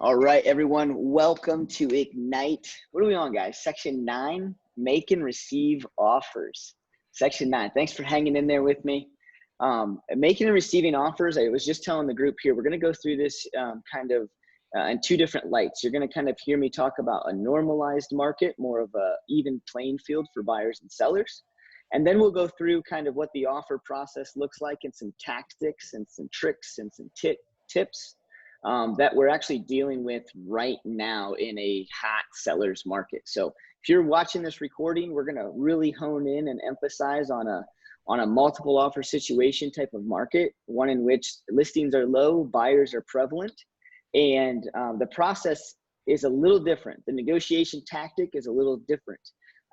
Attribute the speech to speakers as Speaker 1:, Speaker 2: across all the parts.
Speaker 1: All right, everyone, welcome to Ignite. What are we on, guys? Section 9, make and receive offers. Section 9, thanks for hanging in there with me. Making and receiving offers, I was just telling the group here, we're going to go through this in two different lights. You're going to kind of hear me talk about a normalized market, more of a even playing field for buyers and sellers. And then we'll go through kind of what the offer process looks like and some tactics and some tricks and some tips that we're actually dealing with right now in a hot seller's market. So if you're watching this recording, we're going to really hone in and emphasize on a multiple offer situation type of market, one in which listings are low, buyers are prevalent, and the process is a little different. The negotiation tactic is a little different.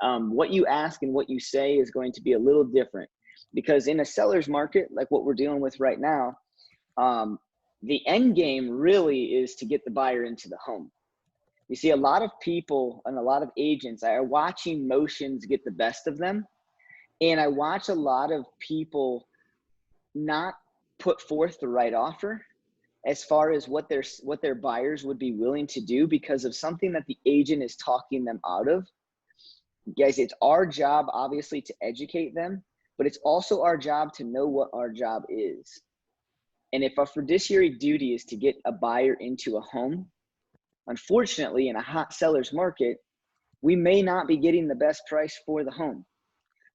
Speaker 1: What you ask and what you say is going to be a little different, because in a seller's market, like what we're dealing with right now, the end game really is to get the buyer into the home. You see, a lot of people and a lot of agents are watching motions get the best of them. And I watch a lot of people not put forth the right offer as far as what their buyers would be willing to do because of something that the agent is talking them out of. Guys, it's our job, obviously, to educate them, but it's also our job to know what our job is. And if our fiduciary duty is to get a buyer into a home, unfortunately, in a hot seller's market, we may not be getting the best price for the home.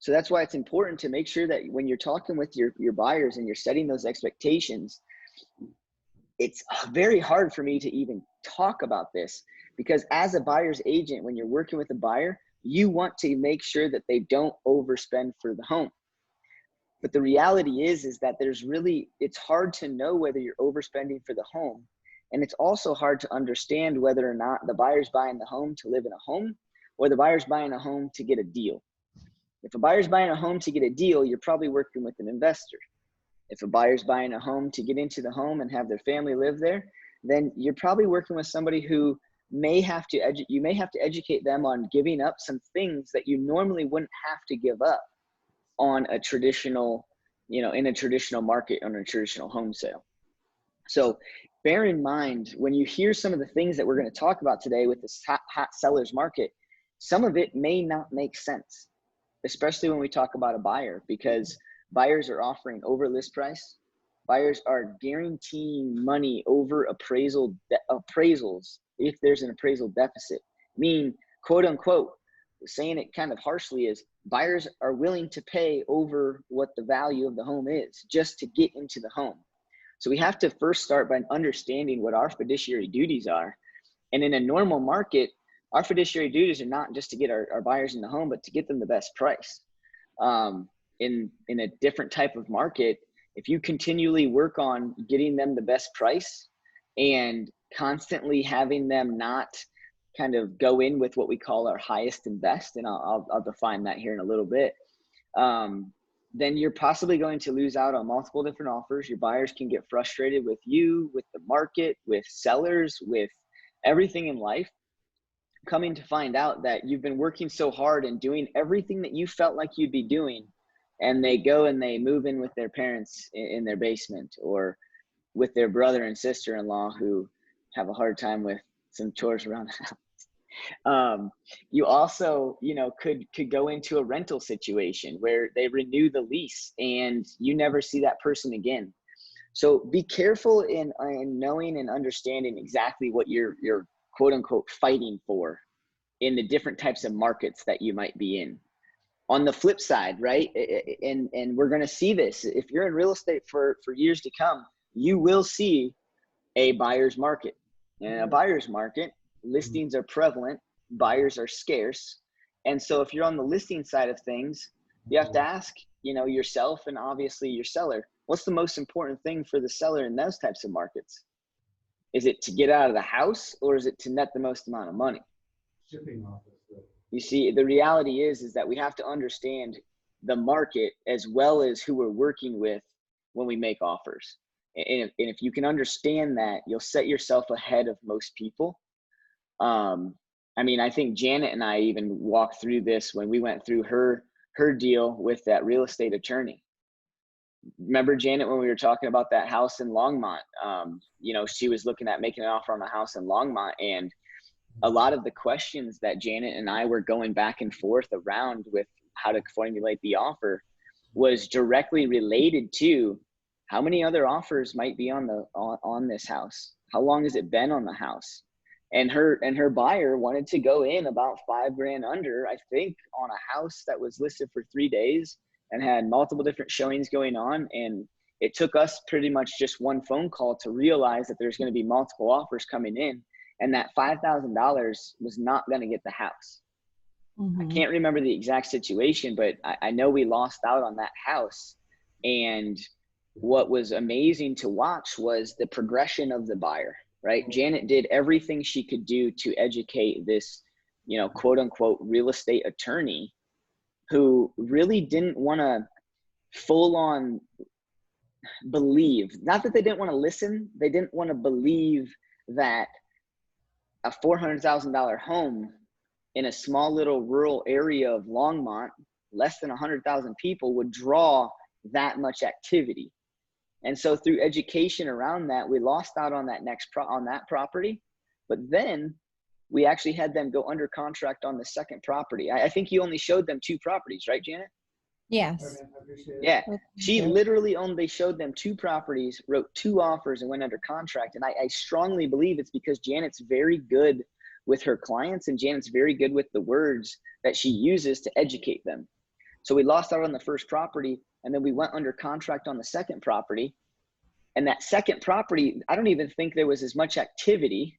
Speaker 1: So that's why it's important to make sure that when you're talking with your buyers and you're setting those expectations, it's very hard for me to even talk about this because as a buyer's agent, when you're working with a buyer, you want to make sure that they don't overspend for the home. But the reality is that it's hard to know whether you're overspending for the home. And it's also hard to understand whether or not the buyer's buying the home to live in a home or the buyer's buying a home to get a deal. If a buyer's buying a home to get a deal, you're probably working with an investor. If a buyer's buying a home to get into the home and have their family live there, then you're probably working with somebody who you may have to educate them on giving up some things that you normally wouldn't have to give up on a traditional, in a traditional market, on a traditional home sale. So bear in mind, when you hear some of the things that we're going to talk about today with this hot seller's market, some of it may not make sense, especially when we talk about a buyer, because buyers are offering over list price. Buyers are guaranteeing money over appraisals if there's an appraisal deficit. Meaning, quote unquote, saying it kind of harshly, is buyers are willing to pay over what the value of the home is just to get into the home. So we have to first start by understanding what our fiduciary duties are. And in a normal market, our fiduciary duties are not just to get our buyers in the home, but to get them the best price. In a different type of market, if you continually work on getting them the best price and constantly having them not kind of go in with what we call our highest and best, and I'll define that here in a little bit, then you're possibly going to lose out on multiple different offers. Your buyers can get frustrated with you, with the market, with sellers, with everything in life, coming to find out that you've been working so hard and doing everything that you felt like you'd be doing, and they go and they move in with their parents in their basement, or with their brother and sister-in-law who have a hard time with some chores around the house. You also, could go into a rental situation where they renew the lease and you never see that person again. So be careful in knowing and understanding exactly what you're quote unquote fighting for in the different types of markets that you might be in. On the flip side, right? And we're going to see this. If you're in real estate for years to come, you will see a buyer's market. And in a buyer's market, listings are prevalent, buyers are scarce. And so if you're on the listing side of things, you have to ask, yourself and obviously your seller, what's the most important thing for the seller in those types of markets? Is it to get out of the house, or is it to net the most amount of money?
Speaker 2: Shipping office.
Speaker 1: You see, the reality is that we have to understand the market as well as who we're working with when we make offers. And if you can understand that, you'll set yourself ahead of most people. I think Janet and I even walked through this when we went through her deal with that real estate attorney. remember Janet, when we were talking about that house in Longmont, she was looking at making an offer on a house in Longmont, and a lot of the questions that Janet and I were going back and forth around with how to formulate the offer was directly related to how many other offers might be on this house. How long has it been on the house? And her buyer wanted to go in about $5,000 under, I think, on a house that was listed for 3 days and had multiple different showings going on. And it took us pretty much just one phone call to realize that there's going to be multiple offers coming in, and that $5,000 was not going to get the house. I can't remember the exact situation, but I know we lost out on that house. And what was amazing to watch was the progression of the buyer, right? Janet did everything she could do to educate this, quote unquote, real estate attorney who really didn't want to full on believe, not that they didn't want to listen, they didn't want to believe that a $400,000 home in a small little rural area of Longmont, less than 100,000 people, would draw that much activity. And so through education around that, we lost out on that on that property. But then we actually had them go under contract on the second property. I think you only showed them 2 properties, right, Janet?
Speaker 2: Yes.
Speaker 1: Yeah. She literally only showed them 2 properties, wrote 2 offers, and went under contract. And I strongly believe it's because Janet's very good with her clients, and Janet's very good with the words that she uses to educate them. So we lost out on the first property, and then we went under contract on the second property. And that second property, I don't even think there was as much activity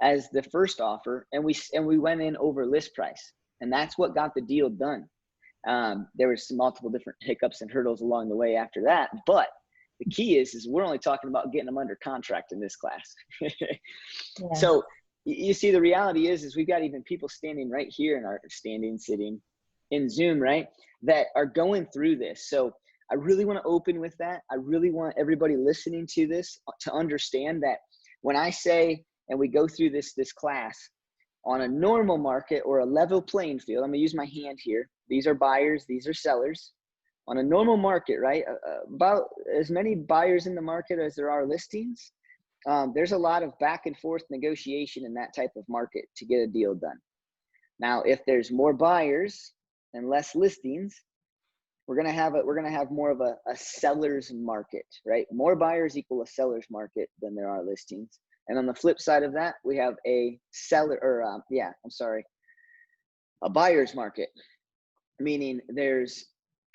Speaker 1: as the first offer, and we went in over list price, and that's what got the deal done. There was some multiple different hiccups and hurdles along the way after that, but the key is we're only talking about getting them under contract in this class. Yeah. So you see, the reality is we've got even people standing right here in our sitting in Zoom, right, that are going through this. So I really want to open with that. I really want everybody listening to this to understand that when I say, and we go through this class on a normal market or a level playing field, I'm gonna use my hand here. These are buyers, these are sellers. On a normal market, right, about as many buyers in the market as there are listings. There's a lot of back and forth negotiation in that type of market to get a deal done. Now, if there's more buyers and less listings, we're gonna have more of a seller's market, right? More buyers equal a seller's market than there are listings. And on the flip side of that, we have a a buyer's market, meaning there's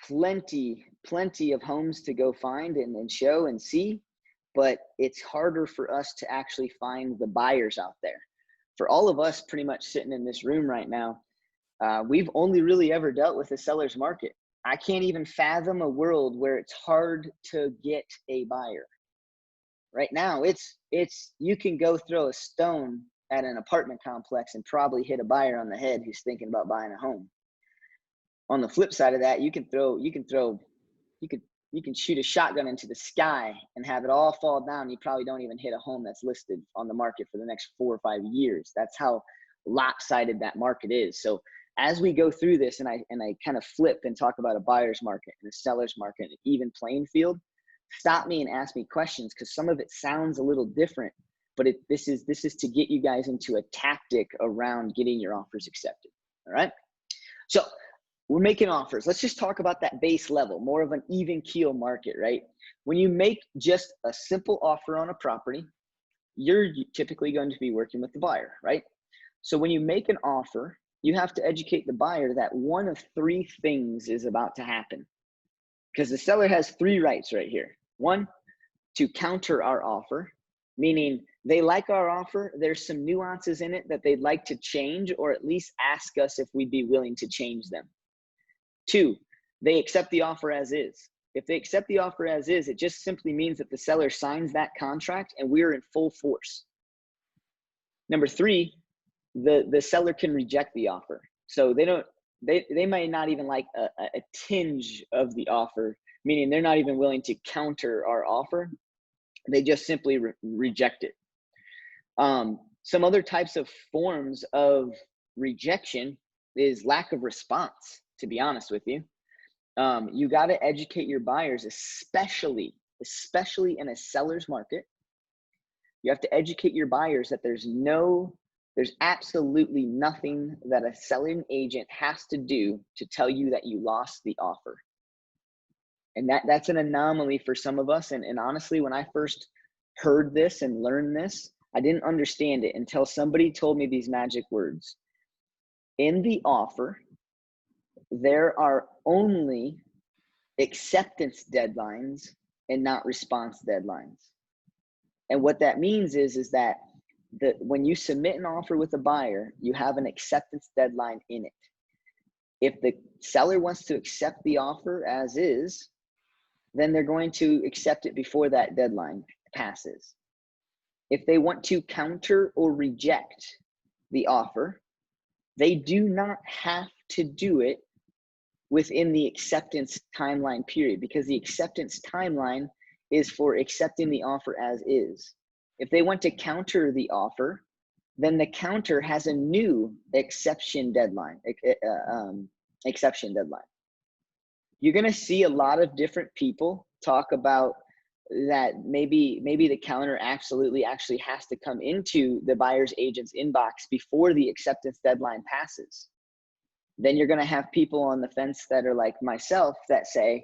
Speaker 1: plenty of homes to go find and show and see, but it's harder for us to actually find the buyers out there. For all of us pretty much sitting in this room right now, we've only really ever dealt with a seller's market. I can't even fathom a world where it's hard to get a buyer. Right now, it's you can go throw a stone at an apartment complex and probably hit a buyer on the head who's thinking about buying a home. On the flip side of that, you can shoot a shotgun into the sky and have it all fall down. You probably don't even hit a home that's listed on the market for the next 4 or 5 years. That's how lopsided that market is. So as we go through this, and I kind of flip and talk about a buyer's market and a seller's market, an even playing field, stop me and ask me questions, because some of it sounds a little different, but this is to get you guys into a tactic around getting your offers accepted. All right. So we're making offers. Let's just talk about that base level, more of an even keel market, right? When you make just a simple offer on a property, you're typically going to be working with the buyer, right? So when you make an offer, you have to educate the buyer that one of 3 things is about to happen, because the seller has 3 rights right here. 1, to counter our offer, meaning they like our offer. There's some nuances in it that they'd like to change, or at least ask us if we'd be willing to change them. 2, they accept the offer as is. If they accept the offer as is, it just simply means that the seller signs that contract and we're in full force. Number 3, the seller can reject the offer. So they might not even like a tinge of the offer, meaning they're not even willing to counter our offer. They just simply reject it. Some other types of forms of rejection is lack of response, to be honest with you. You got to educate your buyers, especially in a seller's market. You have to educate your buyers that there's absolutely nothing that a selling agent has to do to tell you that you lost the offer. And that's an anomaly for some of us. And honestly, when I first heard this and learned this, I didn't understand it until somebody told me these magic words. In the offer, there are only acceptance deadlines and not response deadlines. And what that means is that when you submit an offer with a buyer, you have an acceptance deadline in it. If the seller wants to accept the offer as is, then they're going to accept it before that deadline passes. If they want to counter or reject the offer, they do not have to do it within the acceptance timeline period, because the acceptance timeline is for accepting the offer as is. If they want to counter the offer, then the counter has a new exception deadline. You're going to see a lot of different people talk about that maybe the counter actually has to come into the buyer's agent's inbox before the acceptance deadline passes. Then you're going to have people on the fence that are like myself that say,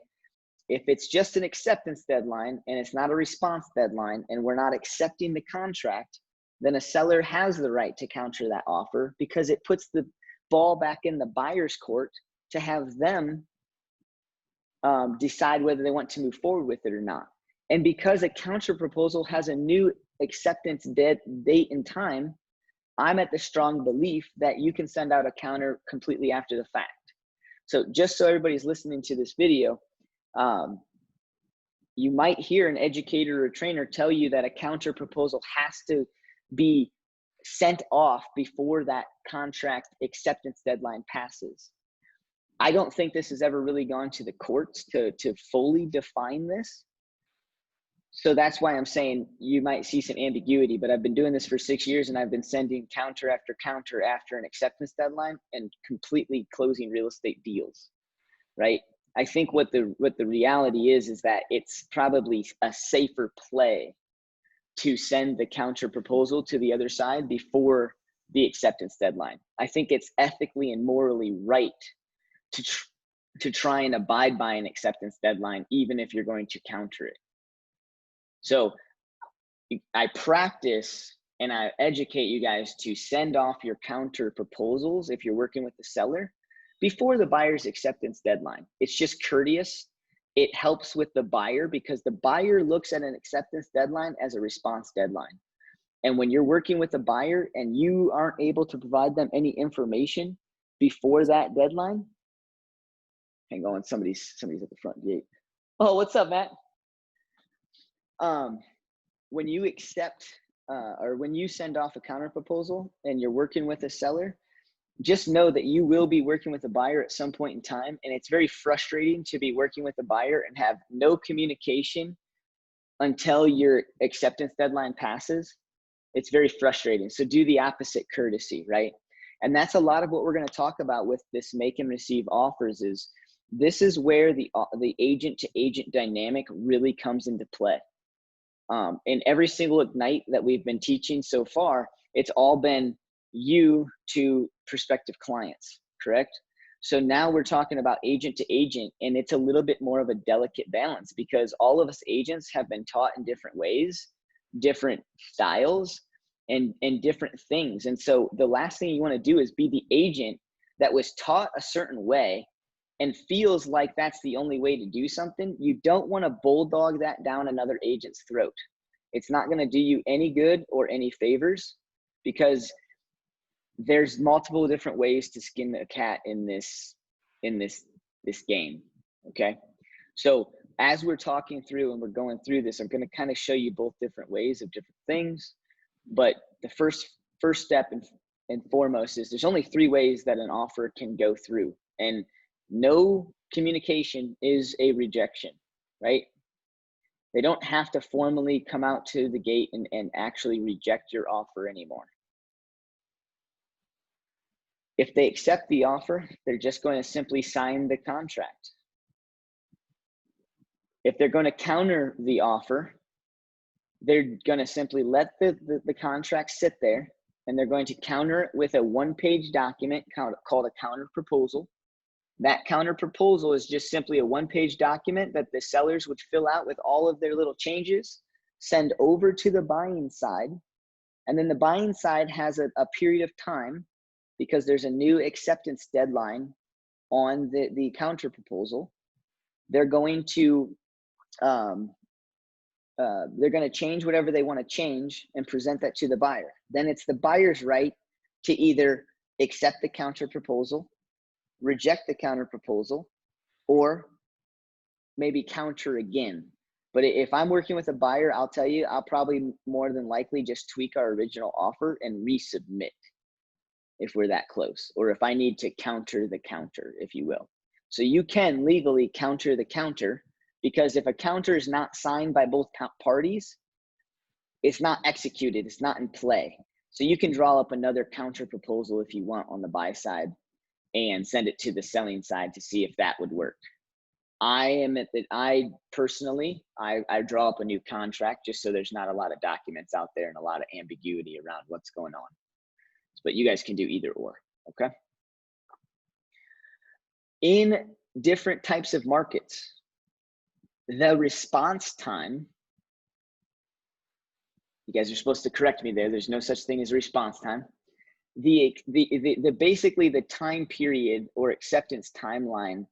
Speaker 1: if it's just an acceptance deadline and it's not a response deadline and we're not accepting the contract, then a seller has the right to counter that offer, because it puts the ball back in the buyer's court to have them decide whether they want to move forward with it or not. And because a counter proposal has a new acceptance date and time, I'm at the strong belief that you can send out a counter completely after the fact. So just so everybody's listening to this video, you might hear an educator or a trainer tell you that a counter proposal has to be sent off before that contract acceptance deadline passes. I don't think this has ever really gone to the courts to fully define this. So that's why I'm saying you might see some ambiguity, but I've been doing this for 6 years and I've been sending counter after counter after an acceptance deadline and completely closing real estate deals, right? I think what the reality is that it's probably a safer play to send the counter proposal to the other side before the acceptance deadline. I think it's ethically and morally right to try and abide by an acceptance deadline, even if you're going to counter it. So I practice and I educate you guys to send off your counter proposals if you're working with the seller before the buyer's acceptance deadline. It's just courteous. It helps with the buyer because the buyer looks at an acceptance deadline as a response deadline. And when you're working with a buyer and you aren't able to provide them any information before that deadline, hang on, somebody's at the front gate. Oh, what's up, Matt? When you accept or when you send off a counter proposal and you're working with a seller, just know that you will be working with a buyer at some point in time. And it's very frustrating to be working with a buyer and have no communication until your acceptance deadline passes. It's very frustrating. So do the opposite courtesy, right? And that's a lot of what we're going to talk about with this make and receive offers. Is this is where the agent to agent dynamic really comes into play. In every single Ignite that we've been teaching so far, it's all been you to prospective clients, correct? So now we're talking about agent to agent, and it's a little bit more of a delicate balance because all of us agents have been taught in different ways, different styles, and different things. And so the last thing you want to do is be the agent that was taught a certain way and feels like that's the only way to do something. You don't want to bulldog that down another agent's throat. It's not going to do you any good or any favors because there's multiple different ways to skin the cat in this game. Okay. So as we're talking through and we're going through this, I'm going to kind of show you both different ways of different things. But the first step and foremost is there's only 3 ways that an offer can go through, and no communication is a rejection, right? They don't have to formally come out to the gate and actually reject your offer anymore. If they accept the offer, they're just going to simply sign the contract. If they're going to counter the offer, they're going to simply let the contract sit there, and they're going to counter it with a one-page document called a counter proposal. That counter proposal is just simply a one-page document that the sellers would fill out with all of their little changes, send over to the buying side, and then the buying side has a period of time, because there's a new acceptance deadline on the counter proposal. They're going to change whatever they want to change and present that to the buyer. Then it's the buyer's right to either accept the counter proposal, reject the counter proposal, or maybe counter again. But if I'm working with a buyer, I'll tell you, I'll probably more than likely just tweak our original offer and resubmit if we're that close, or if I need to counter the counter, if you will. So you can legally counter the counter, because if a counter is not signed by both parties, it's not executed, it's not in play. So you can draw up another counter proposal if you want on the buy side and send it to the selling side to see if that would work. I personally draw up a new contract just so there's not a lot of documents out there and a lot of ambiguity around what's going on. But you guys can do either or, okay? In different types of markets, the response time, you guys are supposed to correct me there, there's no such thing as response time. Basically the time period or acceptance timeline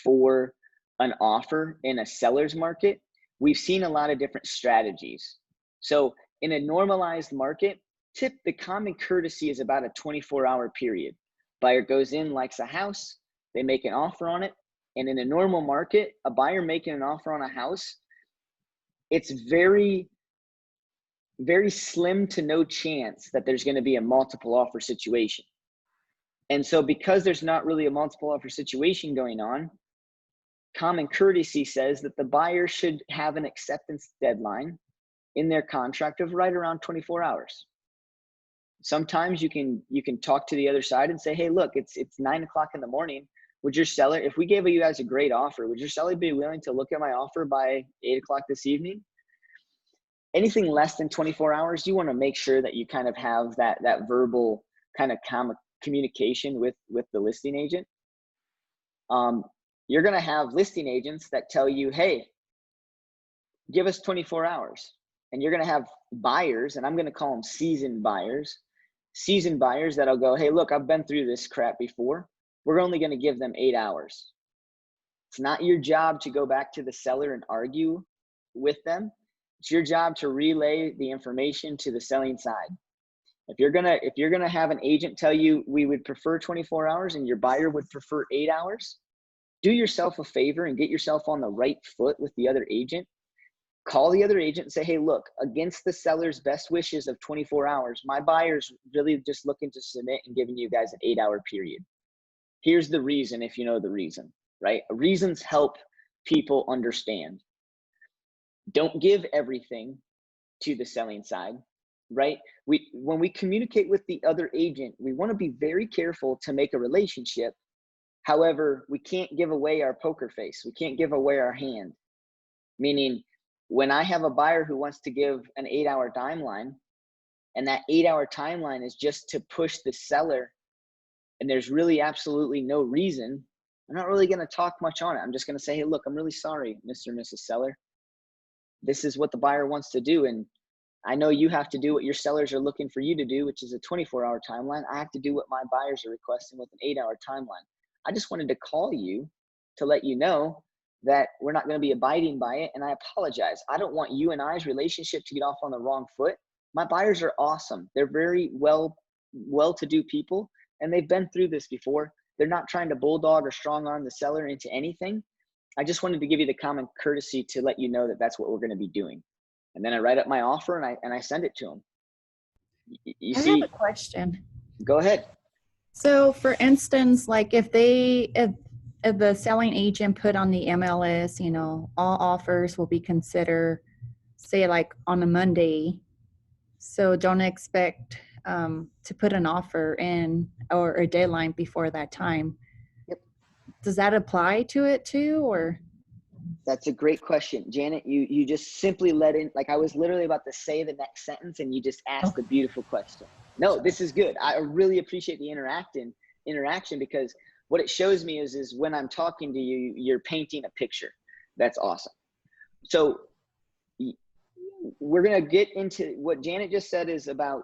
Speaker 1: for an offer in a seller's market, we've seen a lot of different strategies. So in a normalized market, the common courtesy is about a 24-hour period. Buyer goes in, likes a house, they make an offer on it. And in a normal market, a buyer making an offer on a house, it's very, very slim to no chance that there's going to be a multiple offer situation. And so because there's not really a multiple offer situation going on, common courtesy says that the buyer should have an acceptance deadline in their contract of right around 24 hours. Sometimes you can talk to the other side and say, hey, look, it's 9 o'clock in the morning. Would your seller, if we gave you guys a great offer, would your seller be willing to look at my offer by 8 o'clock this evening? Anything less than 24 hours, you want to make sure that you kind of have that verbal kind of communication with the listing agent. You're going to have listing agents that tell you, hey, give us 24 hours. And you're going to have buyers, and I'm going to call them seasoned buyers that'll go, hey, look, I've been through this crap before. We're only going to give them 8 hours. It's not your job to go back to the seller and argue with them. It's your job to relay the information to the selling side. If you're gonna have an agent tell you we would prefer 24 hours and your buyer would prefer 8 hours, do yourself a favor and get yourself on the right foot with the other agent. Call the other agent and say, hey, look, against the seller's best wishes of 24 hours, my buyer's really just looking to submit and giving you guys an 8-hour period. Here's the reason, if you know the reason, right? Reasons help people understand. Don't give everything to the selling side, right? When we communicate with the other agent, we want to be very careful to make a relationship. However, we can't give away our poker face. We can't give away our hand. Meaning, when I have a buyer who wants to give an 8-hour timeline, and that 8-hour timeline is just to push the seller, and there's really absolutely no reason, I'm not really going to talk much on it. I'm just going to say, hey, look, I'm really sorry, Mr. and Mrs. Seller. This is what the buyer wants to do. And I know you have to do what your sellers are looking for you to do, which is a 24-hour timeline. I have to do what my buyers are requesting with an 8-hour timeline. I just wanted to call you to let you know that we're not going to be abiding by it. And I apologize. I don't want you and I's relationship to get off on the wrong foot. My buyers are awesome. They're very well-to-do people, and they've been through this before. They're not trying to bulldog or strong arm the seller into anything. I just wanted to give you the common courtesy to let you know that that's what we're going to be doing. And then I write up my offer and I send it to them. You see,
Speaker 2: I have a question.
Speaker 1: Go ahead.
Speaker 2: So for instance, like if the selling agent put on the MLS, all offers will be considered, say like on a Monday. So don't expect to put an offer in or a deadline before that time.
Speaker 1: Yep.
Speaker 2: Does that apply to it too, or?
Speaker 1: That's a great question. Janet, you just simply let in, like I was literally about to say the next sentence and you just asked a beautiful question. No, this is good. I really appreciate the interaction because what it shows me is when I'm talking to you, you're painting a picture. That's awesome. So we're going to get into what Janet just said is about,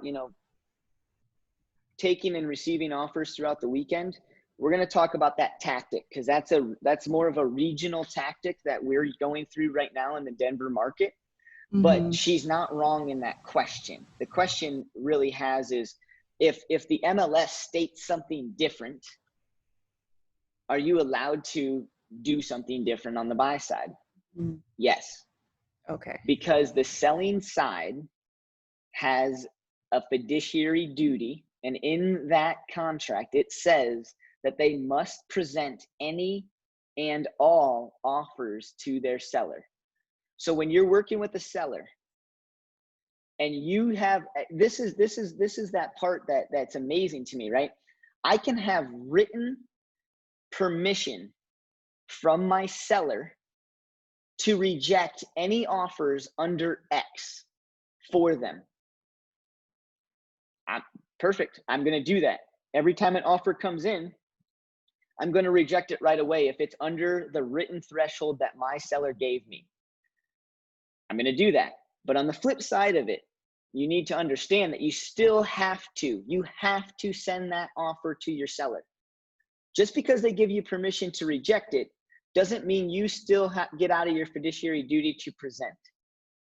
Speaker 1: taking and receiving offers throughout the weekend. We're going to talk about that tactic because that's more of a regional tactic that we're going through right now in the Denver market. But she's not wrong in that question. The question really is if the MLS states something different, are you allowed to do something different on the buy side? Yes.
Speaker 2: Okay.
Speaker 1: Because the selling side has a fiduciary duty, and in that contract it says that they must present any and all offers to their seller. So when you're working with a seller and you have this is that part that's amazing to me, right? I can have written permission from my seller to reject any offers under X for them. Perfect. I'm going to do that. Every time an offer comes in, I'm going to reject it right away if it's under the written threshold that my seller gave me. I'm going to do that. But on the flip side of it, you need to understand that you still have to send that offer to your seller. Just because they give you permission to reject it doesn't mean you still get out of your fiduciary duty to present.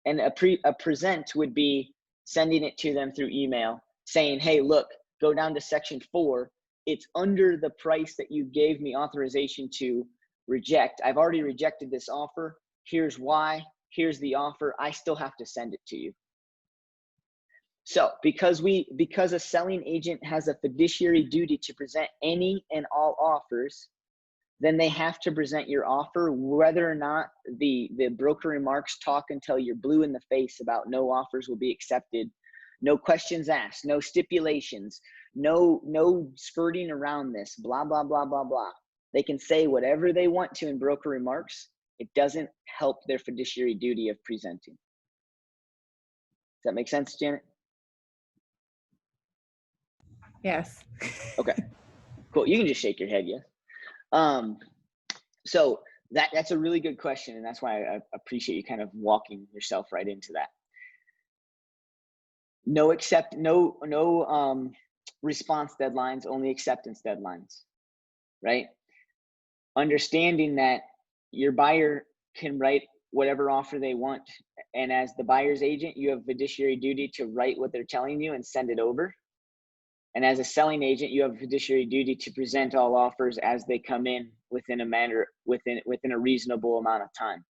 Speaker 1: And a present would be sending it to them through email saying, hey, look, go down to section 4. It's under the price that you gave me authorization to reject. I've already rejected this offer. Here's why. Here's the offer. I still have to send it to you. So because a selling agent has a fiduciary duty to present any and all offers, then they have to present your offer, whether or not the broker remarks talk until you're blue in the face about no offers will be accepted, no questions asked, no stipulations, no skirting around this, blah, blah, blah, blah, blah. They can say whatever they want to in broker remarks. It doesn't help their fiduciary duty of presenting. Does that make sense, Janet?
Speaker 2: Yes.
Speaker 1: Okay, cool. You can just shake your head, yes. So that's a really good question, and that's why I appreciate you kind of walking yourself right into that. No response deadlines, only acceptance deadlines, right? Understanding that your buyer can write whatever offer they want, and as the buyer's agent, you have fiduciary duty to write what they're telling you and send it over. And as a selling agent, you have a fiduciary duty to present all offers as they come in within a reasonable amount of time.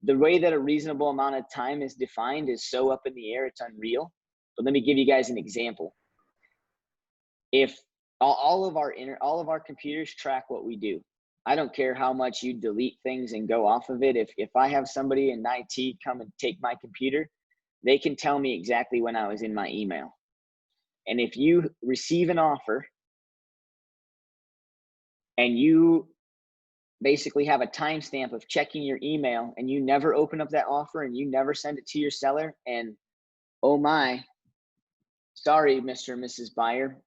Speaker 1: The way that a reasonable amount of time is defined is so up in the air, it's unreal. But let me give you guys an example. If all of our computers track what we do, I don't care how much you delete things and go off of it. If I have somebody in IT come and take my computer, they can tell me exactly when I was in my email. And if you receive an offer and you basically have a timestamp of checking your email and you never open up that offer and you never send it to your seller, and oh my, sorry, Mr. and Mrs. Buyer,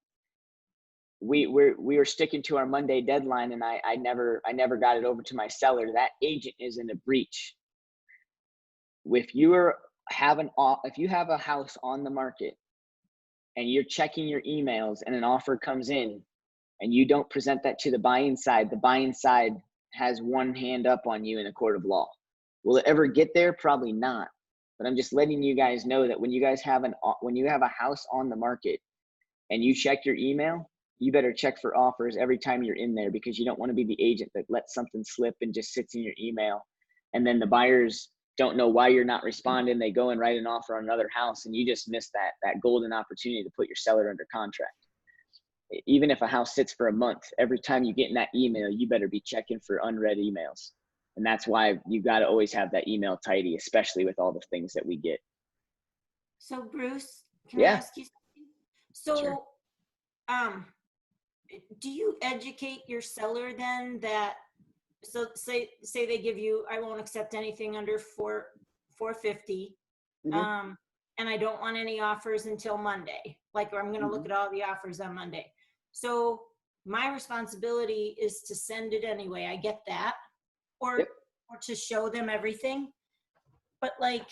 Speaker 1: we were sticking to our Monday deadline and I never got it over to my seller, that agent is in a breach. If you have a house on the market and you're checking your emails and an offer comes in and you don't present that to the buying side has one hand up on you in a court of law. Will it ever get there? Probably not. But I'm just letting you guys know that when you have a house on the market and you check your email, you better check for offers every time you're in there, because you don't want to be the agent that lets something slip and just sits in your email. And then the buyers don't know why you're not responding. They go and write an offer on another house and you just miss that golden opportunity to put your seller under contract. Even if a house sits for a month, every time you get in that email, you better be checking for unread emails. And that's why you got to always have that email tidy, especially with all the things that we get.
Speaker 3: So Bruce, can I ask you something? So,
Speaker 1: sure.
Speaker 3: Do you educate your seller then that so say they give you, I won't accept anything under 450.
Speaker 1: Mm-hmm.
Speaker 3: And I don't want any offers until Monday. Like, I'm going to look
Speaker 1: Mm-hmm.
Speaker 3: at all the offers on Monday. So my responsibility is to send it anyway. I get that. Or,
Speaker 1: Yep.
Speaker 3: or to show them everything. But like,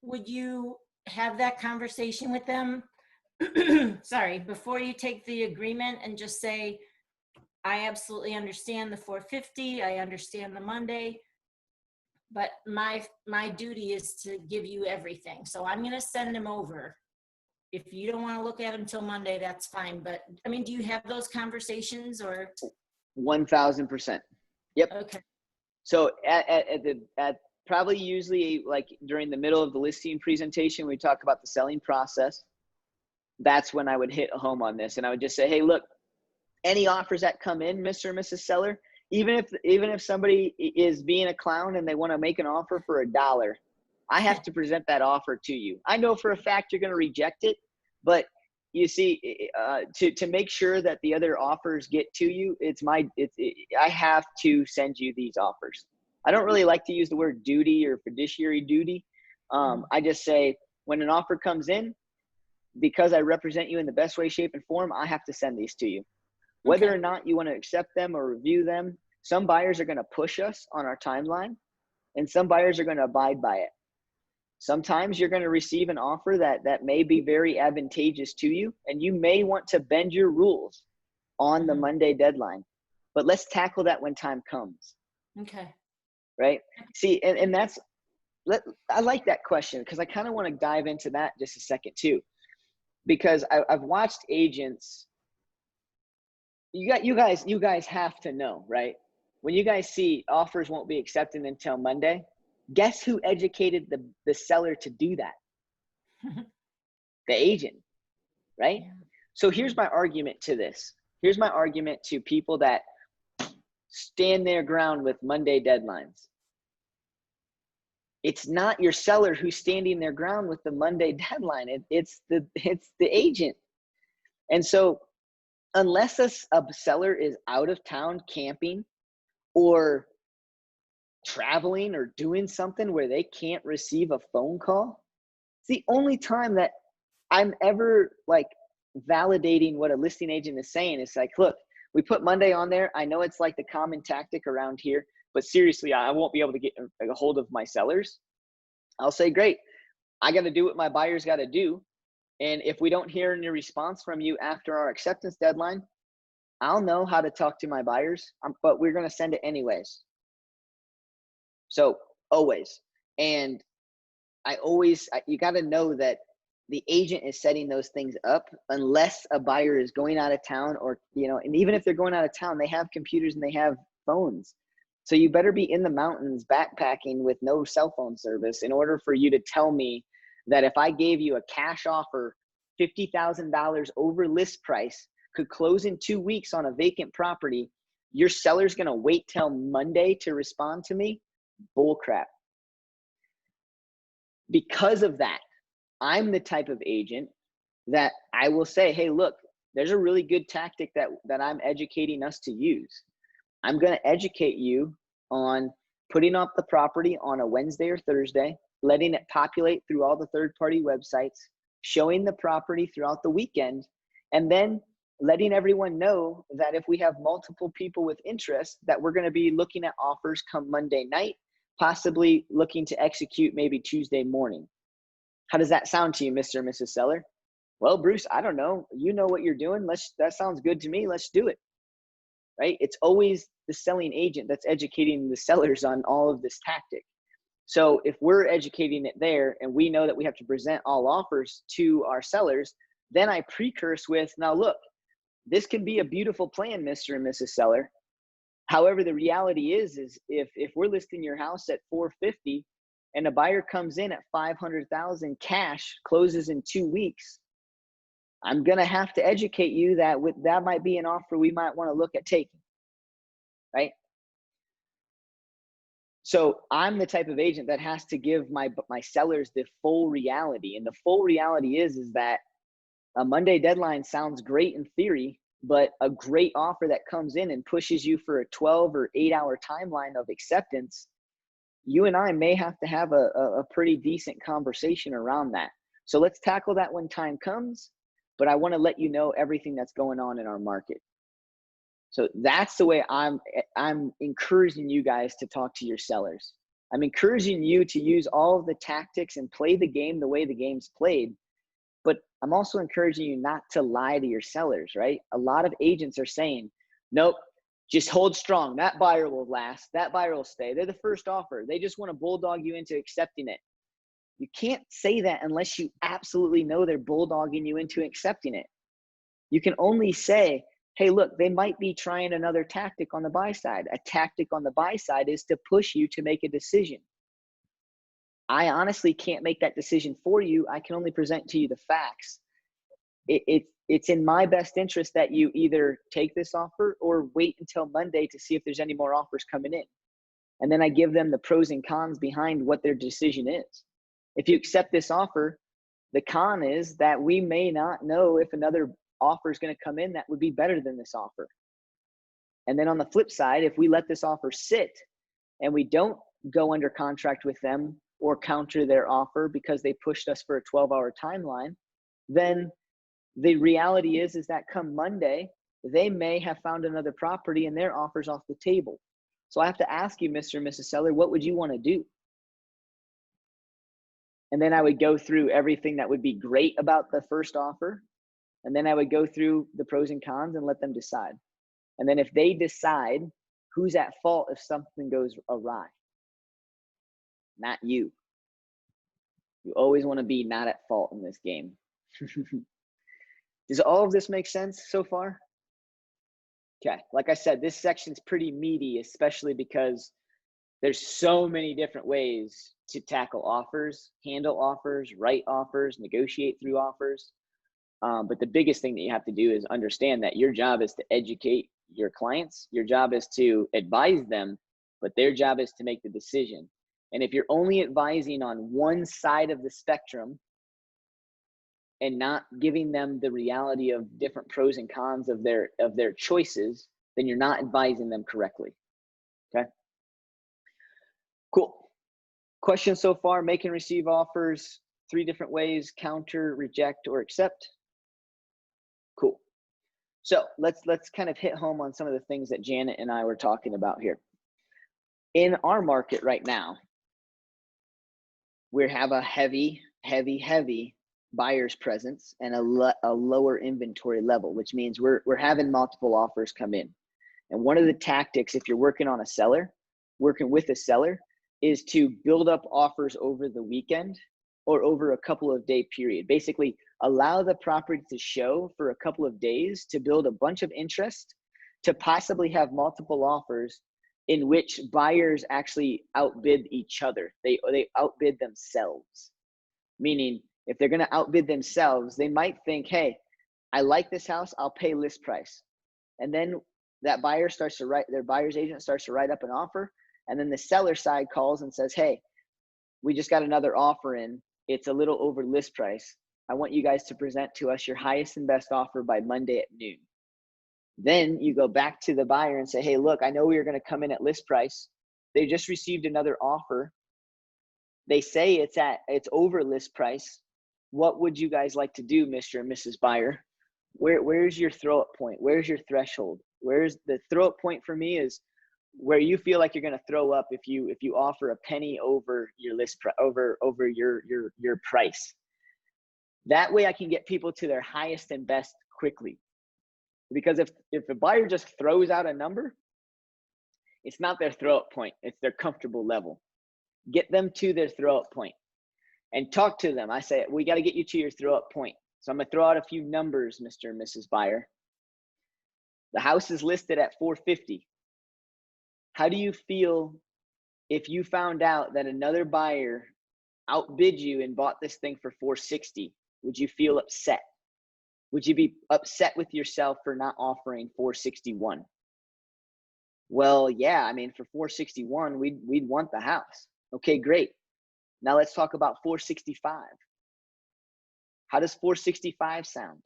Speaker 3: would you have that conversation with them? Sorry, before you take the agreement and just say, I absolutely understand the 450. I understand the Monday, but my duty is to give you everything. So I'm going to send them over. If you don't want to look at them until Monday, that's fine. But I mean, do you have those conversations or?
Speaker 1: 1000%. Yep.
Speaker 3: Okay.
Speaker 1: So at probably usually like during the middle of the listing presentation, we talk about the selling process. That's when I would hit home on this. And I would just say, hey, look, any offers that come in, Mr. or Mrs. Seller, even if somebody is being a clown and they want to make an offer for $1, I have to present that offer to you. I know for a fact you're going to reject it, but you see, to make sure that the other offers get to you, I have to send you these offers. I don't really like to use the word duty or fiduciary duty. I just say when an offer comes in, because I represent you in the best way, shape, and form, I have to send these to you. Whether or not you want to accept them or review them, some buyers are going to push us on our timeline, and some buyers are going to abide by it. Sometimes you're going to receive an offer that may be very advantageous to you, and you may want to bend your rules on the Monday deadline. But let's tackle that when time comes.
Speaker 3: Okay.
Speaker 1: Right? See, and I like that question because I kind of want to dive into that just a second too. Because I've watched agents. You guys have to know, right? When you guys see offers won't be accepted until Monday, guess who educated the seller to do that? The agent, right?
Speaker 3: Yeah.
Speaker 1: So here's my argument to this. Here's my argument to people that stand their ground with Monday deadlines. It's not your seller who's standing their ground with the Monday deadline. It's the agent. And so unless a seller is out of town camping or traveling or doing something where they can't receive a phone call, it's the only time that I'm ever like validating what a listing agent is saying. It's like, look, we put Monday on there. I know it's like the common tactic around here, but seriously, I won't be able to get a hold of my sellers. I'll say, great. I got to do what my buyers got to do. And if we don't hear any response from you after our acceptance deadline, I'll know how to talk to my buyers, but we're going to send it anyways. So always. And you got to know that the agent is setting those things up unless a buyer is going out of town or, and even if they're going out of town, they have computers and they have phones. So you better be in the mountains backpacking with no cell phone service in order for you to tell me that if I gave you a cash offer, $50,000 over list price, could close in 2 weeks on a vacant property, your seller's going to wait till Monday to respond to me? Bull crap. Because of that, I'm the type of agent that I will say, hey, look, there's a really good tactic that I'm educating us to use. I'm going to educate you on putting up the property on a Wednesday or Thursday, letting it populate through all the third-party websites, showing the property throughout the weekend, and then letting everyone know that if we have multiple people with interest, that we're going to be looking at offers come Monday night, possibly looking to execute maybe Tuesday morning. How does that sound to you, Mr. and Mrs. Seller? Well, Bruce, I don't know. You know what you're doing. That sounds good to me. Let's do it. Right? It's always the selling agent that's educating the sellers on all of this tactic. So if we're educating it there and we know that we have to present all offers to our sellers, then I precurse with, now look, this can be a beautiful plan, Mr. and Mrs. Seller. However, the reality is if we're listing your house at $450 and a buyer comes in at $500,000 cash, closes in 2 weeks, I'm going to have to educate you that that might be an offer we might want to look at taking, right? So I'm the type of agent that has to give my sellers the full reality. And the full reality is that a Monday deadline sounds great in theory, But a great offer that comes in and pushes you for a 12 or 8-hour timeline of acceptance, you and I may have to have a pretty decent conversation around that. So let's tackle that when time comes, but I want to let you know everything that's going on in our market. So that's the way I'm encouraging you guys to talk to your sellers. I'm encouraging you to use all of the tactics and play the game the way the game's played. But I'm also encouraging you not to lie to your sellers, right? A lot of agents are saying, nope, just hold strong. That buyer will last. That buyer will stay. They're the first offer. They just want to bulldog you into accepting it. You can't say that unless you absolutely know they're bulldogging you into accepting it. You can only say, hey, look, they might be trying another tactic on the buy side. A tactic on the buy side is to push you to make a decision. I honestly can't make that decision for you. I can only present to you the facts. It's in my best interest that you either take this offer or wait until Monday to see if there's any more offers coming in. And then I give them the pros and cons behind what their decision is. If you accept this offer, the con is that we may not know if another offer is going to come in that would be better than this offer. And then on the flip side, if we let this offer sit and we don't go under contract with them or counter their offer because they pushed us for a 12-hour timeline, then the reality is that come Monday, they may have found another property and their offer's off the table. So I have to ask you, Mr. and Mrs. Seller, what would you want to do? And then I would go through everything that would be great about the first offer. And then I would go through the pros and cons and let them decide. And then if they decide, who's at fault if something goes awry? Not you. You always want to be not at fault in this game. Does all of this make sense so far? Okay, like I said, this section's pretty meaty, especially because there's so many different ways to tackle offers, handle offers, write offers, negotiate through offers. But the biggest thing that you have to do is understand that your job is to educate your clients. Your job is to advise them, but their job is to make the decision. And if you're only advising on one side of the spectrum and not giving them the reality of different pros and cons of their choices, then you're not advising them correctly. Okay. Cool. Questions so far? Make and receive offers 3 different ways: counter, reject, or accept. Cool. So let's kind of hit home on some of the things that Janet and I were talking about here. In our market right now, we have a heavy buyer's presence and a lower inventory level, which means we're having multiple offers come in. And one of the tactics, if you're working with a seller, is to build up offers over the weekend or over a couple of day period. Basically, allow the property to show for a couple of days to build a bunch of interest, to possibly have multiple offers in which buyers actually outbid each other. They outbid themselves. Meaning, if they're going to outbid themselves, they might think, hey, I like this house, I'll pay list price. And then that buyer's agent starts to write up an offer. And then the seller side calls and says, hey, we just got another offer in. It's a little over list price. I want you guys to present to us your highest and best offer by Monday at noon. Then you go back to the buyer and say, hey, look, I know we are going to come in at list price. They just received another offer. They say it's over list price. What would you guys like to do, Mr. and Mrs. Buyer? Where's your throw up point? Where's your threshold? Where's the throw up point for me is where you feel like you're going to throw up if you offer a penny over your list over your price. That way I can get people to their highest and best quickly. Because if a buyer just throws out a number, it's not their throw up point, it's their comfortable level. Get them to their throw up point and talk to them. I say, we got to get you to your throw up point. So I'm going to throw out a few numbers, Mr. and Mrs. Buyer. The house is listed at $450. How do you feel if you found out that another buyer outbid you and bought this thing for $460? Would you feel upset? Would you be upset with yourself for not offering $461? Well, yeah, I mean, for $461, we'd want the house. Okay, great. Now let's talk about $465. How does $465 sound?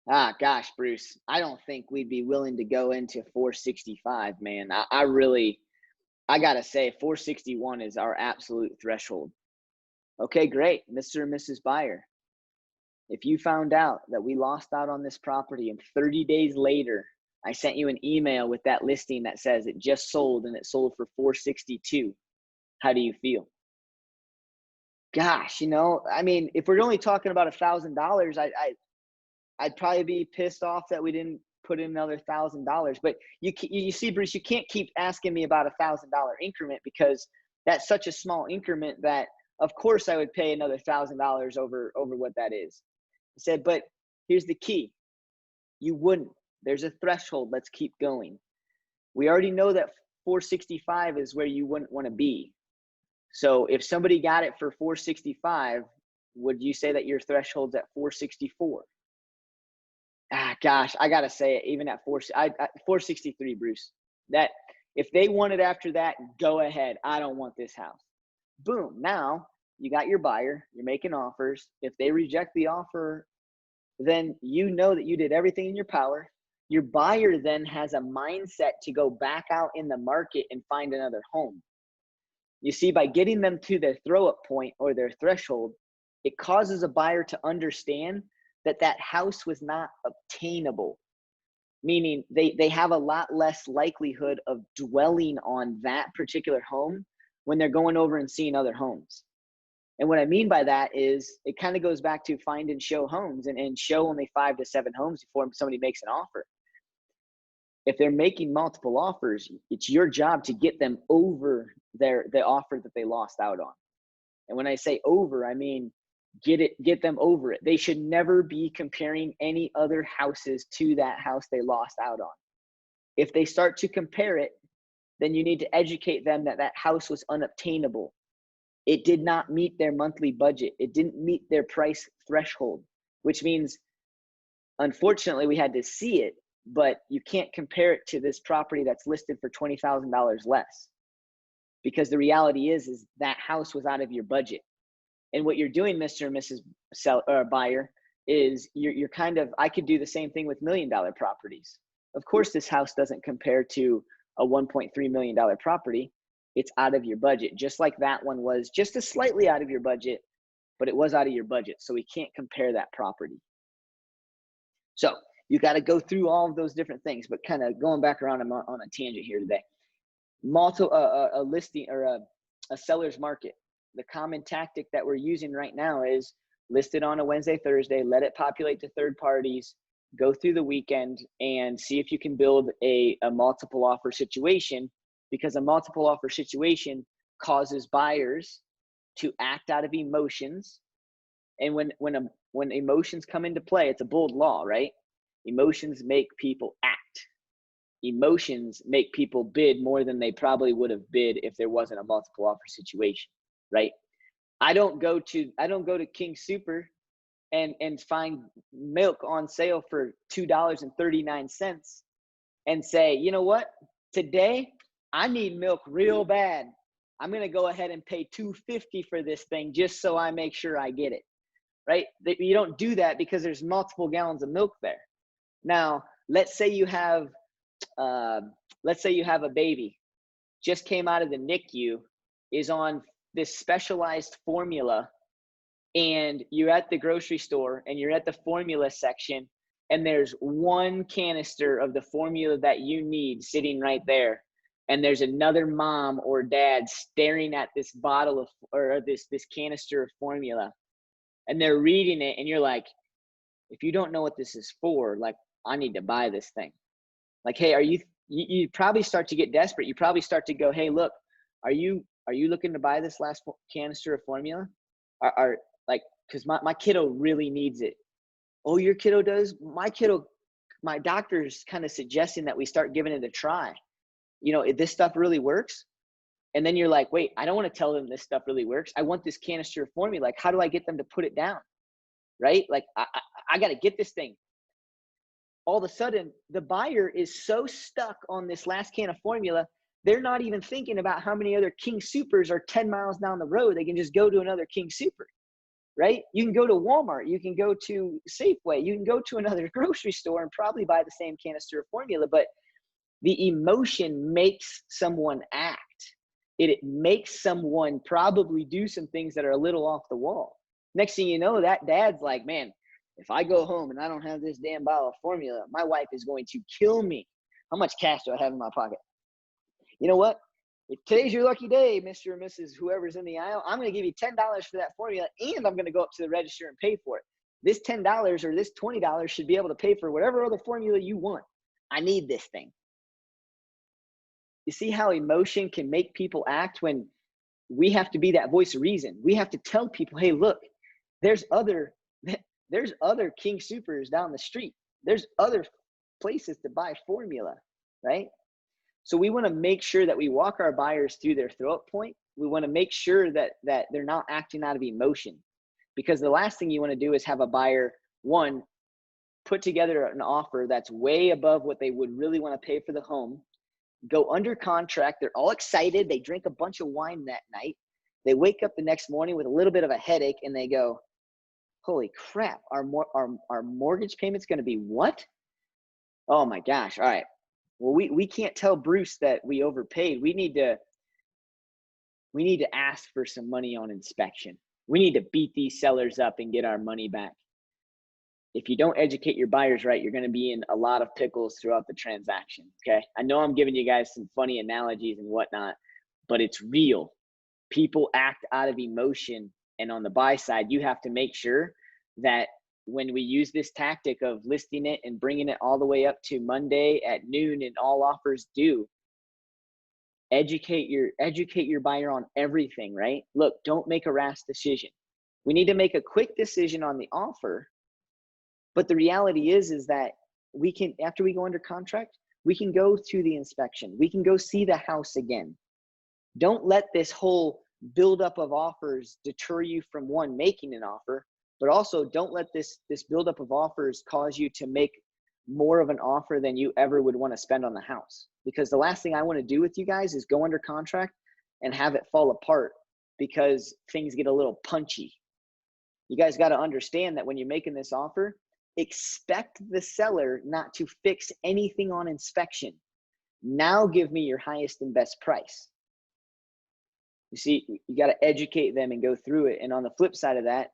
Speaker 1: Gosh, Bruce, I don't think we'd be willing to go into 465, man. I gotta say 461 is our absolute threshold. Okay, great. Mr. and Mrs. Buyer. If you found out that we lost out on this property and 30 days later, I sent you an email with that listing that says it just sold and it sold for 462, how do you feel? Gosh, I mean, if we're only talking about $1,000, I'd probably be pissed off that we didn't put in another $1,000. But you see, Bruce, you can't keep asking me about $1,000 increment, because that's such a small increment that of course I would pay another $1,000 over what that is. I said, but here's the key. You wouldn't. There's a threshold. Let's keep going. We already know that 465 is where you wouldn't want to be. So if somebody got it for 465, would you say that your threshold's at 464? Gosh, I gotta say it. Even at 463, Bruce. That if they want it after that, go ahead. I don't want this house. Boom. Now you got your buyer. You're making offers. If they reject the offer, then you know that you did everything in your power. Your buyer then has a mindset to go back out in the market and find another home. You see, by getting them to their throw-up point or their threshold, it causes a buyer to understand that that house was not obtainable, meaning they have a lot less likelihood of dwelling on that particular home when they're going over and seeing other homes. And what I mean by that is it kind of goes back to find and show homes and show only 5 to 7 homes before somebody makes an offer. If they're making multiple offers, it's your job to get them over the offer that they lost out on. And when I say over, I mean get them over it. They should never be comparing any other houses to that house they lost out on. If they start to compare it, then you need to educate them that that house was unobtainable. It did not meet their monthly budget. It didn't meet their price threshold, which means, unfortunately, we had to see it, but you can't compare it to this property that's listed for $20,000 less, because the reality is that house was out of your budget. And what you're doing, Mr. and Mrs. Buyer, is you're kind of, I could do the same thing with $1 million properties. Of course, this house doesn't compare to a $1.3 million property. It's out of your budget, just like that one was just a slightly out of your budget, but it was out of your budget. So we can't compare that property. So you got to go through all of those different things, but kind of going back around, I'm on a tangent here today. A listing or a seller's market. The common tactic that we're using right now is list it on a Wednesday, Thursday, let it populate to third parties, go through the weekend and see if you can build a multiple offer situation, because a multiple offer situation causes buyers to act out of emotions. And when emotions come into play, it's a bold law, right? Emotions make people act. Emotions make people bid more than they probably would have bid if there wasn't a multiple offer situation, right? I don't go to King Super and find milk on sale for $2.39 and say, you know what, today I need milk real bad. I'm gonna go ahead and pay $2.50 for this thing just so I make sure I get it, right? You don't do that because there's multiple gallons of milk there. Now, let's say you have a baby, just came out of the NICU, is on this specialized formula, and you're at the grocery store and you're at the formula section and there's one canister of the formula that you need sitting right there. And there's another mom or dad staring at this bottle of, or this canister of formula, and they're reading it. And you're like, if you don't know what this is for, like, I need to buy this thing. Like, hey, you probably start to get desperate. You probably start to go, hey, look, are you looking to buy this last canister of formula? Because my kiddo really needs it. Oh, your kiddo does? My doctor's kind of suggesting that we start giving it a try. If this stuff really works. And then you're like, wait, I don't want to tell them this stuff really works. I want this canister of formula. Like, how do I get them to put it down? Right? Like, I got to get this thing. All of a sudden, the buyer is so stuck on this last can of formula, they're not even thinking about how many other King Supers are 10 miles down the road. They can just go to another King Super. right? You can go to Walmart, you can go to Safeway, you can go to another grocery store and probably buy the same canister of formula, but the emotion makes someone act. It makes someone probably do some things that are a little off the wall. Next thing you know, that dad's like, man, if I go home and I don't have this damn bottle of formula, my wife is going to kill me. How much cash do I have in my pocket? You know what? If today's your lucky day, Mr. or Mrs. whoever's in the aisle, I'm going to give you $10 for that formula, and I'm going to go up to the register and pay for it. This $10 or this $20 should be able to pay for whatever other formula you want. I need this thing. You see how emotion can make people act when we have to be that voice of reason. We have to tell people, hey, look, there's other King Supers down the street. There's other places to buy formula, right? So we want to make sure that we walk our buyers through their throw up point. We want to make sure that they're not acting out of emotion, because the last thing you want to do is have a buyer, one, put together an offer that's way above what they would really want to pay for the home, go under contract. They're all excited. They drink a bunch of wine that night. They wake up the next morning with a little bit of a headache and they go, holy crap, our mortgage payment's going to be what? Oh my gosh. All right. Well, we can't tell Bruce that we overpaid. We need to ask for some money on inspection. We need to beat these sellers up and get our money back. If you don't educate your buyers right, you're going to be in a lot of pickles throughout the transaction. Okay. I know I'm giving you guys some funny analogies and whatnot, but it's real. People act out of emotion. And on the buy side, you have to make sure that when we use this tactic of listing it and bringing it all the way up to Monday at noon and all offers due, educate your buyer on everything, right? Look, don't make a rash decision. We need to make a quick decision on the offer. But the reality is that we can, after we go under contract, we can go to the inspection. We can go see the house again. Don't let this whole buildup of offers deter you from, one, making an offer, but also don't let this buildup of offers cause you to make more of an offer than you ever would want to spend on the house. Because the last thing I want to do with you guys is go under contract and have it fall apart because things get a little punchy. You guys got to understand that when you're making this offer, expect the seller not to fix anything on inspection. Now give me your highest and best price. You see, you got to educate them and go through it. And on the flip side of that,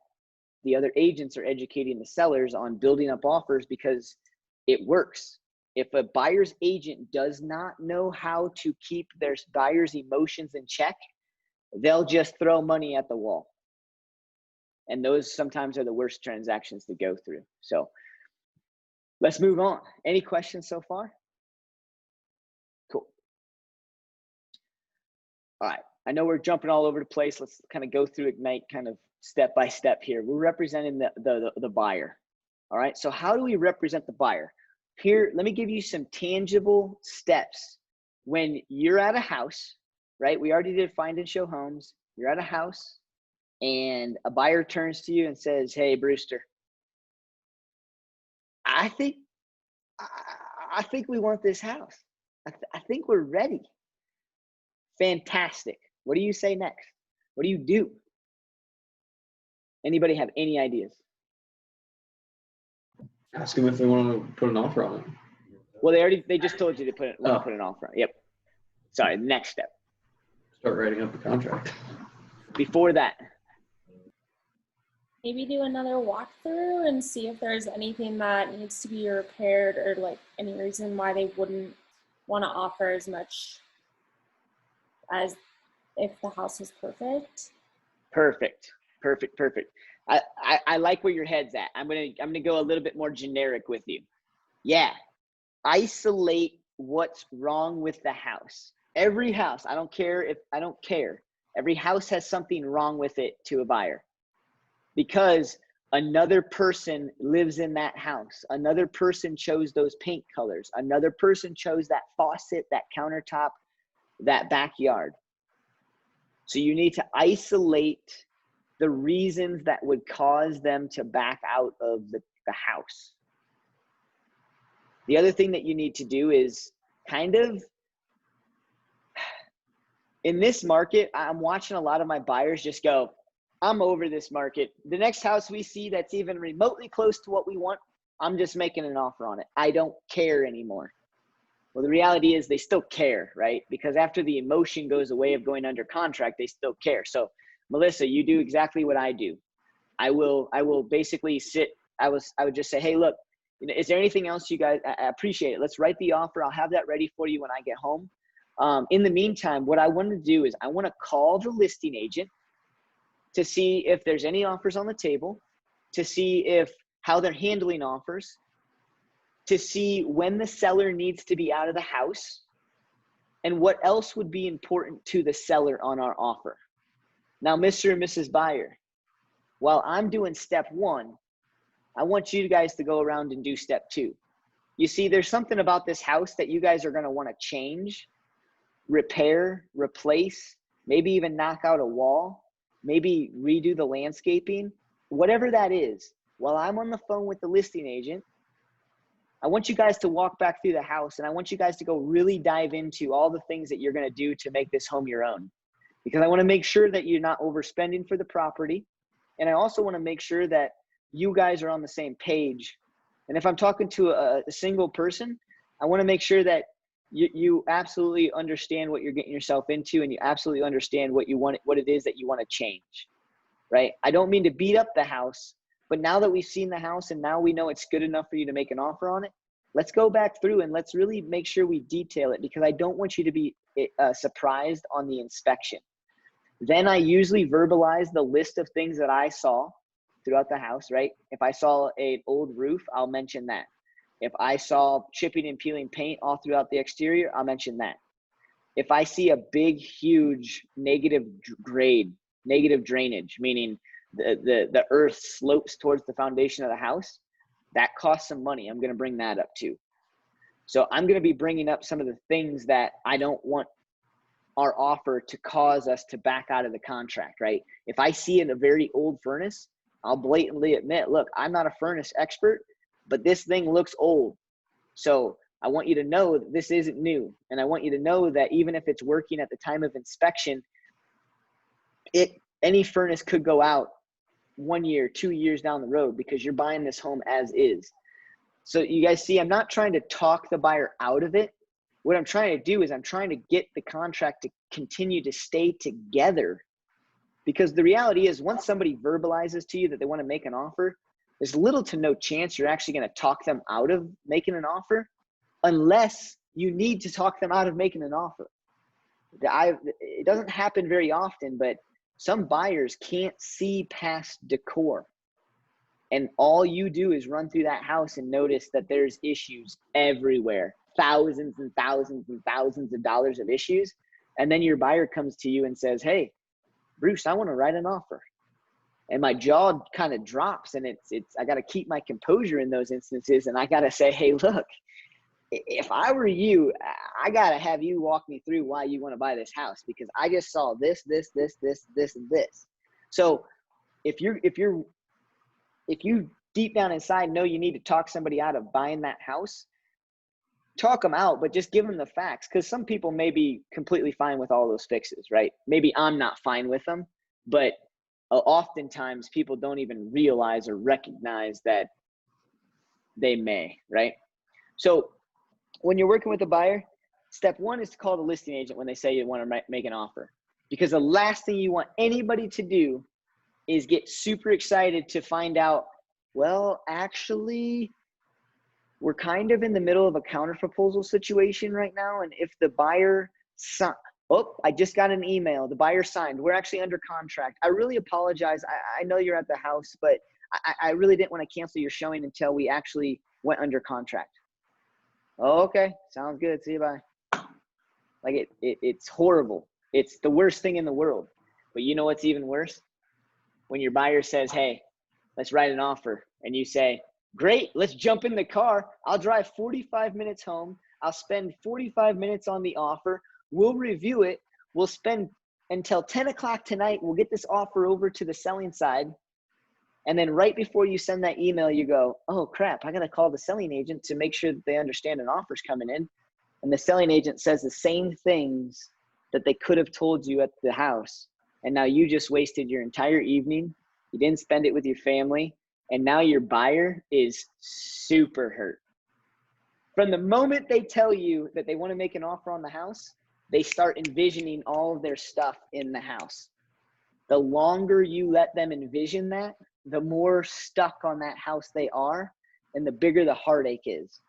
Speaker 1: the other agents are educating the sellers on building up offers because it works. If a buyer's agent does not know how to keep their buyer's emotions in check, they'll just throw money at the wall. And those sometimes are the worst transactions to go through. So let's move on. Any questions so far? Cool. All right. I know we're jumping all over the place. Let's kind of go through Ignite kind of step by step here. We're representing the buyer. All right. So how do we represent the buyer? Here, let me give you some tangible steps. When you're at a house, right? We already did find and show homes. You're at a house and a buyer turns to you and says, hey, Brewster, I think we want this house. I think we're ready. Fantastic. What do you say next? What do you do? Anybody have any ideas?
Speaker 4: Ask them if they want to put an offer on it.
Speaker 1: Well, they just told you to put an offer on. Yep. Sorry, next step.
Speaker 4: Start writing up the contract.
Speaker 1: Before that.
Speaker 5: Maybe do another walkthrough and see if there's anything that needs to be repaired or like any reason why they wouldn't want to offer as much as if the house was perfect.
Speaker 1: Perfect. I like where your head's at. I'm gonna go a little bit more generic with you. Yeah. Isolate what's wrong with the house. Every house, I don't care. Every house has something wrong with it to a buyer. Because another person lives in that house. Another person chose those paint colors. Another person chose that faucet, that countertop, that backyard. So you need to isolate the reasons that would cause them to back out of the house. The other thing that you need to do is kind of, in this market, I'm watching a lot of my buyers just go, I'm over this market. The next house we see that's even remotely close to what we want, I'm just making an offer on it. I don't care anymore. Well, the reality is they still care, right? Because after the emotion goes away of going under contract, they still care. So Melissa, you do exactly what I do. I will basically sit. I would just say, hey, look, is there anything else you guys? I appreciate it. Let's write the offer. I'll have that ready for you when I get home. In the meantime, what I want to do is I want to call the listing agent to see if there's any offers on the table, to see how they're handling offers, to see when the seller needs to be out of the house, and what else would be important to the seller on our offer. Now, Mr. and Mrs. Buyer, while I'm doing step 1, I want you guys to go around and do step 2. You see, there's something about this house that you guys are going to want to change, repair, replace, maybe even knock out a wall, maybe redo the landscaping, whatever that is. While I'm on the phone with the listing agent, I want you guys to walk back through the house, and I want you guys to go really dive into all the things that you're going to do to make this home your own. Because I want to make sure that you're not overspending for the property. And I also want to make sure that you guys are on the same page. And if I'm talking to a single person, I want to make sure that you absolutely understand what you're getting yourself into, and you absolutely understand what it is that you want to change, right? I don't mean to beat up the house, but now that we've seen the house and now we know it's good enough for you to make an offer on it, let's go back through and let's really make sure we detail it, because I don't want you to be surprised on the inspection. Then I usually verbalize the list of things that I saw throughout the house, right? If I saw an old roof, I'll mention that. If I saw chipping and peeling paint all throughout the exterior, I'll mention that. If I see a big, huge negative grade, negative drainage, meaning the earth slopes towards the foundation of the house, that costs some money. I'm going to bring that up too. So I'm going to be bringing up some of the things that I don't want our offer to cause us to back out of the contract, right? If I see in a very old furnace, I'll blatantly admit, look, I'm not a furnace expert, but this thing looks old. So I want you to know that this isn't new. And I want you to know that even if it's working at the time of inspection, any furnace could go out 1 year, 2 years down the road, because you're buying this home as is. So you guys see, I'm not trying to talk the buyer out of it. What I'm trying to do is I'm trying to get the contract to continue to stay together, because the reality is once somebody verbalizes to you that they want to make an offer, there's little to no chance you're actually going to talk them out of making an offer, unless you need to talk them out of making an offer. It doesn't happen very often, but some buyers can't see past decor. And all you do is run through that house and notice that there's issues everywhere, thousands and thousands and thousands of dollars of issues. And then your buyer comes to you and says, hey, Bruce, I want to write an offer. And my jaw kind of drops, and I got to keep my composure in those instances. And I got to say, hey, look, if I were you, I got to have you walk me through why you want to buy this house, because I just saw this, and this. So if you deep down inside know you need to talk somebody out of buying that house, talk them out, but just give them the facts. Because some people may be completely fine with all those fixes, right? Maybe I'm not fine with them, but oftentimes people don't even realize or recognize that they may, right? So when you're working with a buyer, step 1 is to call the listing agent when they say you want to make an offer. Because the last thing you want anybody to do is get super excited to find out, well, actually, we're kind of in the middle of a counterproposal situation right now. And if the buyer I just got an email. The buyer signed. We're actually under contract. I really apologize. I know you're at the house, but I really didn't want to cancel your showing until we actually went under contract. Oh, okay. Sounds good. See you, bye. Like it's horrible. It's the worst thing in the world. But you know what's even worse? When your buyer says, hey, let's write an offer. And you say, great, let's jump in the car. I'll drive 45 minutes home. I'll spend 45 minutes on the offer. We'll review it. We'll spend until 10 o'clock tonight. We'll get this offer over to the selling side. And then right before you send that email, you go, oh, crap, I got to call the selling agent to make sure that they understand an offer's coming in. And the selling agent says the same things that they could have told you at the house. And now you just wasted your entire evening. You didn't spend it with your family. And now your buyer is super hurt. From the moment they tell you that they want to make an offer on the house, they start envisioning all of their stuff in the house. The longer you let them envision that, the more stuck on that house they are, and the bigger the heartache is.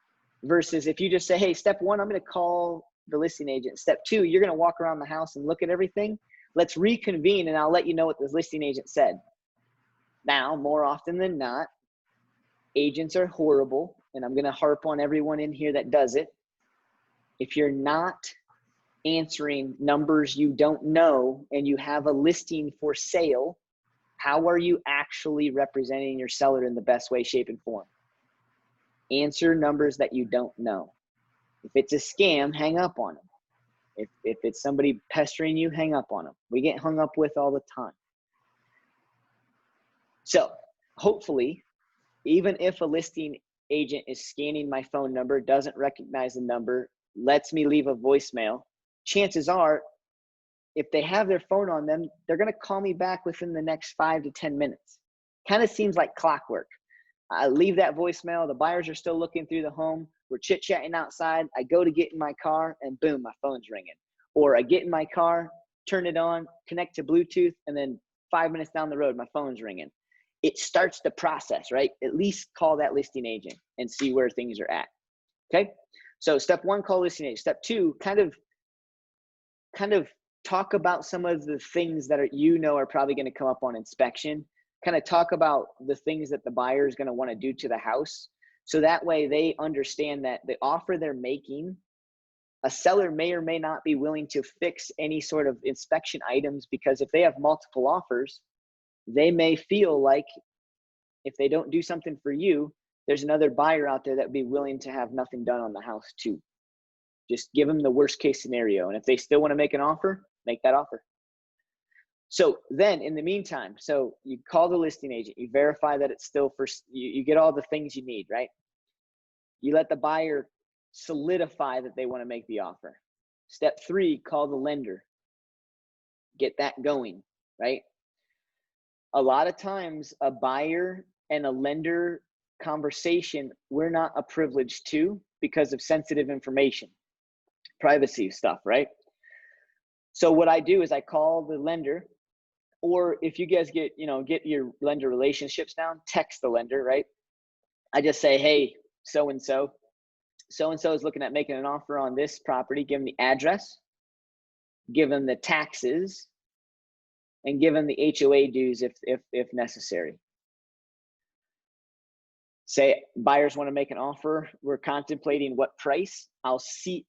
Speaker 1: Versus if you just say, hey, step one, I'm going to call the listing agent. Step two, you're going to walk around the house and look at everything. Let's reconvene and I'll let you know what the listing agent said. Now, more often than not, agents are horrible, and I'm going to harp on everyone in here that does it. If you're not answering numbers you don't know and you have a listing for sale, how are you actually representing your seller in the best way, shape, and form? Answer numbers that you don't know. If it's a scam, hang up on them. If it's somebody pestering you, hang up on them. We get hung up with all the time. So hopefully, even if a listing agent is scanning my phone number, doesn't recognize the number, lets me leave a voicemail, chances are, if they have their phone on them, they're going to call me back within the next 5 to 10 minutes. Kind of seems like clockwork. I leave that voicemail. The buyers are still looking through the home. We're chit-chatting outside. I go to get in my car and boom, my phone's ringing. Or I get in my car, turn it on, connect to Bluetooth, and then 5 minutes down the road, my phone's ringing. It starts the process, right? At least call that listing agent and see where things are at. Okay? So step one, call listing agent. Step two, kind of talk about some of the things that are probably going to come up on inspection. Kind of talk about the things that the buyer is going to want to do to the house. So that way they understand that the offer they're making, a seller may or may not be willing to fix any sort of inspection items, because if they have multiple offers, they may feel like if they don't do something for you, there's another buyer out there that would be willing to have nothing done on the house too. Just give them the worst case scenario. And if they still want to make an offer, make that offer. So then in the meantime, so you call the listing agent, you verify that it's still you get all the things you need, right? You let the buyer solidify that they want to make the offer. Step three, call the lender. Get that going, right? A lot of times a buyer and a lender conversation, we're not a privilege to because of sensitive information, privacy stuff, right? So what I do is I call the lender, or if you guys get your lender relationships down, text the lender, right? I just say, hey, so-and-so is looking at making an offer on this property. Give them the address, give them the taxes, and give them the HOA dues if necessary. Say buyers want to make an offer. We're contemplating what price. I'll see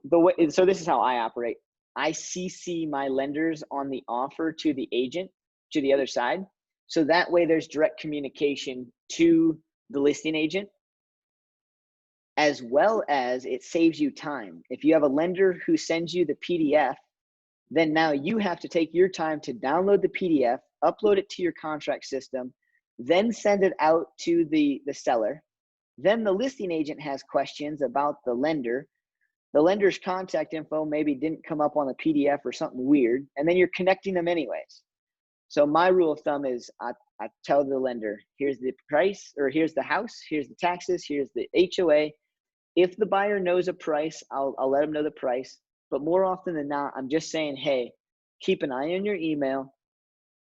Speaker 1: the way. So this is how I operate. I CC my lenders on the offer to the agent, to the other side. So that way there's direct communication to the listing agent, as well as it saves you time. If you have a lender who sends you the PDF, then now you have to take your time to download the PDF, upload it to your contract system, then send it out to the seller. Then the listing agent has questions about the lender. The lender's contact info maybe didn't come up on the PDF or something weird, and then you're connecting them anyways. So my rule of thumb is I tell the lender, here's the price, or here's the house, here's the taxes, here's the HOA. If the buyer knows a price, I'll let them know the price. But more often than not, I'm just saying, hey, keep an eye on your email.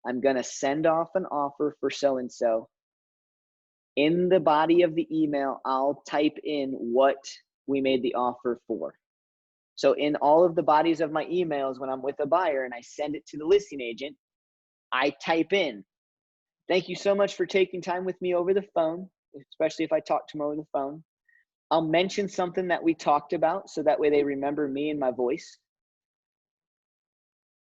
Speaker 1: I'm going to send off an offer for so-and-so. In the body of the email, I'll type in what we made the offer for. So in all of the bodies of my emails, when I'm with a buyer and I send it to the listing agent, I type in, thank you so much for taking time with me over the phone, especially if I talk to them over the phone. I'll mention something that we talked about so that way they remember me and my voice.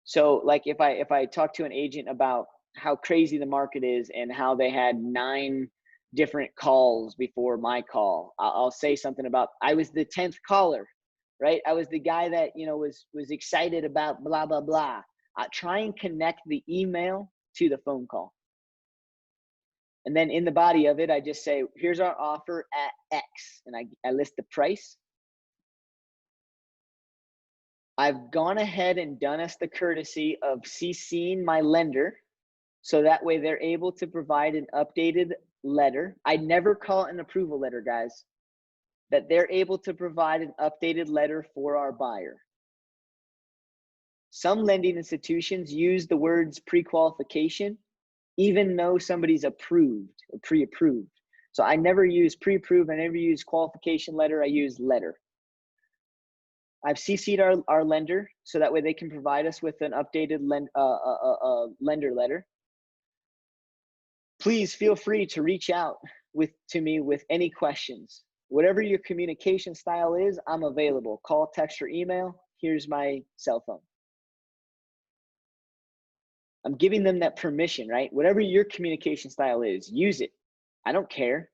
Speaker 1: So like if I talk to an agent about how crazy the market is and how they had 9 different calls before my call, I'll say something about, I was the 10th caller, right? I was the guy that, was excited about blah, blah, blah. I try and connect the email to the phone call. And then in the body of it, I just say, here's our offer at X. And I list the price. I've gone ahead and done us the courtesy of CCing my lender, so that way they're able to provide an updated letter. I never call it an approval letter, guys. That they're able to provide an updated letter for our buyer. Some lending institutions use the words pre-qualification, even though somebody's approved or pre-approved. So I never use pre-approved, I never use qualification letter, I use letter. I've CC'd our lender, so that way they can provide us with an updated lender letter. Please feel free to reach out to me with any questions. Whatever your communication style is, I'm available. Call, text, or email. Here's my cell phone. I'm giving them that permission, right? Whatever your communication style is, use it. I don't care.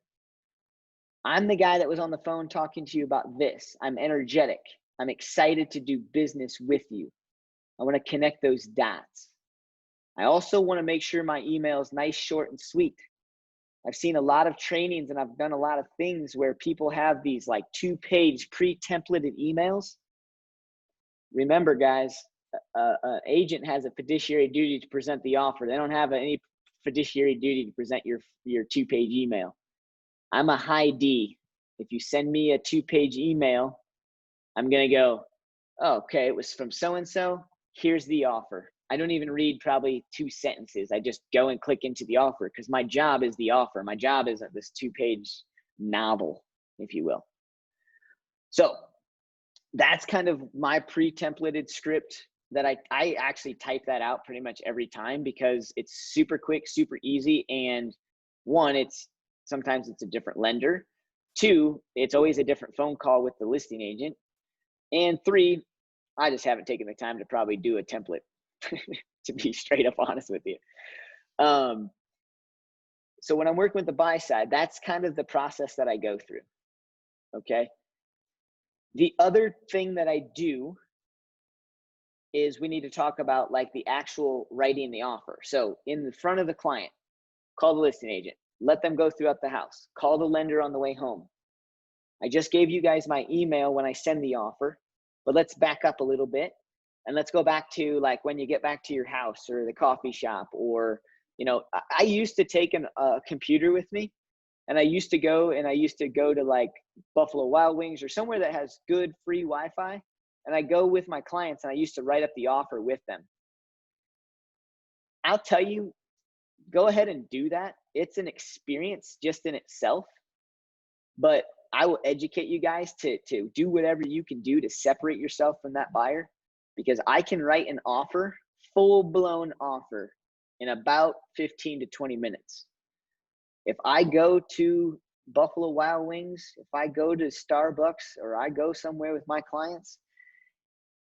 Speaker 1: I'm the guy that was on the phone talking to you about this. I'm energetic. I'm excited to do business with you. I want to connect those dots. I also want to make sure my email is nice, short, and sweet. I've seen a lot of trainings and I've done a lot of things where people have these like 2-page pre-templated emails. Remember, guys, an agent has a fiduciary duty to present the offer. They don't have any fiduciary duty to present your 2-page email. I'm a high D. If you send me a 2-page email, I'm going to go, oh, okay, it was from so-and-so. Here's the offer. I don't even read probably 2 sentences. I just go and click into the offer because my job is the offer. My job isn't this 2-page novel, if you will. So that's kind of my pre-templated script that I actually type that out pretty much every time because it's super quick, super easy. And one, sometimes it's a different lender. 2, it's always a different phone call with the listing agent. And 3, I just haven't taken the time to probably do a template, to be straight up honest with you. So when I'm working with the buy side, that's kind of the process that I go through, okay? The other thing that I do is we need to talk about like the actual writing the offer. So in the front of the client, call the listing agent, let them go throughout the house, call the lender on the way home. I just gave you guys my email when I send the offer, but let's back up a little bit and let's go back to like when you get back to your house or the coffee shop, or, you know, I used to take a computer with me, and I used to go to like Buffalo Wild Wings or somewhere that has good free Wi-Fi. And I go with my clients and I used to write up the offer with them. I'll tell you, go ahead and do that. It's an experience just in itself, but I will educate you guys to do whatever you can do to separate yourself from that buyer, because I can write an offer, full-blown offer, in about 15 to 20 minutes. If I go to Buffalo Wild Wings, if I go to Starbucks, or I go somewhere with my clients,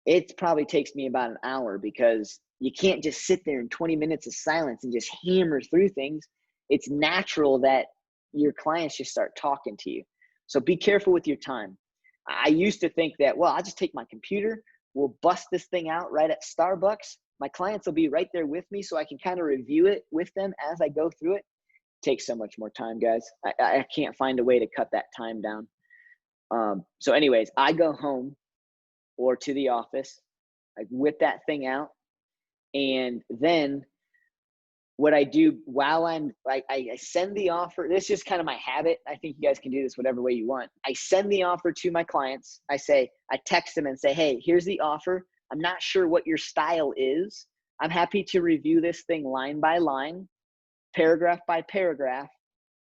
Speaker 1: it probably takes me about an hour, because you can't just sit there in 20 minutes of silence and just hammer through things. It's natural that your clients just start talking to you. So be careful with your time. I used to think that, well, I'll just take my computer, we'll bust this thing out right at Starbucks. My clients will be right there with me so I can kind of review it with them as I go through it. It takes so much more time, guys. I can't find a way to cut that time down. So anyways, I go home or to the office, I whip that thing out, and then what I do while I send the offer, this is just kind of my habit. I think you guys can do this whatever way you want. I send the offer to my clients. I text them and say, hey, here's the offer. I'm not sure what your style is. I'm happy to review this thing line by line, paragraph by paragraph,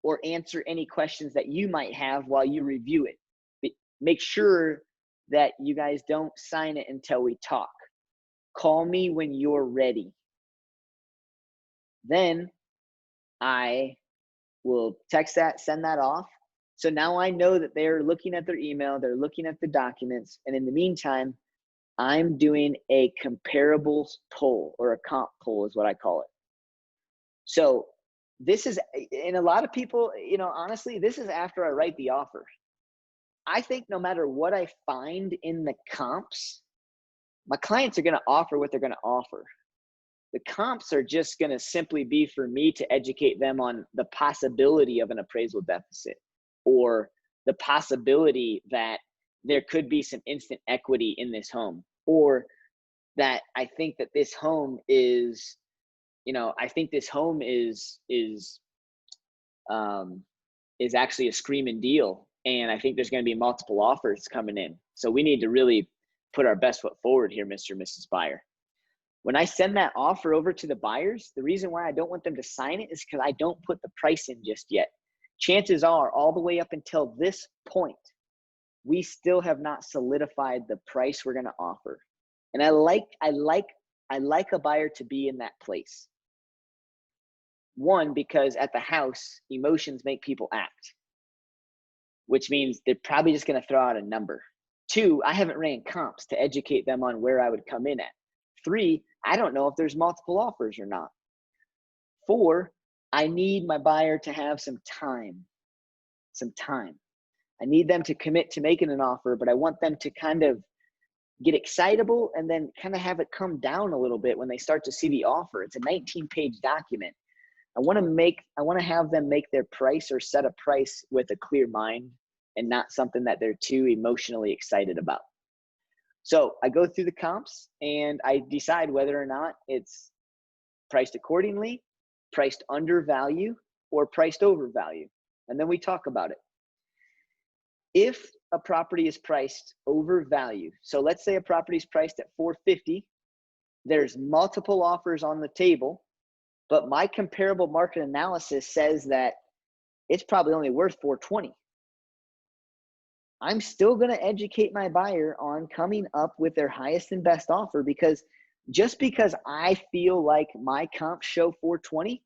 Speaker 1: or answer any questions that you might have while you review it. Make sure that you guys don't sign it until we talk. Call me when you're ready. Then I will text that, send that off. So now I know that they're looking at their email, they're looking at the documents, and in the meantime, I'm doing a comparables poll, or a comp poll is what I call it. So this is, and a lot of people, you know, honestly, this is after I write the offer. I think no matter what I find in the comps, my clients are going to offer what they're going to offer. The comps are just going to simply be for me to educate them on the possibility of an appraisal deficit, or the possibility that there could be some instant equity in this home. or that I think that this home is, I think this home is actually a screaming deal, and I think there's going to be multiple offers coming in. So we need to really put our best foot forward here, Mr. and Mrs. Buyer. When I send that offer over to the buyers, the reason why I don't want them to sign it is because I don't put the price in just yet. Chances are, all the way up until this point, we still have not solidified the price we're going to offer. And I like a buyer to be in that place. One, because at the house, emotions make people act, which means they're probably just going to throw out a number. Two, I haven't ran comps to educate them on where I would come in at. Three, I don't know if there's multiple offers or not. Four, I need my buyer to have some time. I need them to commit to making an offer, but I want them to kind of get excitable and then kind of have it come down a little bit when they start to see the offer. It's a 19-page document. I want to have them make their price or set a price with a clear mind and not something that they're too emotionally excited about. So I go through the comps and I decide whether or not it's priced accordingly, priced under value, or priced over value. And then we talk about it. If a property is priced over value, so let's say a property is priced at $450, there's multiple offers on the table, but my comparable market analysis says that it's probably only worth $420. I'm still going to educate my buyer on coming up with their highest and best offer, because just because I feel like my comps show $420,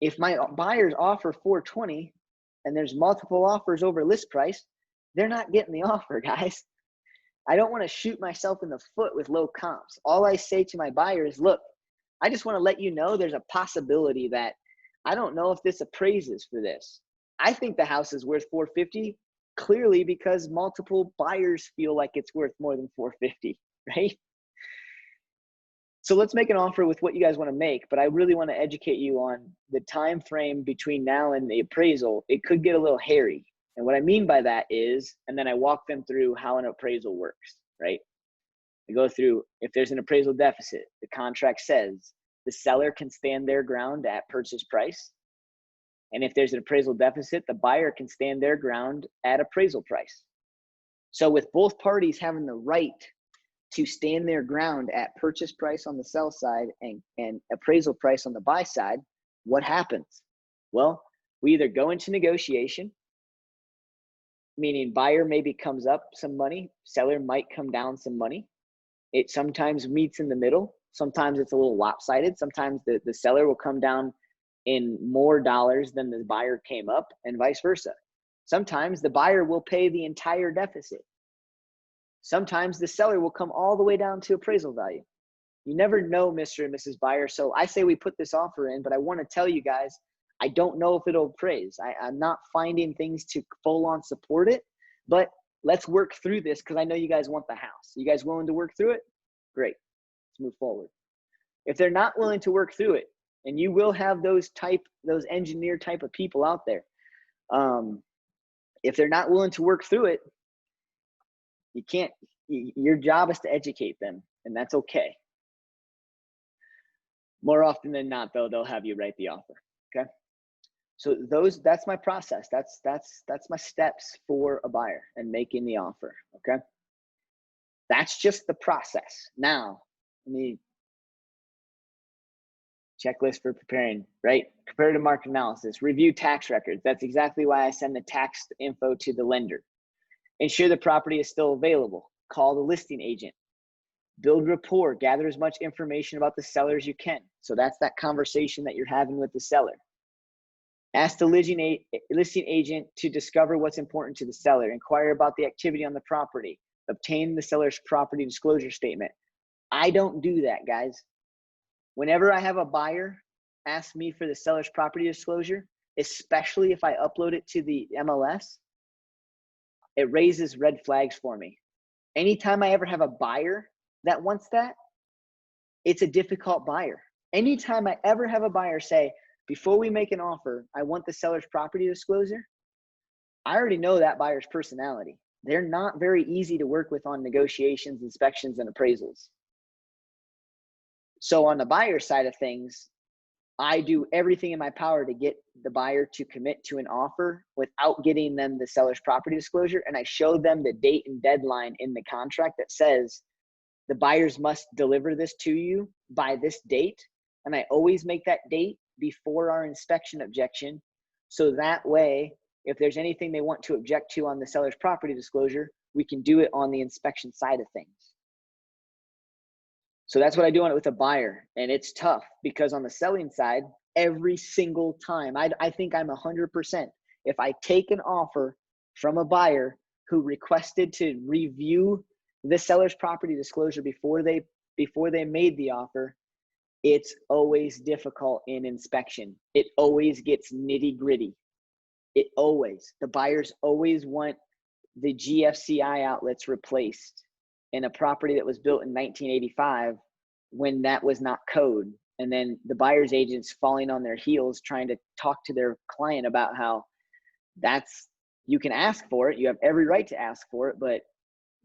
Speaker 1: if my buyers offer $420 and there's multiple offers over list price, they're not getting the offer, guys. I don't want to shoot myself in the foot with low comps. All I say to my buyer is, look, I just want to let you know there's a possibility that I don't know if this appraises for this. I think the house is worth $450 clearly because multiple buyers feel like it's worth more than $450, right? So let's make an offer with what you guys want to make, but I really want to educate you on the time frame between now and the appraisal. It could get a little hairy. And what I mean by that is, and then I walk them through how an appraisal works, right? I go through, if there's an appraisal deficit, the contract says the seller can stand their ground at purchase price. And if there's an appraisal deficit, the buyer can stand their ground at appraisal price. So with both parties having the right to stand their ground at purchase price on the sell side and appraisal price on the buy side, what happens? Well, we either go into negotiation, meaning buyer maybe comes up some money, seller might come down some money. It sometimes meets in the middle. Sometimes it's a little lopsided. Sometimes the seller will come down in more dollars than the buyer came up, and vice versa. Sometimes the buyer will pay the entire deficit. Sometimes the seller will come all the way down to appraisal value. You never know, Mr. and Mrs. Buyer. So I say we put this offer in, but I want to tell you guys, I don't know if it'll appraise. I'm not finding things to full on support it, but let's work through this because I know you guys want the house. You guys willing to work through it? Great. Let's move forward. If they're not willing to work through it, and you will have those engineer type of people out there, if they're not willing to work through it, your job is to educate them, and that's okay. More often than not, though, they'll have you write the offer. Okay. So that's my process. That's my steps for a buyer and making the offer. Okay. That's just the process. Now, let me checklist for preparing, right? Comparative market analysis, review tax records. That's exactly why I send the tax info to the lender. Ensure the property is still available. Call the listing agent. Build rapport. Gather as much information about the seller as you can. So that's that conversation that you're having with the seller. Ask the listing agent to discover what's important to the seller. Inquire about the activity on the property. Obtain the seller's property disclosure statement. I don't do that, guys. Whenever I have a buyer ask me for the seller's property disclosure, especially if I upload it to the MLS, it raises red flags for me. Anytime I ever have a buyer that wants that, it's a difficult buyer. Anytime I ever have a buyer say, before we make an offer, I want the seller's property disclosure, I already know that buyer's personality. they're not very easy to work with on negotiations, inspections, and appraisals. So on the buyer side of things, I do everything in my power to get the buyer to commit to an offer without getting them the seller's property disclosure. And I show them the date and deadline in the contract that says the buyers must deliver this to you by this date. And I always make that date before our inspection objection. So that way, if there's anything they want to object to on the seller's property disclosure, we can do it on the inspection side of things. So that's what I do on it with a buyer. And it's tough because on the selling side, every single time, I think I'm 100%. If I take an offer from a buyer who requested to review the seller's property disclosure before they made the offer, it's always difficult in inspection. It always gets nitty gritty. The buyers always want the GFCI outlets replaced in a property that was built in 1985 when that was not code. And then the buyer's agents falling on their heels trying to talk to their client about how you can ask for it. You have every right to ask for it, but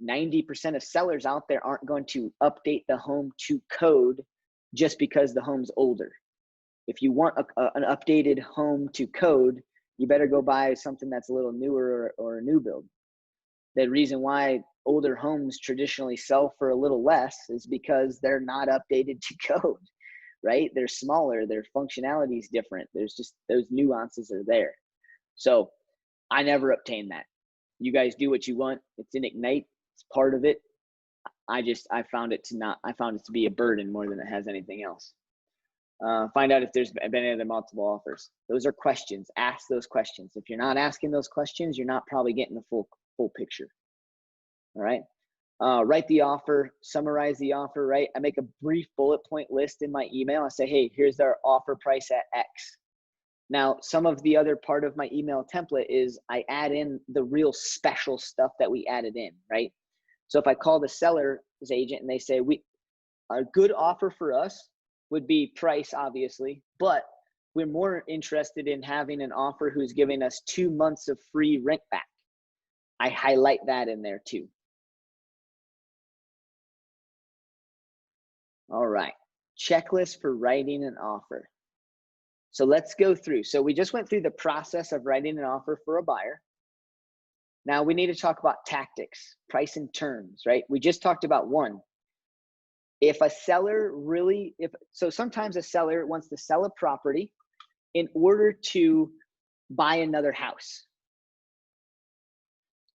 Speaker 1: 90% of sellers out there aren't going to update the home to code just because the home's older. If you want an updated home to code, you better go buy something that's a little newer or a new build. The reason why older homes traditionally sell for a little less is because they're not updated to code, right? They're smaller, their functionality is different. There's just those nuances are there. So I never obtain that. You guys do what you want. It's in Ignite. It's part of it. I found it to be a burden more than it has anything else. Find out if there's been any other multiple offers. Those are questions. Ask those questions. If you're not asking those questions, you're not probably getting the full picture. All right. Write the offer, summarize the offer, right? I make a brief bullet point list in my email. I say, hey, here's our offer price at X. Now, some of the other part of my email template is I add in the real special stuff that we added in, right? So if I call the seller's agent and they say, a good offer for us would be price, obviously, but we're more interested in having an offer who's giving us 2 months of free rent back. I highlight that in there too. All right, checklist for writing an offer. So let's go through. So we just went through the process of writing an offer for a buyer. Now we need to talk about tactics, price and terms, right? We just talked about one. If a seller so sometimes a seller wants to sell a property in order to buy another house.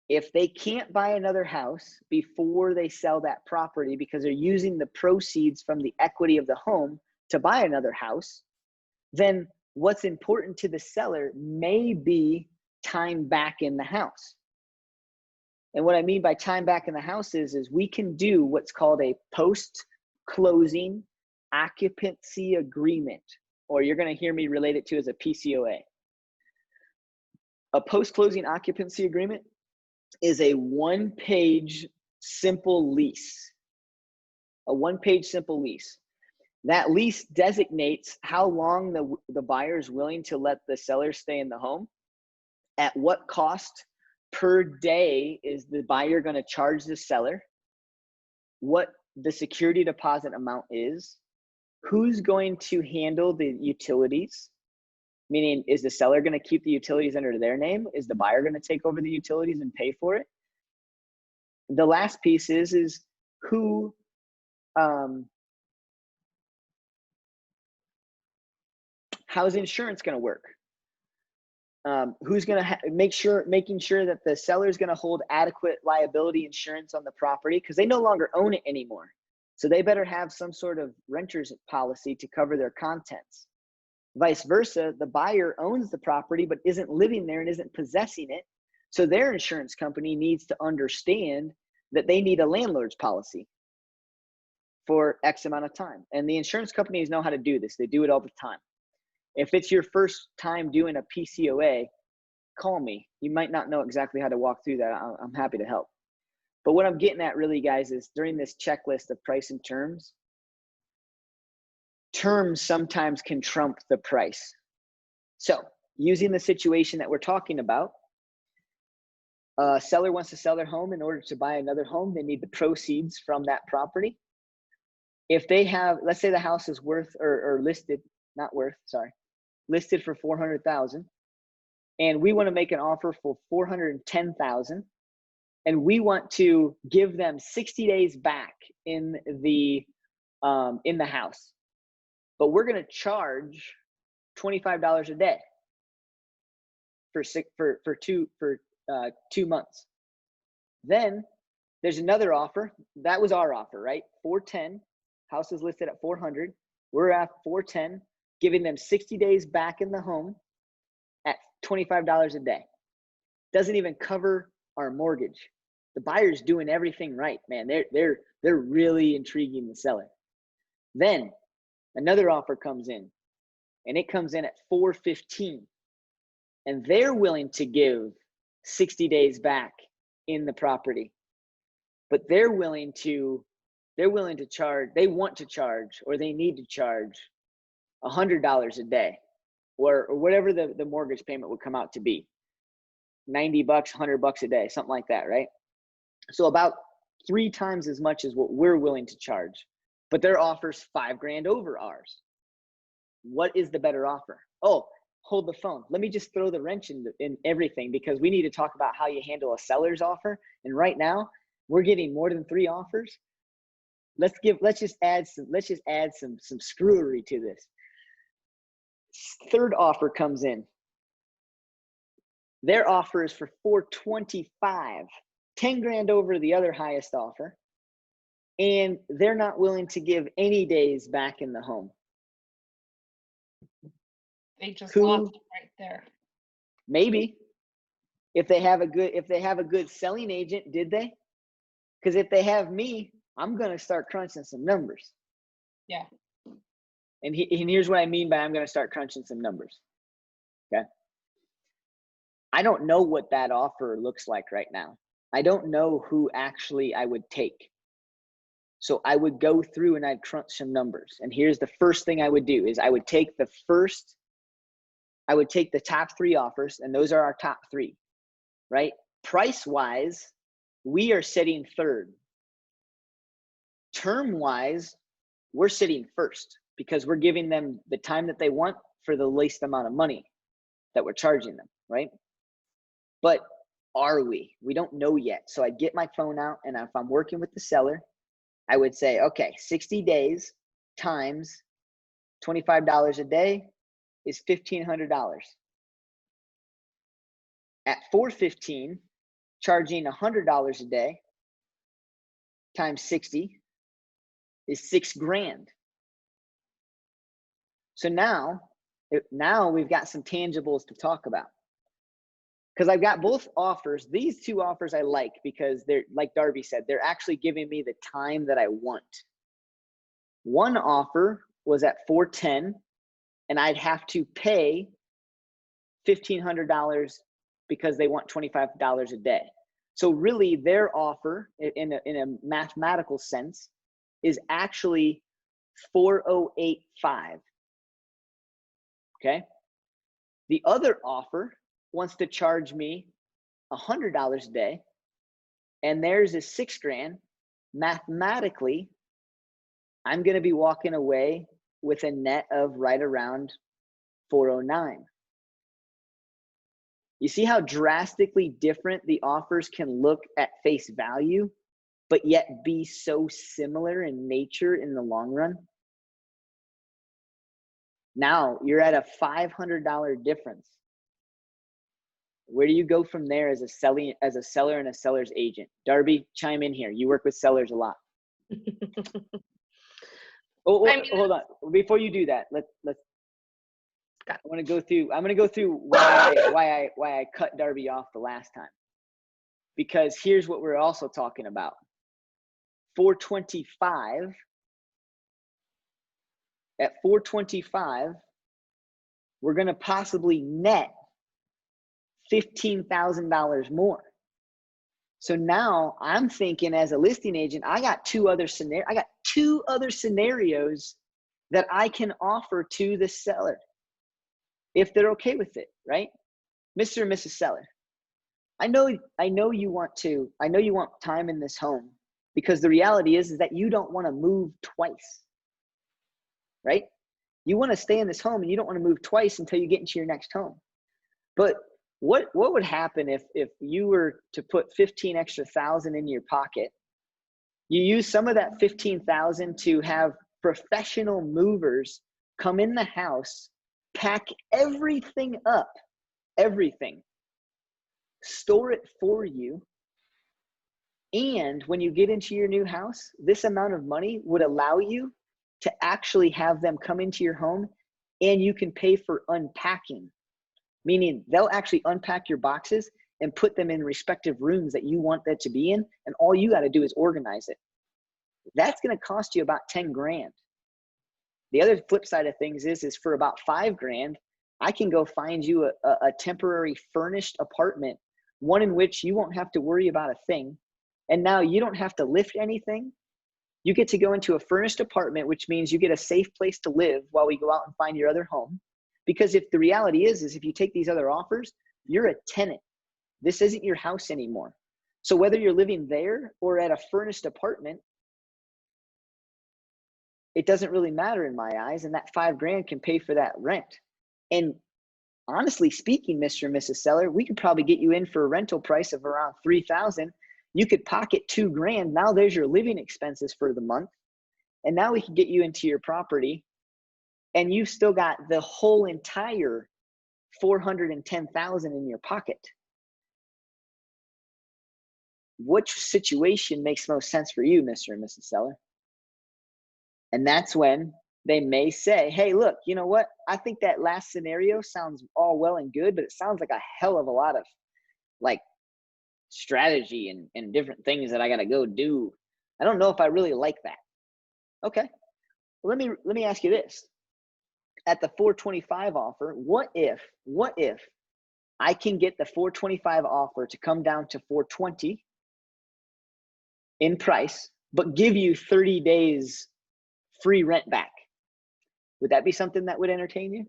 Speaker 1: If they can't buy another house before they sell that property because they're using the proceeds from the equity of the home to buy another house, then what's important to the seller may be time back in the house. And what I mean by time back in the house is we can do what's called a post-closing occupancy agreement, or you're going to hear me relate it to as a PCOA. A post-closing occupancy agreement is a one-page simple lease. A one-page simple lease. That lease designates how long the buyer is willing to let the seller stay in the home, at what cost per day is the buyer going to charge the seller, what the security deposit amount is, who's going to handle the utilities, meaning is the seller going to keep the utilities under their name? Is the buyer going to take over the utilities and pay for it? The last piece is who how's insurance going to work? Who's going to making sure that the seller is going to hold adequate liability insurance on the property because they no longer own it anymore. So they better have some sort of renter's policy to cover their contents. Vice versa, the buyer owns the property but isn't living there and isn't possessing it. So their insurance company needs to understand that they need a landlord's policy for X amount of time. And the insurance companies know how to do this. They do it all the time. If it's your first time doing a PCOA, call me. You might not know exactly how to walk through that. I'm happy to help. But what I'm getting at really, guys, is during this checklist of price and terms sometimes can trump the price. So using the situation that we're talking about, A seller wants to sell their home. In order to buy another home, they need the proceeds from that property. If they have, let's say the house is worth or listed, not worth, sorry, listed for 400,000, and we want to make an offer for 410,000, and we want to give them 60 days back in the house, but we're going to charge $25 a day for 2 months. Then there's another offer. That was our offer, right? 410. House is listed at 400. We're at 410, giving them 60 days back in the home at $25 a day. Doesn't even cover our mortgage. The buyer's doing everything right, man. They're really intriguing the seller. Then another offer comes in, and it comes in at 415, and they're willing to give 60 days back in the property, but they want to charge, or they need to charge $100 a day, or whatever the mortgage payment would come out to be, $90, $100 a day, something like that, right? So about 3 times as much as what we're willing to charge, but their offer's $5,000 over ours. What is the better offer? Oh, hold the phone. Let me just throw the wrench in everything, because we need to talk about how you handle a seller's offer. And right now we're getting more than 3 offers. Let's just add some screwery to this. Third offer comes in. Their offer is for 425, $10,000 over the other highest offer, and they're not willing to give any days back in the home.
Speaker 6: They just lost it right there.
Speaker 1: Maybe if they have a good selling agent, did they? Because if they have me, I'm gonna start crunching some numbers.
Speaker 6: Yeah.
Speaker 1: And here's what I mean by I'm gonna start crunching some numbers. Okay. I don't know what that offer looks like right now. I don't know who actually I would take. So I would go through and I'd crunch some numbers. And here's the first thing I would do is I would take the top 3 offers, and those are our top 3, right? Price wise, we are sitting third. Term wise, we're sitting first, because we're giving them the time that they want for the least amount of money that we're charging them, right? But are we? We don't know yet. So I get my phone out, and if I'm working with the seller, I would say, okay, 60 days times $25 a day is $1,500. At 415, charging $100 a day times 60 is $6,000. So now we've got some tangibles to talk about, because I've got both offers. These 2 offers I like, because they're, like Darby said, they're actually giving me the time that I want. One offer was at 410, and I'd have to pay $1,500 because they want $25 a day. So really their offer in a mathematical sense is actually 4,085. Okay. The other offer wants to charge me $100 a day, and theirs is $6,000. Mathematically, I'm going to be walking away with a net of right around 409. You see how drastically different the offers can look at face value, but yet be so similar in nature in the long run? Now you're at a $500 difference. Where do you go from there as a seller and a seller's agent? Darby, chime in here. You work with sellers a lot. Hold on. Before you do that, let's. I'm gonna go through why I cut Darby off the last time. Because here's what we're also talking about. 425. At 425, we're gonna possibly net $15,000 more. So now I'm thinking, as a listing agent, I got two other scenarios that I can offer to the seller if they're okay with it, right? Mr. and Mrs. Seller, I know you want time in this home, because the reality is that you don't want to move twice, right? You want to stay in this home and you don't want to move twice until you get into your next home. But what would happen if you were to put 15 extra thousand in your pocket? You use some of that 15,000 to have professional movers come in the house, pack everything up, everything, store it for you. And when you get into your new house, this amount of money would allow you to actually have them come into your home, and you can pay for unpacking, meaning they'll actually unpack your boxes and put them in respective rooms that you want that to be in. And all you got to do is organize it. That's going to cost you about 10 grand. The other flip side of things is for about 5 grand, I can go find you a temporary furnished apartment, one in which you won't have to worry about a thing. And now you don't have to lift anything. You get to go into a furnished apartment, which means you get a safe place to live while we go out and find your other home. Because if the reality is if you take these other offers, you're a tenant. This isn't your house anymore. So whether you're living there or at a furnished apartment, it doesn't really matter in my eyes. And that 5 grand can pay for that rent. And honestly speaking, Mr. and Mrs. Seller, we could probably get you in for a rental price of around 3,000. You could pocket 2 grand. Now there's your living expenses for the month. And now we can get you into your property, and you've still got the whole entire 410,000 in your pocket. Which situation makes most sense for you, Mr. and Mrs. Seller? And that's when they may say, hey, look, you know what? I think that last scenario sounds all well and good, but it sounds like a hell of a lot of like strategy and different things that I got to go do. I don't know if I really like that. Okay. Well, let me ask you this. At the 425 offer, what if I can get the 425 offer to come down to 420 in price, but give you 30 days free rent back? Would that be something that would entertain you?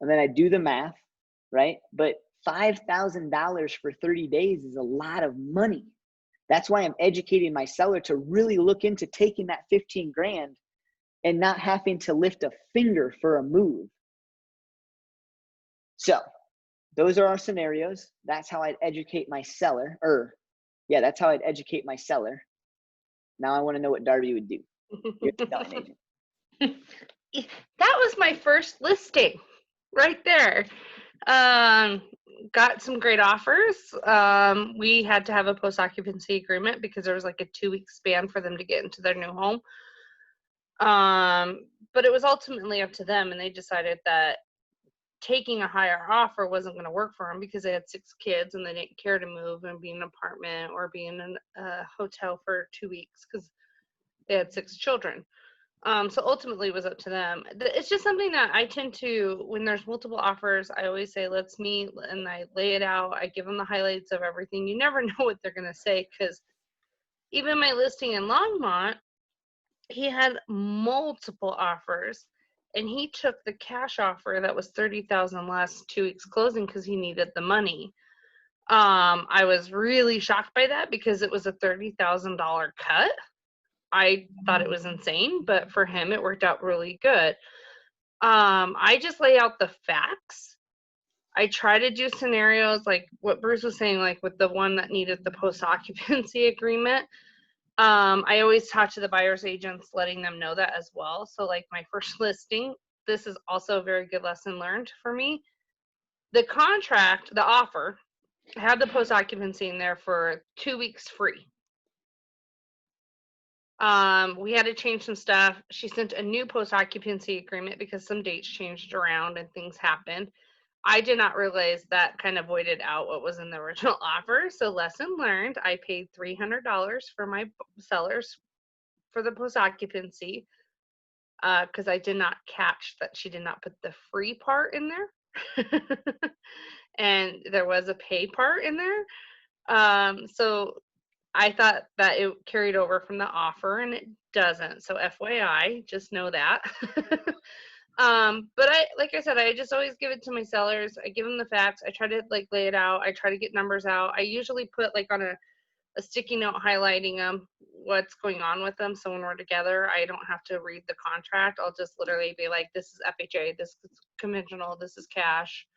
Speaker 1: And then I do the math, right? But $5,000 for 30 days is a lot of money. That's why I'm educating my seller to really look into taking that 15 grand and not having to lift a finger for a move. So those are our scenarios. That's how I'd educate my seller. That's how I'd educate my seller. Now I want to know what Darby would do. You're the selling agent.
Speaker 6: That was my first listing right there. Got some great offers. We had to have a post-occupancy agreement because there was like a 2-week span for them to get into their new home. But it was ultimately up to them, and they decided that taking a higher offer wasn't going to work for them because they had 6 kids and they didn't care to move and be in an apartment or be in a hotel for 2 weeks because they had 6 children. So ultimately it was up to them. It's just something that I tend to, when there's multiple offers, I always say, let's meet, and I lay it out. I give them the highlights of everything. You never know what they're going to say, because even my listing in Longmont, he had multiple offers, and he took the cash offer that was $30,000 last 2 weeks closing because he needed the money. I was really shocked by that because it was a $30,000 cut. I thought it was insane, but for him, it worked out really good. I just lay out the facts. I try to do scenarios like what Bruce was saying, like with the one that needed the post-occupancy agreement. I always talk to the buyer's agents, letting them know that as well. So like my first listing, this is also a very good lesson learned for me. The contract, the offer, had the post-occupancy in there for 2 weeks free. We had to change some stuff. She sent a new post-occupancy agreement because some dates changed around and things happened. I did not realize that kind of voided out what was in the original offer. So lesson learned, I paid $300 for my sellers for the post-occupancy because I did not catch that she did not put the free part in there. And there was a pay part in there. So I thought that it carried over from the offer, and it doesn't. So FYI, just know that. But like I said, I just always give it to my sellers. I give them the facts. I try to like lay it out. I try to get numbers out. I usually put like on a sticky note highlighting them, what's going on with them. So when we're together, I don't have to read the contract. I'll just literally be like, this is FHA, this is conventional, this is cash.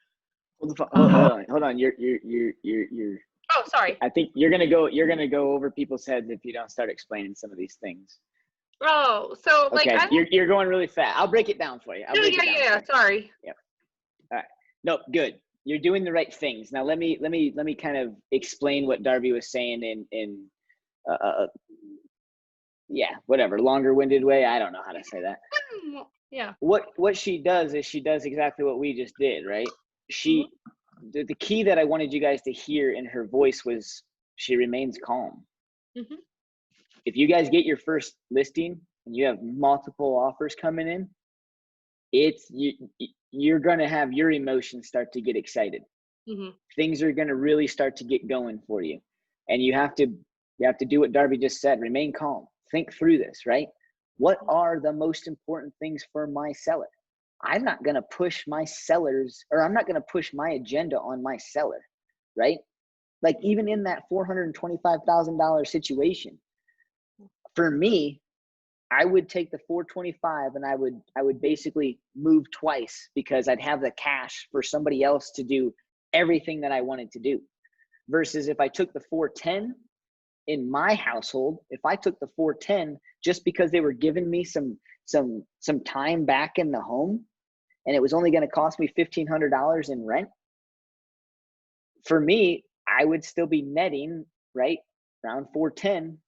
Speaker 1: Hold on. You're.
Speaker 6: Oh, sorry.
Speaker 1: I think you're gonna go over people's heads if you don't start explaining some of these things.
Speaker 6: Oh, so like
Speaker 1: Okay, you're going really fast. I'll break it down for you.
Speaker 6: Yeah. Sorry.
Speaker 1: Yep. All right. Nope. Good. You're doing the right things. Now let me kind of explain what Darby was saying in whatever longer-winded way. I don't know how to say that.
Speaker 6: Yeah.
Speaker 1: What she does is she does exactly what we just did, right? The key that I wanted you guys to hear in her voice was she remains calm.
Speaker 6: Mm-hmm.
Speaker 1: If you guys get your first listing and you have multiple offers coming in, you're going to have your emotions start to get excited.
Speaker 6: Mm-hmm.
Speaker 1: Things are going to really start to get going for you. And you have to do what Darby just said, remain calm. Think through this, right? What are the most important things for my seller? I'm not going to push my sellers, or I'm not going to push my agenda on my seller, right? Like even in that $425,000 situation, for me, I would take the 425 and I would basically move twice because I'd have the cash for somebody else to do everything that I wanted to do. Versus if I took the 410 in my household, if I took the 410 just because they were giving me some time back in the home and it was only going to cost me $1,500 in rent, for me, I would still be netting, right, around 410,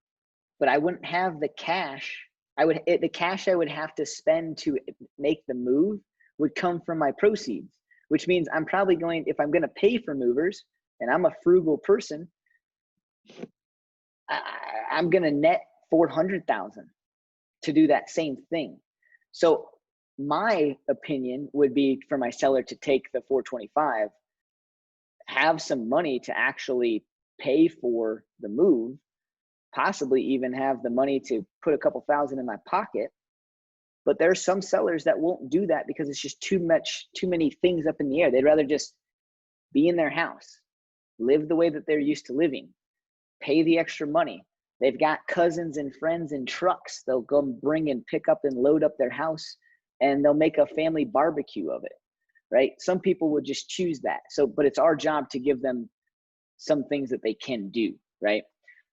Speaker 1: but I wouldn't have the cash. The cash I would have to spend to make the move would come from my proceeds, which means I'm probably going, if I'm going to pay for movers and I'm a frugal person, I'm going to net 400,000 to do that same thing. So my opinion would be for my seller to take the 425, have some money to actually pay for the move, possibly even have the money to put a couple thousand in my pocket. But there's some sellers that won't do that because it's just too many things up in the air. They'd rather just be in their house, live the way that they're used to living, pay the extra money. They've got cousins and friends and trucks. They'll go bring and pick up and load up their house, and they'll make a family barbecue of it, right? Some people would just choose that. So, but it's our job to give them some things that they can do, right?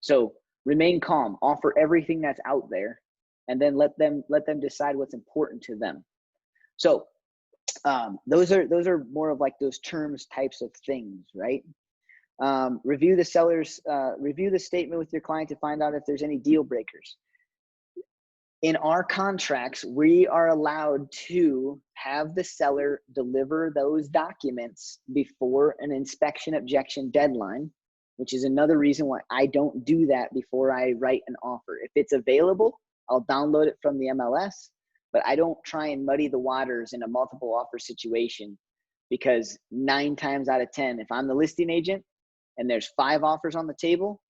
Speaker 1: So remain calm, offer everything that's out there, and then let them decide what's important to them. So those are more of like those terms types of things, right? Review the statement with your client to find out if there's any deal breakers. In our contracts, we are allowed to have the seller deliver those documents before an inspection objection deadline, which is another reason why I don't do that before I write an offer. If it's available, I'll download it from the MLS, but I don't try and muddy the waters in a multiple offer situation, because 9 times out of 10, if I'm the listing agent and there's 5 offers on the table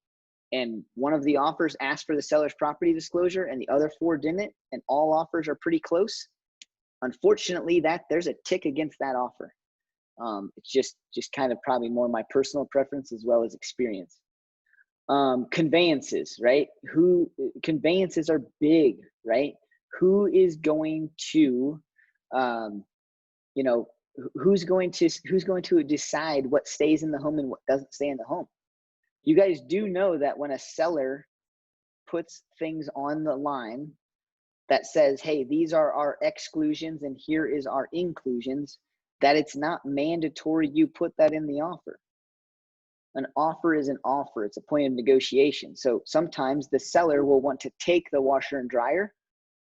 Speaker 1: and one of the offers asked for the seller's property disclosure and the other 4 didn't, and all offers are pretty close, unfortunately there's a tick against that offer. It's just kind of probably more my personal preference as well as experience. Conveyances, right? Conveyances are big, right? Who is going to, who's going to decide what stays in the home and what doesn't stay in the home? You guys do know that when a seller puts things on the line that says, hey, these are our exclusions and here is our inclusions, that it's not mandatory you put that in the offer. An offer is an offer. It's a point of negotiation. So sometimes the seller will want to take the washer and dryer,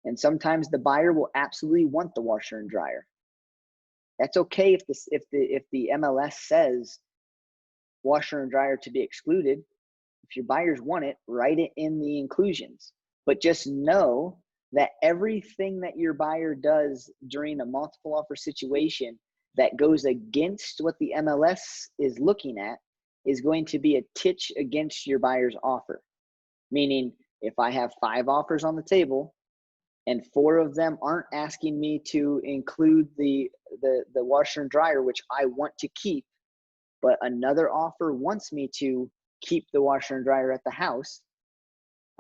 Speaker 1: and sometimes the buyer will absolutely want the washer and dryer. That's okay if the MLS says washer and dryer to be excluded. If your buyers want it, write it in the inclusions. But just know that everything that your buyer does during a multiple offer situation that goes against what the MLS is looking at is going to be a titch against your buyer's offer. Meaning, if I have 5 offers on the table and 4 of them aren't asking me to include the washer and dryer, which I want to keep, but another offer wants me to keep the washer and dryer at the house,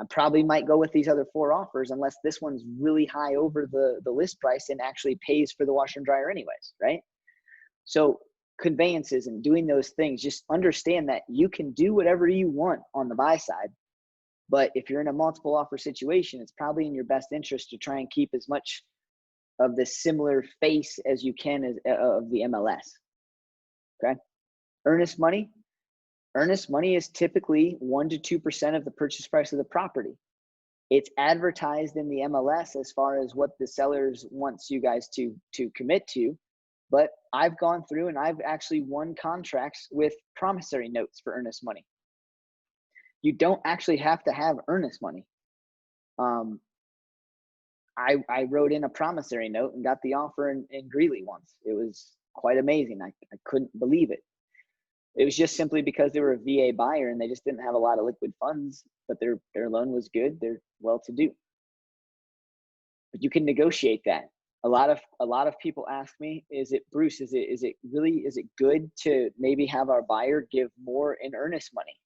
Speaker 1: I probably might go with these other 4 offers unless this one's really high over the list price and actually pays for the washer and dryer anyways, right? So conveyances and doing those things, just understand that you can do whatever you want on the buy side. But if you're in a multiple offer situation, it's probably in your best interest to try and keep as much of the similar face as you can of the MLS. Okay. Earnest money. Earnest money is typically 1 to 2% of the purchase price of the property. It's advertised in the MLS as far as what the sellers wants you guys to commit to. But I've gone through and I've actually won contracts with promissory notes for earnest money. You don't actually have to have earnest money. I wrote in a promissory note and got the offer in Greeley once. It was quite amazing. I couldn't believe it. It was just simply because they were a VA buyer and they just didn't have a lot of liquid funds, but their loan was good. They're well-to-do. But you can negotiate that. A lot of people ask me, Bruce, is it good to maybe have our buyer give more in earnest money?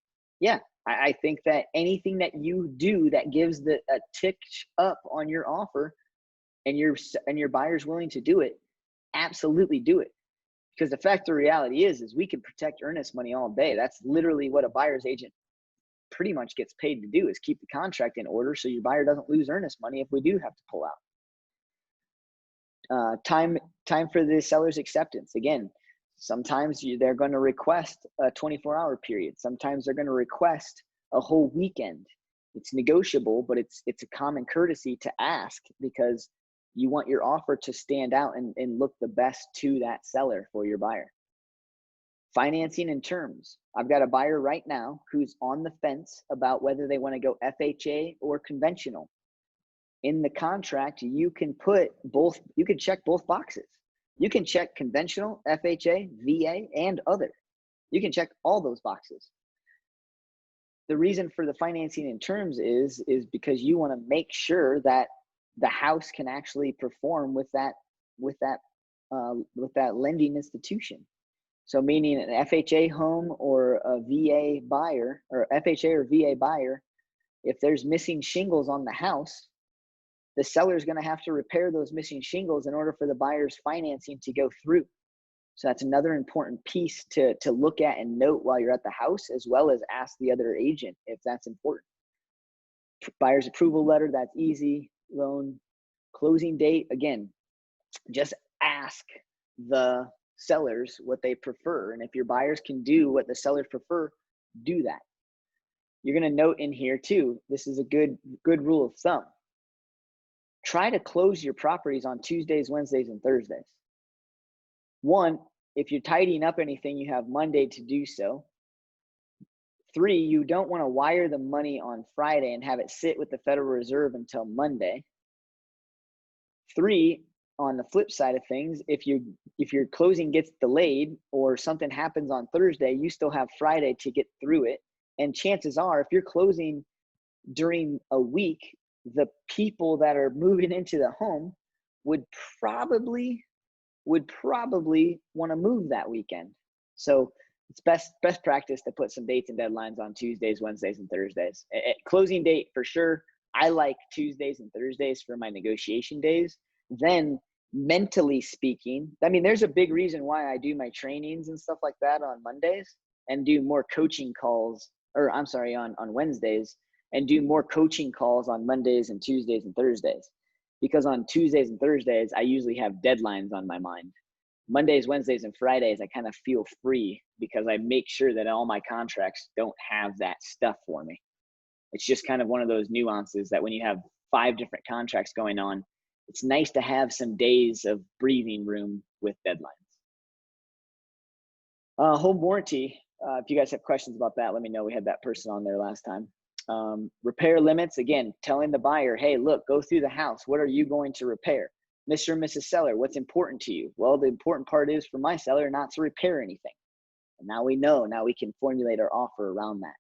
Speaker 1: Yeah, I think that anything that you do that gives a tick up on your offer and your buyer's willing to do it, absolutely do it. Because the fact of reality is we can protect earnest money all day. That's literally what a buyer's agent pretty much gets paid to do, is keep the contract in order so your buyer doesn't lose earnest money if we do have to pull out. Time for the seller's acceptance. Again, sometimes they're going to request a 24-hour period. Sometimes they're going to request a whole weekend. It's negotiable, but it's a common courtesy to ask because you want your offer to stand out and look the best to that seller for your buyer. Financing and terms. I've got a buyer right now who's on the fence about whether they want to go FHA or conventional. In the contract, you can check both boxes. You can check conventional, FHA, VA, and other. You can check all those boxes. The reason for the financing in terms is because you want to make sure that the house can actually perform with that lending institution. So meaning an FHA home or a VA buyer, or FHA or VA buyer, if there's missing shingles on the house, the seller is going to have to repair those missing shingles in order for the buyer's financing to go through. So that's another important piece to look at and note while you're at the house, as well as ask the other agent if that's important. Buyer's approval letter, that's easy. Loan closing date, again, just ask the sellers what they prefer. And if your buyers can do what the sellers prefer, do that. You're going to note in here too, this is a good rule of thumb. Try to close your properties on Tuesdays, Wednesdays, and Thursdays. 1, if you're tidying up anything, you have Monday to do so. 3, you don't want to wire the money on Friday and have it sit with the Federal Reserve until Monday. 3, on the flip side of things, if your closing gets delayed or something happens on Thursday, you still have Friday to get through it. And chances are, if you're closing during a week, the people that are moving into the home would probably want to move that weekend. So it's best practice to put some dates and deadlines on Tuesdays, Wednesdays, and Thursdays. Closing date for sure. I like Tuesdays and Thursdays for my negotiation days. Then mentally speaking, I mean, there's a big reason why I do my trainings and stuff like that on Mondays and do more coaching calls, on Wednesdays, and do more coaching calls on Mondays and Tuesdays and Thursdays. Because on Tuesdays and Thursdays, I usually have deadlines on my mind. Mondays, Wednesdays, and Fridays, I kind of feel free because I make sure that all my contracts don't have that stuff for me. It's just kind of one of those nuances that when you have 5 different contracts going on, it's nice to have some days of breathing room with deadlines. Home warranty. If you guys have questions about that, let me know. We had that person on there last time. Repair limits, again, telling the buyer, hey, look, go through the house. What are you going to repair? Mr. and Mrs. Seller, what's important to you? Well, the important part is for my seller not to repair anything. And now we know, now we can formulate our offer around that.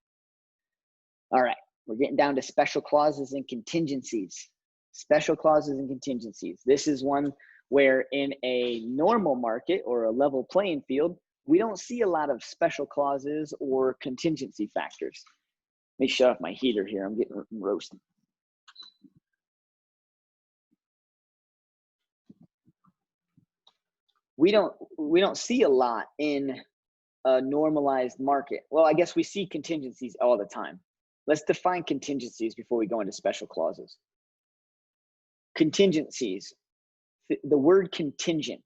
Speaker 1: All right, we're getting down to special clauses and contingencies. Special clauses and contingencies. This is one where in a normal market or a level playing field, we don't see a lot of special clauses or contingency factors. Let me shut off my heater here. I'm getting roasted. We don't see a lot in a normalized market. Well, I guess we see contingencies all the time. Let's define contingencies before we go into special clauses. Contingencies, the word contingent,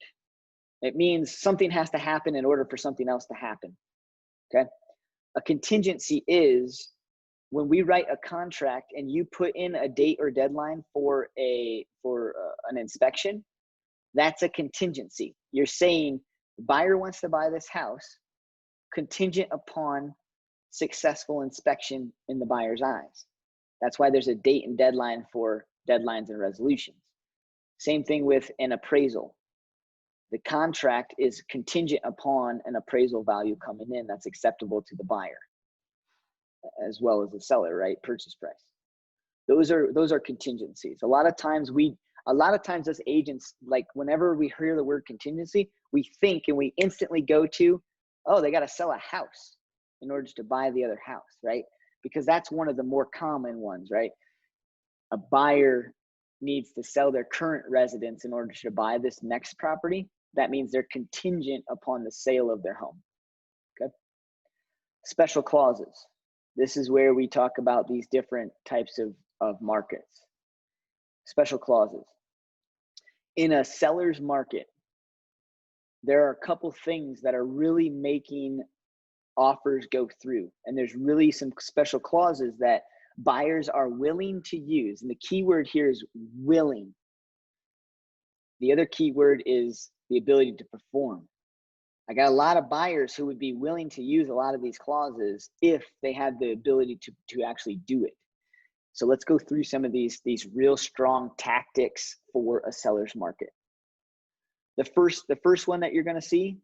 Speaker 1: it means something has to happen in order for something else to happen, okay? A contingency is when we write a contract and you put in a date or deadline for an inspection, that's a contingency. You're saying the buyer wants to buy this house contingent upon successful inspection in the buyer's eyes. That's why there's a date and deadline for deadlines and resolutions. Same thing with an appraisal. The contract is contingent upon an appraisal value coming in that's acceptable to the buyer as well as the seller, right? Purchase price. Those are contingencies. A lot of times as agents, like whenever we hear the word contingency, we think and we instantly go to, oh, they got to sell a house in order to buy the other house, right? Because that's one of the more common ones, right? A buyer needs to sell their current residence in order to buy this next property. That means they're contingent upon the sale of their home, okay? Special clauses. This is where we talk about these different types of markets. Special clauses. In a seller's market, there are a couple things that are really making offers go through. And there's really some special clauses that buyers are willing to use. And the key word here is willing. The other key word is the ability to perform. I got a lot of buyers who would be willing to use a lot of these clauses if they had the ability to actually do it. So let's go through some of these real strong tactics for a seller's market. The first one that you're going to see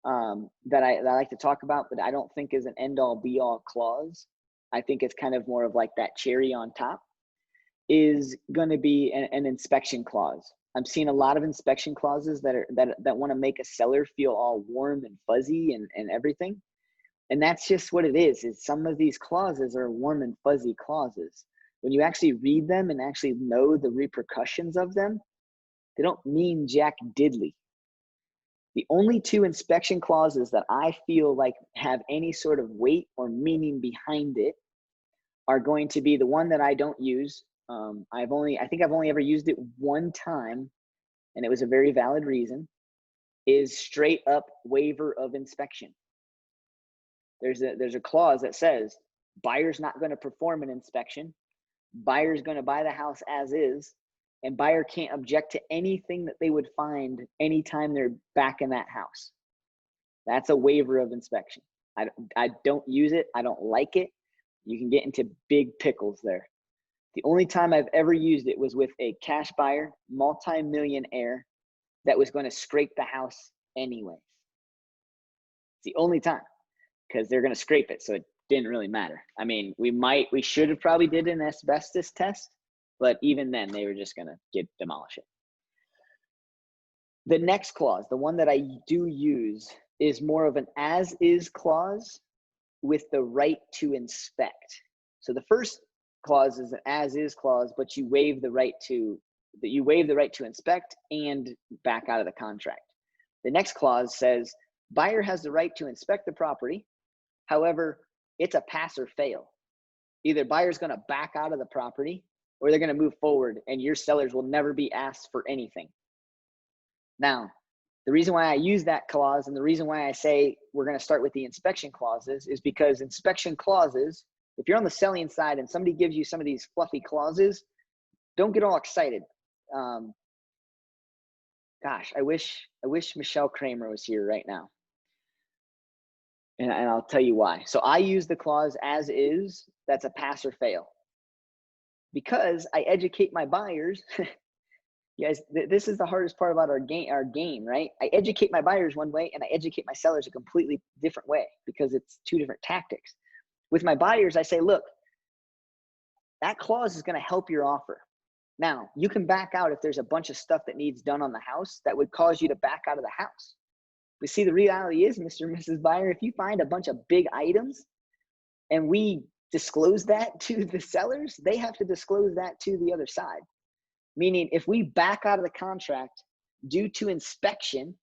Speaker 1: that I like to talk about, but I don't think is an end-all be-all clause. I think it's kind of more of like that cherry on top, is going to be an inspection clause. I'm seeing a lot of inspection clauses that want to make a seller feel all warm and fuzzy and everything. And that's just what it is some of these clauses are warm and fuzzy clauses. When you actually read them and actually know the repercussions of them, they don't mean jack diddly. The only two inspection clauses that I feel like have any sort of weight or meaning behind it are going to be the one that I don't use. I think I've only ever used it one time, and it was a very valid reason, is straight up waiver of inspection. There's a clause that says buyer's not going to perform an inspection. Buyer's going to buy the house as is, and buyer can't object to anything that they would find anytime they're back in that house. That's a waiver of inspection. I don't use it. I don't like it. You can get into big pickles there. The only time I've ever used it was with a cash buyer, multi-millionaire that was going to scrape the house anyways. It's the only time, because they're going to scrape it, so it didn't really matter. I mean, we should have probably did an asbestos test, but even then they were just going to demolish it. The next clause, the one that I do use, is more of an as-is clause with the right to inspect. So the first clause is an as-is clause, but you waive the right to inspect and back out of the contract. The next clause says buyer has the right to inspect the property. However, it's a pass or fail. Either buyer's going to back out of the property or they're going to move forward, and your sellers will never be asked for anything. Now, the reason why I use that clause and the reason why I say we're going to start with the inspection clauses is because inspection clauses, if you're on the selling side and somebody gives you some of these fluffy clauses, don't get all excited. Gosh, I wish Michelle Kramer was here right now. And I'll tell you why. So I use the clause as is, that's a pass or fail. Because I educate my buyers. You guys, this is the hardest part about our game, right? I educate my buyers one way and I educate my sellers a completely different way because it's two different tactics. With my buyers, I say, look, that clause is going to help your offer. Now, you can back out if there's a bunch of stuff that needs done on the house that would cause you to back out of the house. But see, the reality is, Mr. and Mrs. Buyer, if you find a bunch of big items and we disclose that to the sellers, they have to disclose that to the other side. Meaning, if we back out of the contract due to inspection,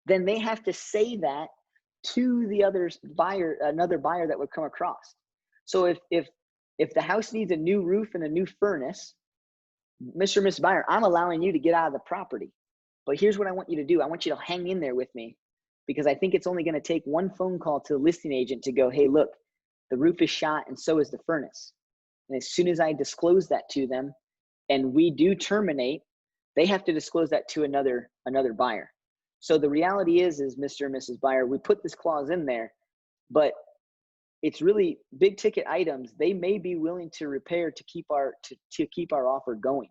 Speaker 1: then they have to say that to the other buyer, another buyer that would come across. So if the house needs a new roof and a new furnace, Mr. and Mrs. Buyer, I'm allowing you to get out of the property. But here's what I want you to do. I want you to hang in there with me, because I think it's only going to take one phone call to the listing agent to go, hey, look, the roof is shot and so is the furnace. And as soon as I disclose that to them and we do terminate, they have to disclose that to another buyer. So the reality is Mr. and Mrs. Buyer, we put this clause in there, but it's really big ticket items. They may be willing to repair to keep our offer going.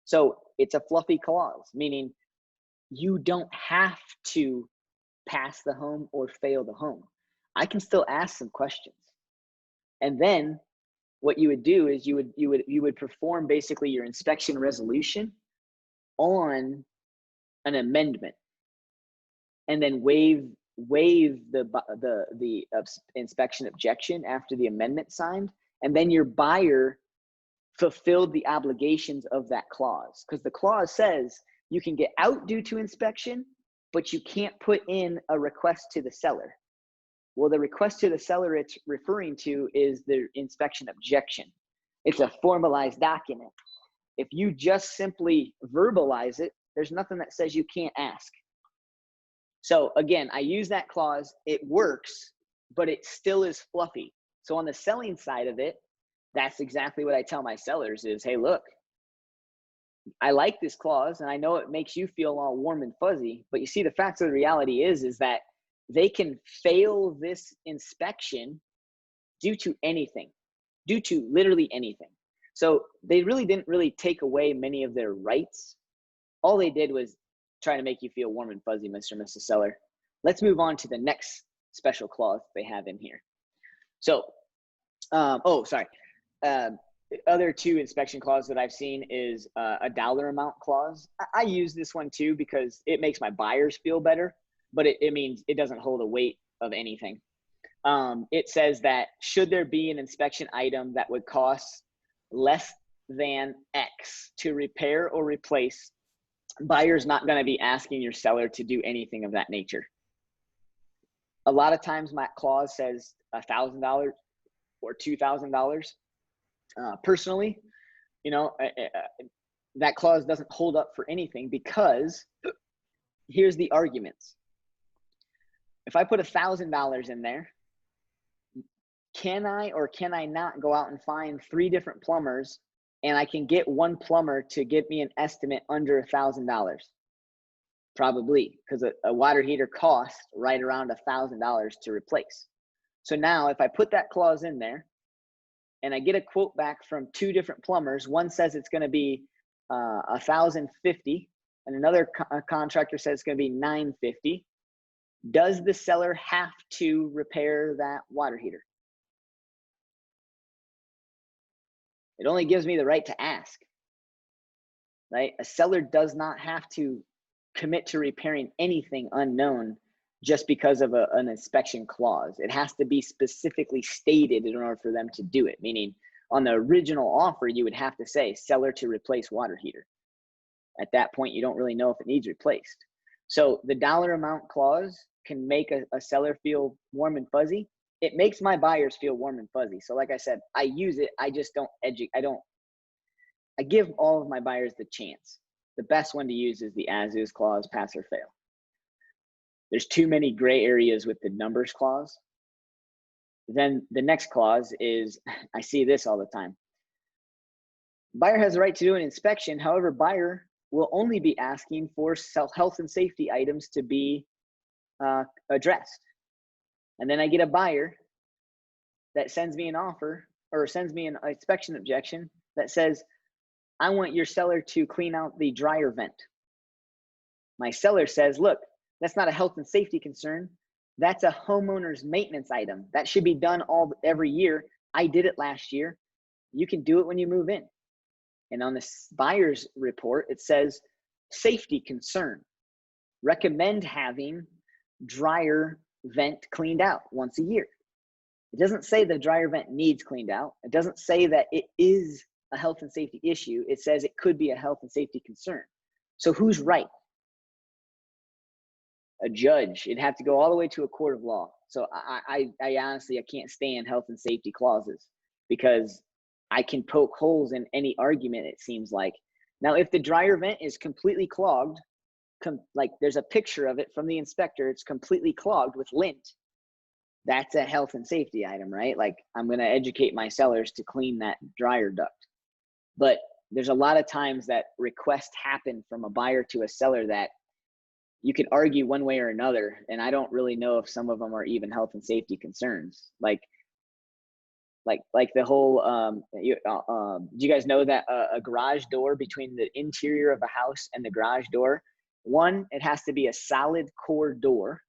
Speaker 1: So it's a fluffy clause, meaning you don't have to pass the home or fail the home. I can still ask some questions. And then what you would do is you would perform basically your inspection resolution on an amendment, and then waive the inspection objection after the amendment signed, and then your buyer fulfilled the obligations of that clause, because the clause says you can get out due to inspection, but you can't put in a request to the seller. Well, the request to the seller it's referring to is the inspection objection. It's a formalized document. If you just simply verbalize it, there's nothing that says you can't ask. So again, I use that clause, it works, but it still is fluffy. So on the selling side of it, that's exactly what I tell my sellers is, hey, look, I like this clause and I know it makes you feel all warm and fuzzy, but you see, the fact of the reality is that they can fail this inspection due to anything, due to literally anything. So they really didn't really take away many of their rights. All they did was try to make you feel warm and fuzzy, Mr. and Mrs. Seller. Let's move on to the next special clause they have in here. So, other two inspection clauses that I've seen is a dollar amount clause. I use this one too because it makes my buyers feel better, but it means it doesn't hold a weight of anything. It says that should there be an inspection item that would cost less than X to repair or replace, buyer's not going to be asking your seller to do anything of that nature. A lot of times my clause says $1,000 or $2,000. Personally, that clause doesn't hold up for anything, because here's the arguments. If I put $1,000 in there, can I or can I not go out and find 3 different plumbers and I can get one plumber to give me an estimate under $1,000? Probably, because a water heater costs right around $1,000 to replace. So now if I put that clause in there and I get a quote back from 2 different plumbers, one says it's going to be $1,050 and another contractor says it's going to be $950, does the seller have to repair that water heater? It only gives me the right to ask, right? A seller does not have to commit to repairing anything unknown just because of an inspection clause. It has to be specifically stated in order for them to do it. Meaning on the original offer, you would have to say seller to replace water heater. At that point, you don't really know if it needs replaced. So the dollar amount clause can make a seller feel warm and fuzzy. It makes my buyers feel warm and fuzzy. So like I said, I use it. I just don't I give all of my buyers the chance. The best one to use is the as is clause, pass or fail. There's too many gray areas with the numbers clause. Then the next clause is, I see this all the time. Buyer has the right to do an inspection. However, buyer will only be asking for health and safety items to be addressed. And then I get a buyer that sends me an offer or sends me an inspection objection that says, I want your seller to clean out the dryer vent. My seller says, look, that's not a health and safety concern. That's a homeowner's maintenance item. That should be done every year. I did it last year. You can do it when you move in. And on this buyer's report, it says safety concern. Recommend having dryer vent cleaned out once a year. It doesn't say the dryer vent needs cleaned out. It doesn't say that it is a health and safety issue. It says it could be a health and safety concern. So who's right? A judge. It'd have to go all the way to a court of law. So I honestly, I can't stand health and safety clauses because I can poke holes in any argument, it seems like. Now, if the dryer vent is completely clogged, like there's a picture of it from the inspector, it's completely clogged with lint, that's a health and safety item, right? Like I'm going to educate my sellers to clean that dryer duct. But there's a lot of times that requests happen from a buyer to a seller that you could argue one way or another, and I don't really know if some of them are even health and safety concerns. Like the whole, do you guys know that a garage door between the interior of a house and the garage door, one, it has to be a solid core door.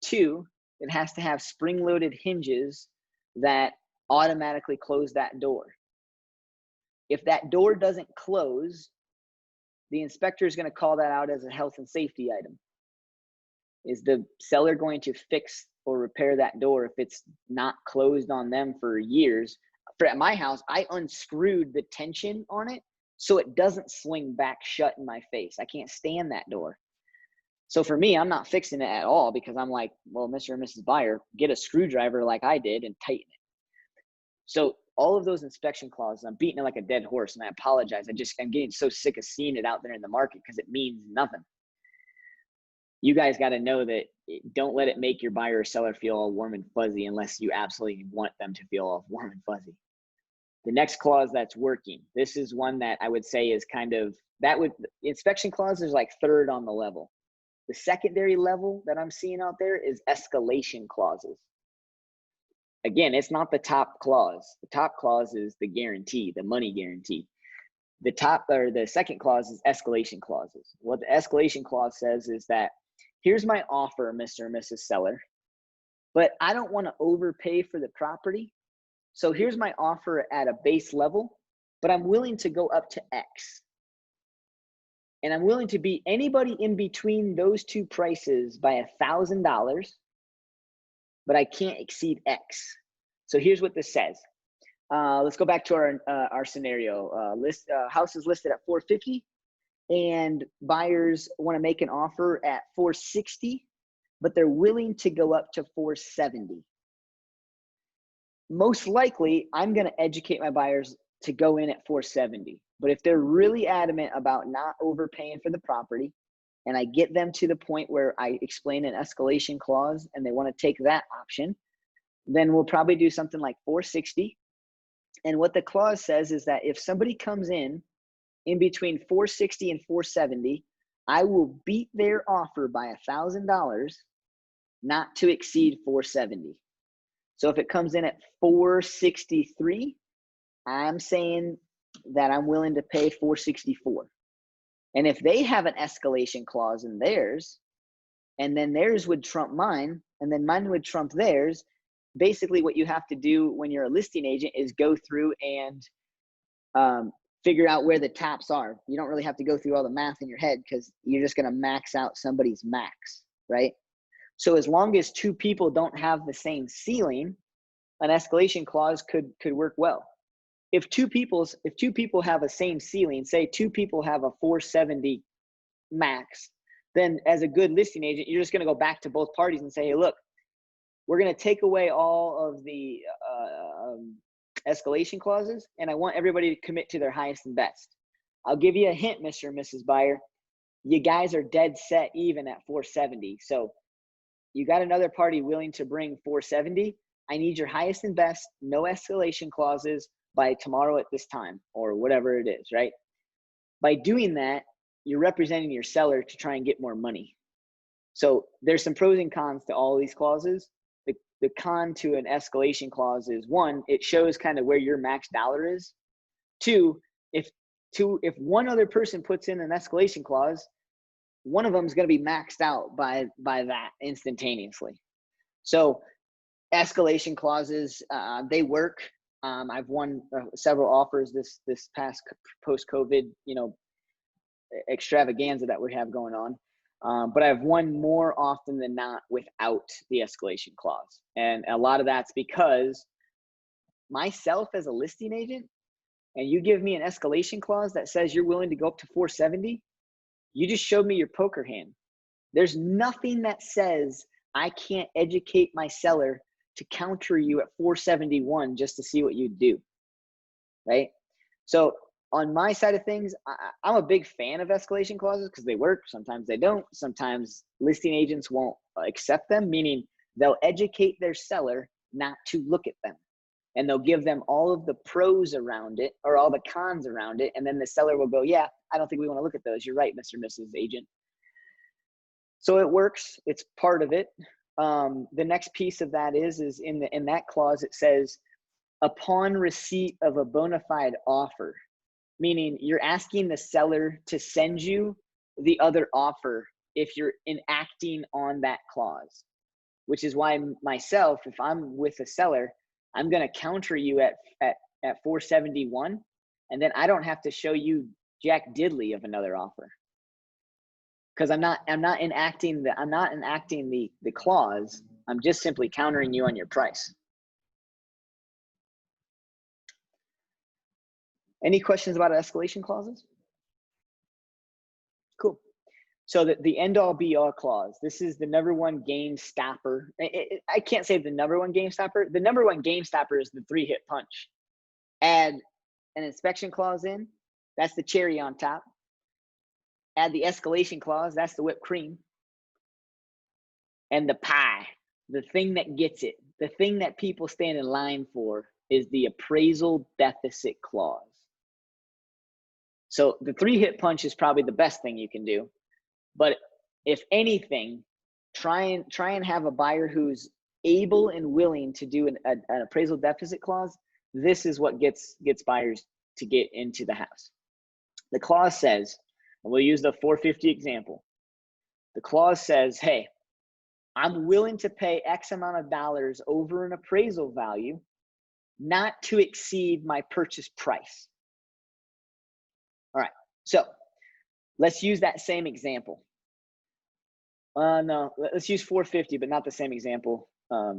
Speaker 1: Two, it has to have spring-loaded hinges that automatically close that door. If that door doesn't close, the inspector is going to call that out as a health and safety item. Is the seller going to fix or repair that door if it's not closed on them for years? At my house, I unscrewed the tension on it so it doesn't swing back shut in my face. I can't stand that door. So for me, I'm not fixing it at all because I'm like, well, Mr. and Mrs. Buyer, get a screwdriver like I did and tighten it. So all of those inspection clauses, I'm beating it like a dead horse, and I apologize. I'm getting so sick of seeing it out there in the market because it means nothing. You guys got to know that don't let it make your buyer or seller feel all warm and fuzzy unless you absolutely want them to feel all warm and fuzzy. The next clause that's working, this is one that I would say is kind of, inspection clause is like third on the level. The secondary level that I'm seeing out there is escalation clauses. Again, it's not the top clause. The top clause is the guarantee, the money guarantee. The second clause is escalation clauses. What the escalation clause says is that here's my offer, Mr. and Mrs. Seller, but I don't want to overpay for the property. So here's my offer at a base level, but I'm willing to go up to X. And I'm willing to beat anybody in between those two prices by $1,000, but I can't exceed X. So here's what this says. Let's go back to our scenario. House is listed at $450, and buyers want to make an offer at $460, but they're willing to go up to $470. Most likely, I'm going to educate my buyers to go in at $470. But if they're really adamant about not overpaying for the property, and I get them to the point where I explain an escalation clause and they want to take that option, then we'll probably do something like $460. And what the clause says is that if somebody comes in between $460 and $470, I will beat their offer by $1,000, not to exceed $470. So if it comes in at $463, I'm saying that I'm willing to pay $464. And if they have an escalation clause in theirs, and then theirs would trump mine, and then mine would trump theirs, basically what you have to do when you're a listing agent is go through and figure out where the tops are. You don't really have to go through all the math in your head because you're just going to max out somebody's max, right? So as long as two people don't have the same ceiling, an escalation clause could work well. If two people have a same ceiling, say two people have a 470 max, then as a good listing agent, you're just going to go back to both parties and say, hey, look, we're going to take away all of the escalation clauses, and I want everybody to commit to their highest and best. I'll give you a hint, Mr. and Mrs. Buyer. You guys are dead set even at 470. So you got another party willing to bring 470. I need your highest and best, no escalation clauses by tomorrow at this time, or whatever it is, right? By doing that, you're representing your seller to try and get more money. So there's some pros and cons to all these clauses. The con to an escalation clause is, one, it shows kind of where your max dollar is. Two, if one other person puts in an escalation clause, one of them is going to be maxed out by that instantaneously. So escalation clauses, they work. I've won several offers this past post-COVID, extravaganza that we have going on. But I've won more often than not without the escalation clause. And a lot of that's because myself as a listing agent, and you give me an escalation clause that says you're willing to go up to 470, you just showed me your poker hand. There's nothing that says I can't educate my seller to counter you at 471 just to see what you do, right? So on my side of things, I'm a big fan of escalation clauses because they work. Sometimes they don't. Sometimes listing agents won't accept them, meaning they'll educate their seller not to look at them. And they'll give them all of the pros around it or all the cons around it. And then the seller will go, yeah, I don't think we want to look at those. You're right, Mr. and Mrs. Agent. So it works. It's part of it. The next piece of that is in that clause, it says, upon receipt of a bona fide offer, meaning you're asking the seller to send you the other offer if you're enacting on that clause, which is why myself, if I'm with a seller, I'm going to counter you at 471, and then I don't have to show you jack diddly of another offer because I'm not enacting the clause. I'm just simply countering you on your price. Any questions about escalation clauses? Cool. So the end all be all clause, this is the number one game stopper. I can't say the number one game stopper. The number one game stopper is the 3-hit punch. Add an inspection clause in, that's the cherry on top. Add the escalation clause, that's the whipped cream. And the pie, the thing that gets it, the thing that people stand in line for is the appraisal deficit clause. So the 3-hit punch is probably the best thing you can do. But if anything, try and have a buyer who's able and willing to do an appraisal deficit clause. This is what gets buyers to get into the house. The clause says, and we'll use the 450 example. The clause says, hey, I'm willing to pay X amount of dollars over an appraisal value, not to exceed my purchase price. All right, so let's use that same example. No, let's use 450, but not the same example. I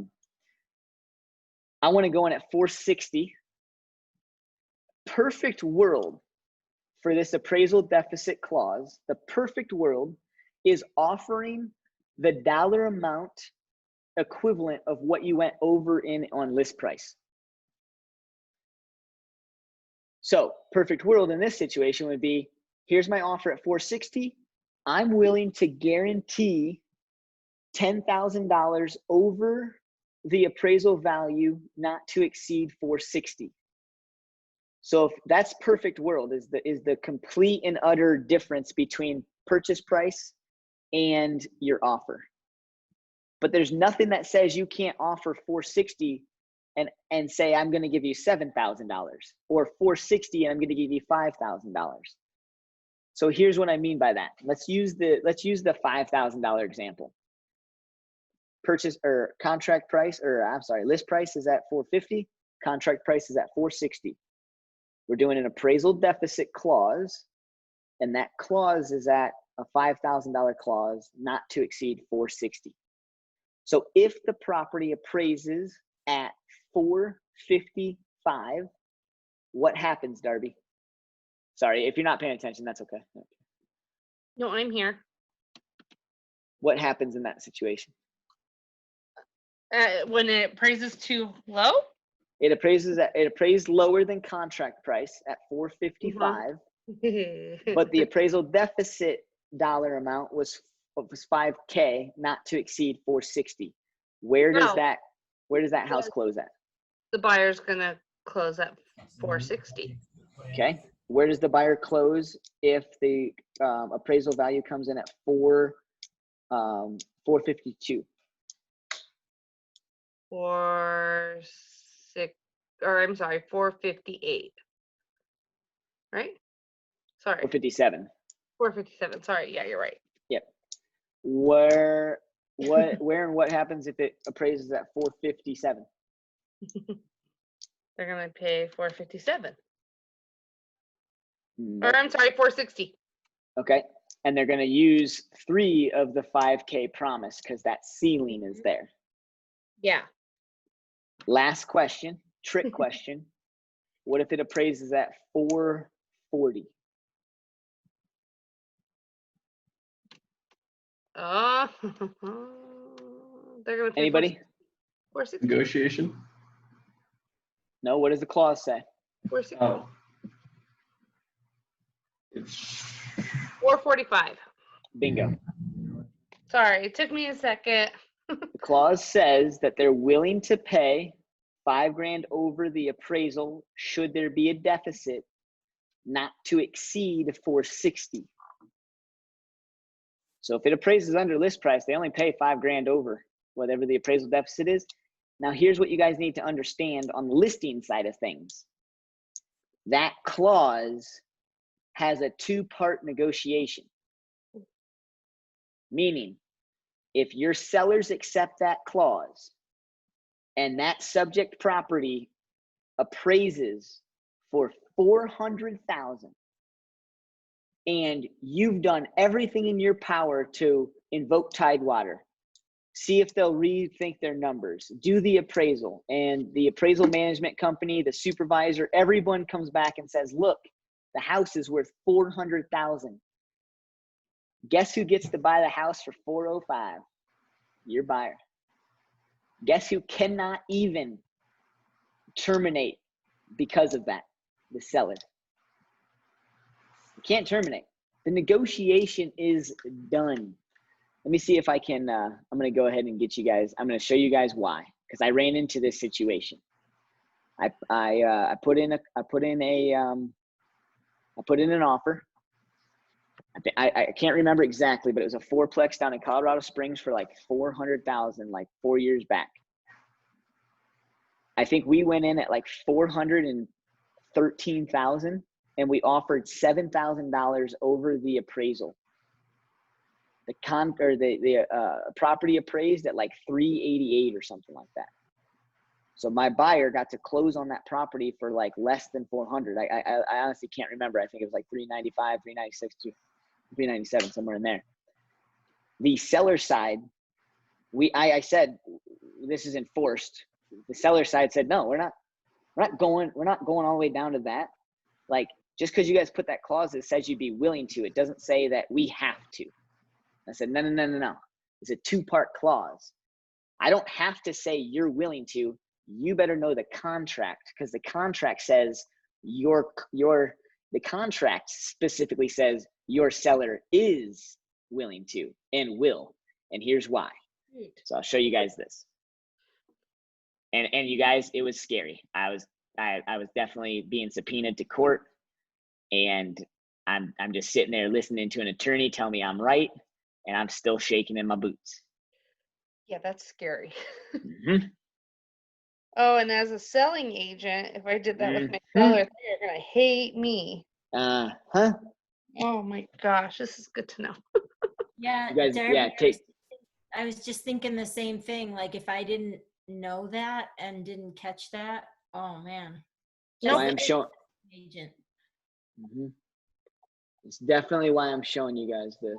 Speaker 1: want to go in at 460. Perfect world for this appraisal deficit clause, the perfect world is offering the dollar amount equivalent of what you went over in on list price. So perfect world in this situation would be, here's my offer at 460. I'm willing to guarantee $10,000 over the appraisal value, not to exceed 460. So if that's perfect world, is the complete and utter difference between purchase price and your offer. But there's nothing that says you can't offer 460 and say I'm going to give you $7,000, or 460 and I'm going to give you $5,000. So here's what I mean by that. Let's use the $5,000 example. Purchase or contract price, or I'm sorry, list price is at 450, contract price is at 460. We're doing an appraisal deficit clause, and that clause is at a $5,000 clause, not to exceed 460. So if the property appraises at 455, what happens, Darby? Sorry, if you're not paying attention, that's okay.
Speaker 6: No, I'm here.
Speaker 1: What happens in that situation?
Speaker 6: When it praises too low?
Speaker 1: It appraised lower than contract price at 455, but the appraisal deficit dollar amount was $5K, not to exceed 460. Where does that house close at?
Speaker 6: The buyer's gonna close at 460.
Speaker 1: Okay. Where does the buyer close if the appraisal value comes in at 452?
Speaker 6: 458. Right? Sorry.
Speaker 1: 457.
Speaker 6: 457. Sorry. Yeah, you're right.
Speaker 1: Yep. Where and what happens if it appraises at 457?
Speaker 6: They're gonna pay 457.
Speaker 1: Nope.
Speaker 6: Or I'm sorry, 460.
Speaker 1: Okay. And they're going to use 3 of the 5K promise because that ceiling is there.
Speaker 6: Yeah.
Speaker 1: Last question, trick question. What if it appraises at 440?
Speaker 6: Oh, they're gonna pay
Speaker 1: Anybody?
Speaker 6: 460.
Speaker 4: Negotiation?
Speaker 1: No, what does the clause say?
Speaker 6: 460.
Speaker 4: Oh. It's
Speaker 6: 445.
Speaker 1: Bingo.
Speaker 6: Sorry, it took me a second.
Speaker 1: The clause says that they're willing to pay $5,000 over the appraisal should there be a deficit, not to exceed 460. So if it appraises under list price, they only pay $5,000 over whatever the appraisal deficit is. Now here's what you guys need to understand on the listing side of things. That clause has a 2-part negotiation. Meaning, if your sellers accept that clause and that subject property appraises for $400,000 and you've done everything in your power to invoke Tidewater, see if they'll rethink their numbers, do the appraisal, and the appraisal management company, the supervisor, everyone comes back and says, look, the house is worth $400,000. Guess who gets to buy the house for $405,000? Your buyer. Guess who cannot even terminate because of that? The seller. You can't terminate. The negotiation is done. Let me see if I can, I'm going to go ahead and get you guys, I'm going to show you guys why, because I ran into this situation. I put in an offer. I can't remember exactly, but it was a 4-plex down in Colorado Springs for like $400,000, like 4 years back. I think we went in at like $413,000 and we offered $7,000 over the appraisal. The property appraised at like 388 or something like that. So my buyer got to close on that property for like less than 400. I honestly can't remember. I think it was like 395, 396, 397, somewhere in there. The seller side, I said this is enforced. The seller side said no, we're not going all the way down to that. Like, just because you guys put that clause that says you'd be willing to, it doesn't say that we have to. I said no. It's a 2-part clause. I don't have to say you're willing to. You better know the contract, because the contract says the contract specifically says your seller is willing to and will. And here's why. So I'll show you guys this. And you guys, it was scary. I was definitely being subpoenaed to court, and I'm just sitting there listening to an attorney tell me I'm right, and I'm still shaking in my boots.
Speaker 6: Yeah, that's scary.
Speaker 1: Mm-hmm.
Speaker 6: Oh, and as a selling agent, if I did that with my
Speaker 1: Mm-hmm.
Speaker 6: seller, they're gonna hate me.
Speaker 1: Huh?
Speaker 6: Oh my gosh, this is good to know.
Speaker 3: Yeah,
Speaker 1: You guys,
Speaker 3: Darby,
Speaker 1: yeah,
Speaker 3: I was just thinking the same thing. Like, if I didn't know that and didn't catch that, oh man.
Speaker 1: That's why
Speaker 3: Just
Speaker 1: I'm showing.
Speaker 3: agent.
Speaker 1: Mm-hmm. It's definitely why I'm showing you guys this.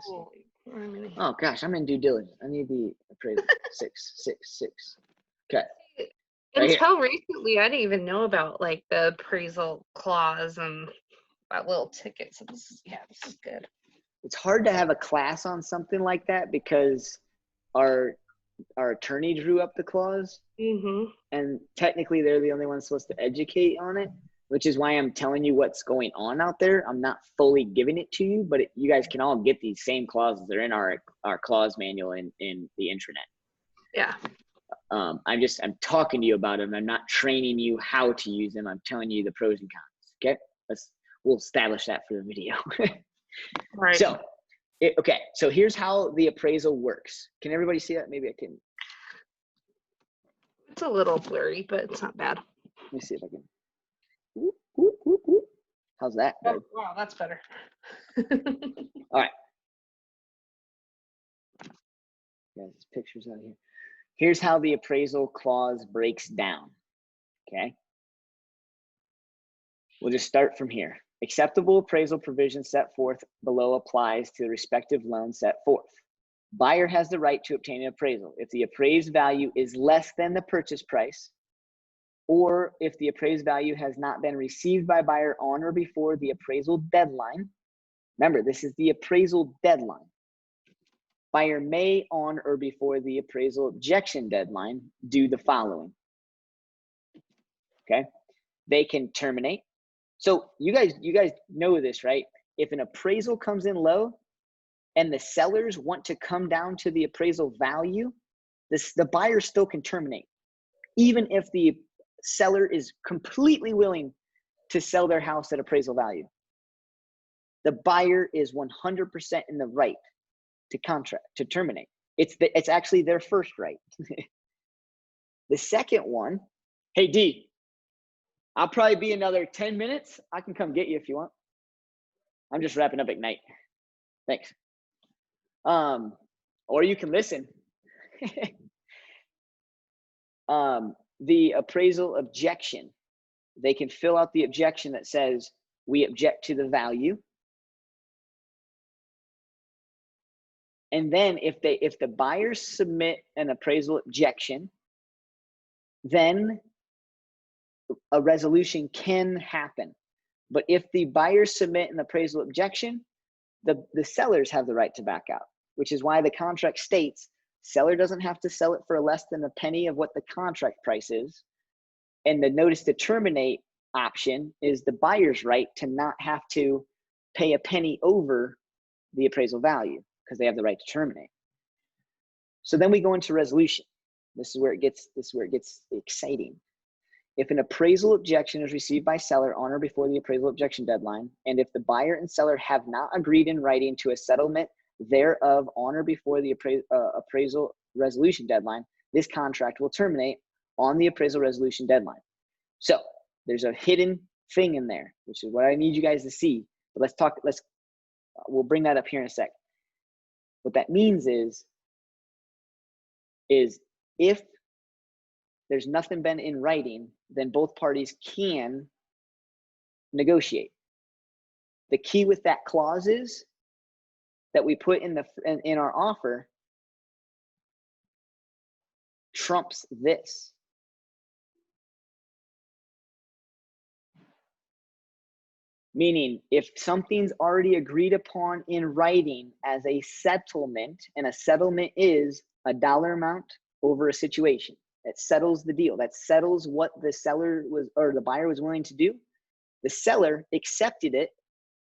Speaker 1: Oh gosh, I'm in due diligence. I need the appraisal. 666. Okay. Right
Speaker 6: Until recently, I didn't even know about like the appraisal clause and that little ticket. So this is good.
Speaker 1: It's hard to have a class on something like that because our attorney drew up the clause, and technically they're the only ones supposed to educate on it, which is why I'm telling you what's going on out there. I'm not fully giving it to you, but you guys can all get these same clauses. They're in our clause manual in the intranet.
Speaker 6: Yeah.
Speaker 1: I'm talking to you about them. I'm not training you how to use them. I'm telling you the pros and cons. Okay, we'll establish that for the video.
Speaker 6: Right.
Speaker 1: So, so here's how the appraisal works. Can everybody see that? Maybe I can.
Speaker 6: It's a little blurry, but it's not bad.
Speaker 1: Let me see if I can. Whoop, whoop, whoop, whoop. How's that?
Speaker 6: Oh, wow, that's better.
Speaker 1: All right. Guys, there's pictures out here. Here's how the appraisal clause breaks down. Okay. We'll just start from here. Acceptable appraisal provision set forth below applies to the respective loan set forth. Buyer has the right to obtain an appraisal if the appraised value is less than the purchase price, or if the appraised value has not been received by buyer on or before the appraisal deadline. Remember, this is the appraisal deadline. Buyer may, on or before the appraisal objection deadline, do the following. Okay, they can terminate. So you guys know this, right? If an appraisal comes in low and the sellers want to come down to the appraisal value, the buyer still can terminate, even if the seller is completely willing to sell their house at appraisal value. The buyer is 100% in the right to terminate. It's actually their first right. The second one, hey D, I'll probably be another 10 minutes. I can come get you if you want. I'm just wrapping up Ignite. Thanks. Or you can listen. The appraisal objection. They can fill out the objection that says, we object to the value. And then if the buyers submit an appraisal objection, then a resolution can happen. But if the buyers submit an appraisal objection, the sellers have the right to back out, which is why the contract states seller doesn't have to sell it for less than a penny of what the contract price is. And the notice to terminate option is the buyer's right to not have to pay a penny over the appraisal value because they have the right to terminate. So then we go into resolution. This is where it gets exciting. If an appraisal objection is received by seller on or before the appraisal objection deadline, and if the buyer and seller have not agreed in writing to a settlement thereof on or before the appraisal resolution deadline, this contract will terminate on the appraisal resolution deadline. So there's a hidden thing in there, which is what I need you guys to see. But we'll bring that up here in a sec. What that means is if there's nothing been in writing, then both parties can negotiate. The key with that clause is that we put in our offer trumps this. Meaning, if something's already agreed upon in writing as a settlement, and a settlement is a dollar amount over a situation, that settles the deal, that settles what the seller was or the buyer was willing to do. The seller accepted it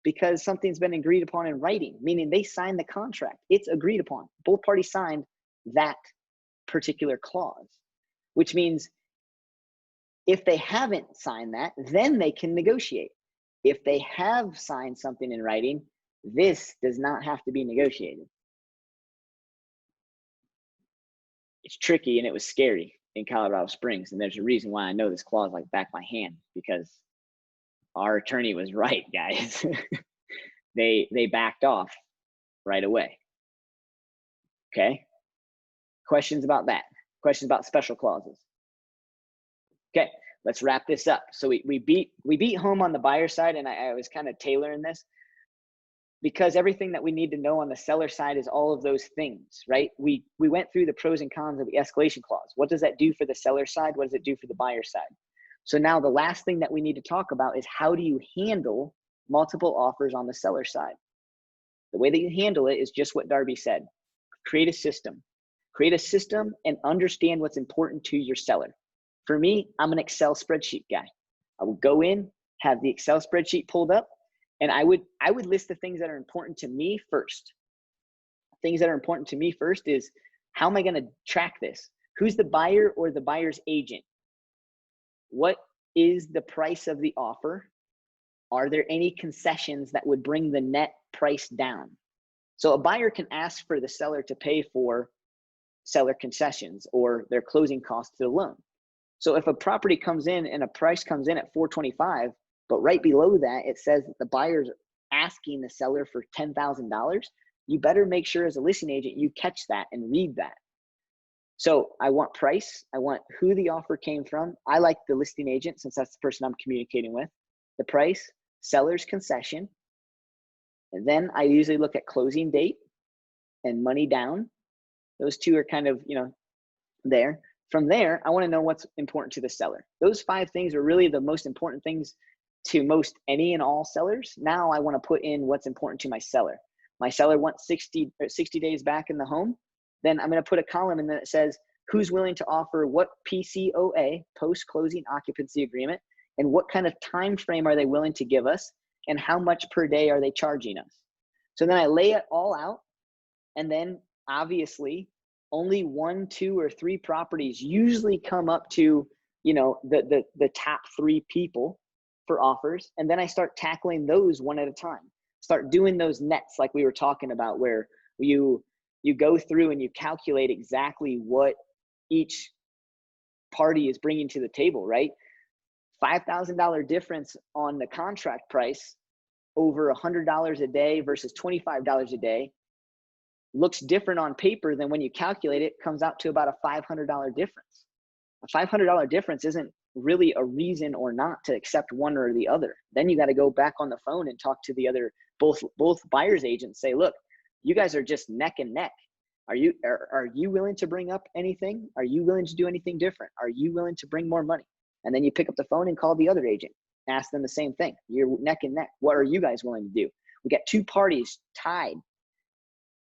Speaker 1: because something's been agreed upon in writing, meaning they signed the contract. It's agreed upon. Both parties signed that particular clause, which means if they haven't signed that, then they can negotiate. If they have signed something in writing, this does not have to be negotiated. It's tricky and it was scary in Colorado Springs. And there's a reason why I know this clause like back my hand, because our attorney was right, guys. They backed off right away. Okay. Questions about that? Questions about special clauses? Okay, let's wrap this up. So we beat home on the buyer side, and I was kind of tailoring this because everything that we need to know on the seller side is all of those things, right? We went through the pros and cons of the escalation clause. What does that do for the seller side? What does it do for the buyer side? So now the last thing that we need to talk about is how do you handle multiple offers on the seller side? The way that you handle it is just what Darby said. Create a system. Create a system and understand what's important to your seller. For me, I'm an Excel spreadsheet guy. I would go in, have the Excel spreadsheet pulled up, and I would list the things that are important to me first. Things that are important to me first is, how am I going to track this? Who's the buyer or the buyer's agent? What is the price of the offer? Are there any concessions that would bring the net price down? So a buyer can ask for the seller to pay for seller concessions or their closing costs to the loan. So if a property comes in and a price comes in at $425, but right below that it says that the buyer's asking the seller for $10,000, you better make sure as a listing agent you catch that and read that. So I want price, I want who the offer came from. I like the listing agent since that's the person I'm communicating with. the price, seller's concession. And then I usually look at closing date and money down. Those two are kind of, there. From there, I want to know what's important to the seller. Those 5 things are really the most important things to most any and all sellers. Now I want to put in what's important to my seller. My seller wants 60 days back in the home. Then I'm going to put a column in that says who's willing to offer what PCOA, post-closing occupancy agreement, and what kind of time frame are they willing to give us, and how much per day are they charging us. So then I lay it all out, and then obviously only 1, 2, or 3 properties usually come up to, the top 3 people for offers. And then I start tackling those one at a time. Start doing those nets like we were talking about, where you go through and you calculate exactly what each party is bringing to the table, right? $5,000 difference on the contract price over $100 a day versus $25 a day looks different on paper than when you calculate it, comes out to about a $500 difference. A $500 difference isn't really a reason or not to accept one or the other. Then you got to go back on the phone and talk to the other, both buyers agents, say, look, you guys are just neck and neck. Are you willing to bring up anything? Are you willing to do anything different? Are you willing to bring more money? And then you pick up the phone and call the other agent, ask them the same thing. You're neck and neck. What are you guys willing to do? We got 2 parties tied.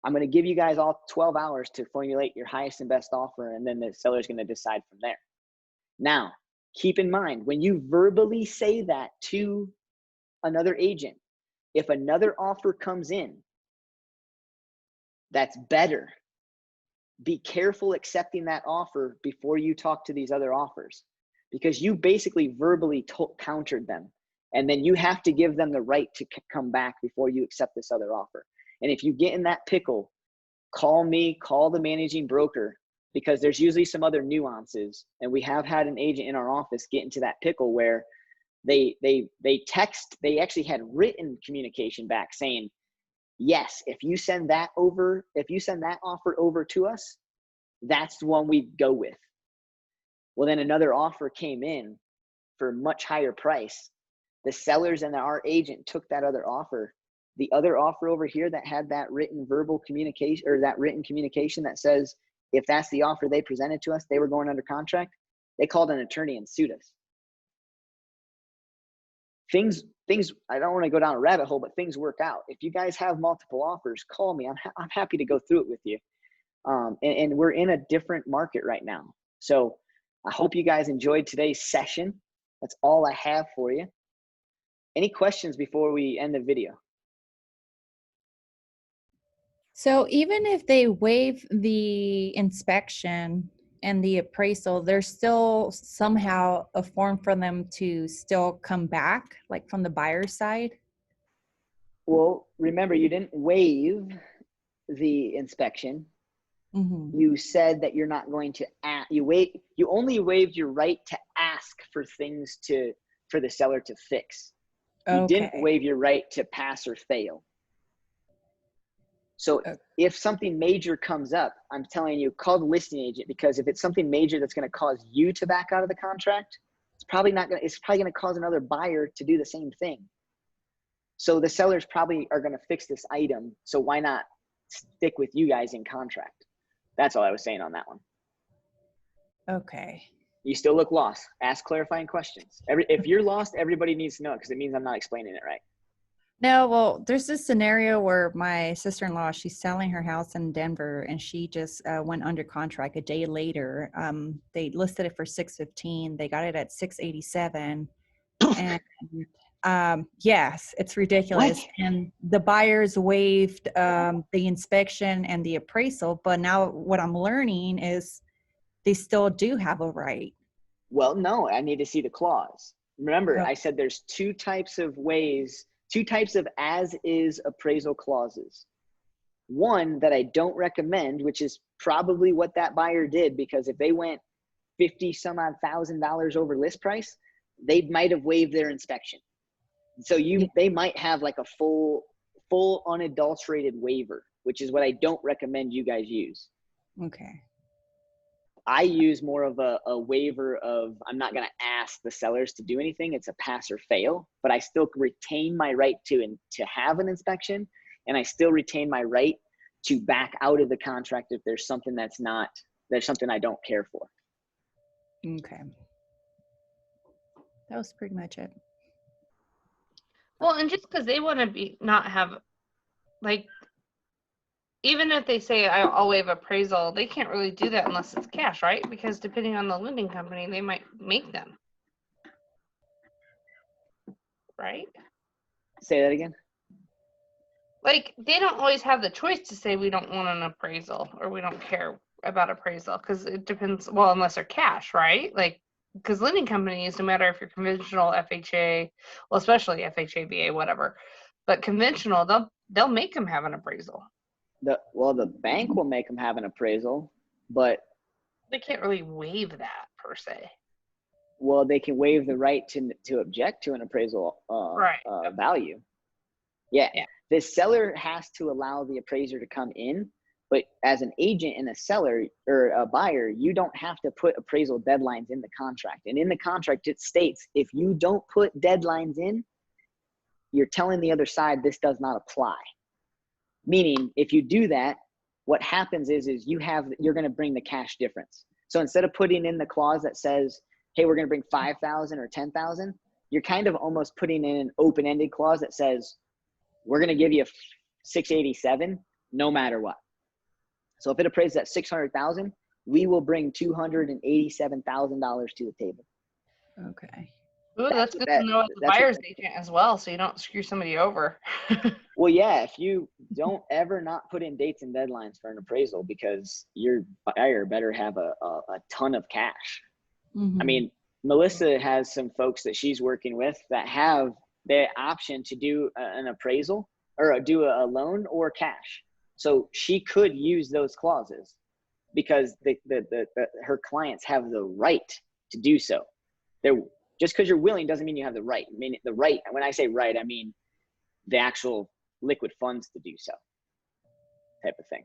Speaker 1: I'm going to give you guys all 12 hours to formulate your highest and best offer, and then the seller's going to decide from there. Now, keep in mind, when you verbally say that to another agent, if another offer comes in that's better, be careful accepting that offer before you talk to these other offers, because you basically verbally countered them, and then you have to give them the right to come back before you accept this other offer. And if you get in that pickle, call me, call the managing broker, because there's usually some other nuances. And we have had an agent in our office get into that pickle where they actually had written communication back saying, yes, if you send that offer over to us, that's the one we go with. Well, then another offer came in for a much higher price. The sellers and our agent took that other offer. The other offer over here that had that written verbal communication, or that written communication that says, if that's the offer they presented to us, they were going under contract, they called an attorney and sued us. Things, I don't want to go down a rabbit hole, but things work out. If you guys have multiple offers, call me. I'm happy to go through it with you. And we're in a different market right now. So I hope you guys enjoyed today's session. That's all I have for you. Any questions before we end the video?
Speaker 2: So even if they waive the inspection and the appraisal, there's still somehow a form for them to still come back, like from the buyer's side?
Speaker 1: Well, remember, you didn't waive the inspection.
Speaker 2: Mm-hmm.
Speaker 1: You said that you're not going to you only waived your right to ask for things for the seller to fix. You didn't waive your right to pass or fail. So if something major comes up, I'm telling you, call the listing agent, because if it's something major that's going to cause you to back out of the contract, it's probably going to cause another buyer to do the same thing. So the sellers probably are going to fix this item. So why not stick with you guys in contract? That's all I was saying on that one.
Speaker 2: Okay.
Speaker 1: You still look lost. Ask clarifying questions. If you're lost, everybody needs to know it, because it means I'm not explaining it right.
Speaker 2: No, well, there's this scenario where my sister-in-law, she's selling her house in Denver, and she just went under contract a day later. They listed it for $615. They got it at $687. And yes, it's ridiculous.
Speaker 1: What?
Speaker 2: And the buyers waived the inspection and the appraisal, but now what I'm learning is they still do have a right.
Speaker 1: Well, no, I need to see the clause. Remember,
Speaker 2: Oh.
Speaker 1: I said there's 2 types of as-is appraisal clauses. One that I don't recommend, which is probably what that buyer did, because if they went $50,000 over list price, they might have waived their inspection. So they might have like a full unadulterated waiver, which is what I don't recommend you guys use.
Speaker 2: Okay.
Speaker 1: I use more of a waiver of, I'm not going to ask the sellers to do anything. It's a pass or fail, but I still retain my right to have an inspection, and I still retain my right to back out of the contract if there's something there's something I don't care for.
Speaker 2: Okay. That was pretty much it.
Speaker 6: Well, and just because they want to not have, like, even if they say I'll waive appraisal, they can't really do that unless it's cash, right? Because depending on the lending company, they might make them. Right?
Speaker 1: Say that again.
Speaker 6: Like, they don't always have the choice to say we don't want an appraisal or we don't care about appraisal, because it depends, well, unless they're cash, right? Like, because lending companies, no matter if you're conventional, FHA, well, especially FHA, VA, whatever, but conventional, they'll make them have an appraisal.
Speaker 1: The bank will make them have an appraisal, but
Speaker 6: They can't really waive that per se.
Speaker 1: well, they can waive the right to object to an appraisal
Speaker 6: Right.
Speaker 1: value. Yeah.
Speaker 6: Yeah.
Speaker 1: The seller has to allow the appraiser to come in, but as an agent and a seller or a buyer, you don't have to put appraisal deadlines in the contract. And in the contract, it states if you don't put deadlines in, you're telling the other side this does not apply. Meaning, if you do that, what happens is you're going to bring the cash difference. So instead of putting in the clause that says, hey, we're going to bring 5,000 or 10,000, you're kind of almost putting in an open-ended clause that says, we're going to give you 687 no matter what. So if it appraises at 600,000, we will bring $287,000 to the table.
Speaker 2: Okay.
Speaker 6: Ooh, that's good to know as a buyer's agent as well, so you don't screw somebody over.
Speaker 1: Well, yeah, if you don't ever not put in dates and deadlines for an appraisal, because your buyer better have a ton of cash.
Speaker 2: Mm-hmm.
Speaker 1: I mean, Melissa has some folks that she's working with that have the option to do an appraisal or do a loan or cash. So she could use those clauses because her clients have the right to do so. Just because you're willing doesn't mean you have the right. I mean, the right, when I say right, I mean the actual liquid funds to do so, type of thing.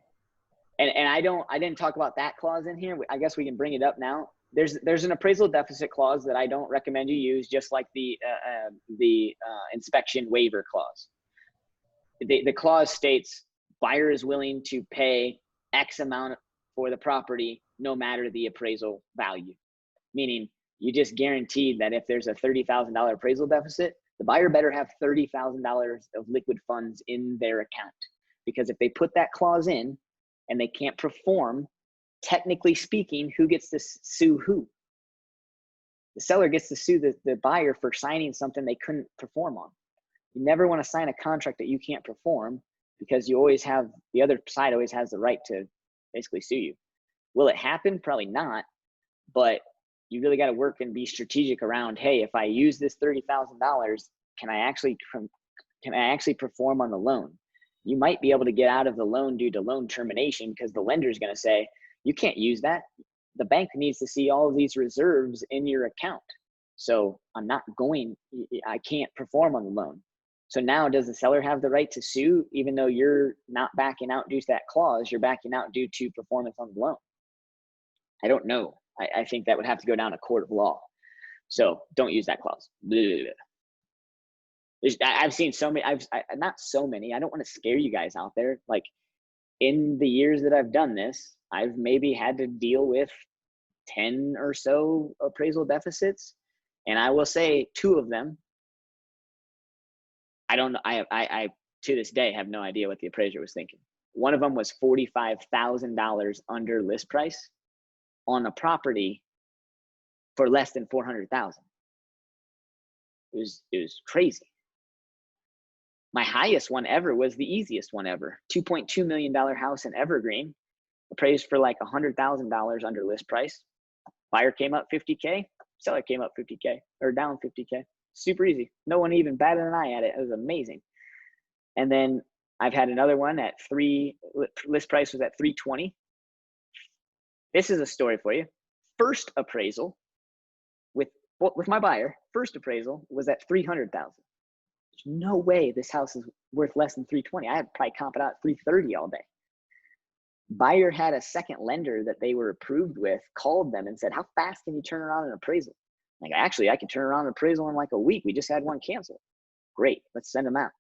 Speaker 1: And I didn't talk about that clause in here. I guess we can bring it up now. There's an appraisal deficit clause that I don't recommend you use, just like the inspection waiver clause. The clause states buyer is willing to pay X amount for the property, no matter the appraisal value. Meaning you just guaranteed that if there's a $30,000 appraisal deficit, the buyer better have $30,000 of liquid funds in their account. Because if they put that clause in and they can't perform, technically speaking, who gets to sue who? The seller gets to sue the buyer for signing something they couldn't perform on. You never want to sign a contract that you can't perform, because you always have, the other side always has the right to basically sue you. Will it happen? Probably not, but you really got to work and be strategic around, hey, if I use this $30,000, can I actually perform on the loan? You might be able to get out of the loan due to loan termination, because the lender is going to say, you can't use that. The bank needs to see all of these reserves in your account. So I can't perform on the loan. So now does the seller have the right to sue, even though you're not backing out due to that clause, you're backing out due to performance on the loan? I don't know. I think that would have to go down a court of law. So don't use that clause. I've seen so many, not so many, I don't want to scare you guys out there. Like, in the years that I've done this, I've maybe had to deal with 10 or so appraisal deficits. And I will say 2 of them, I don't know. I to this day have no idea what the appraiser was thinking. One of them was $45,000 under list price on a property for less than $400,000. It was crazy. My highest one ever was the easiest one ever. $2.2 million house in Evergreen, appraised for like $100,000 under list price. Buyer came up 50K, seller came up 50K, or down 50K. Super easy. No one even batted an eye at it. It was amazing. And then I've had another one at list price was at 320. This is a story for you. First appraisal with my buyer, first appraisal was at 300,000. There's no way this house is worth less than 320. I had probably comp it out at 330 all day. Buyer had a second lender that they were approved with, called them and said, how fast can you turn around an appraisal? Like, actually, I can turn around an appraisal in like a week. We just had one cancel. Great, let's send them out.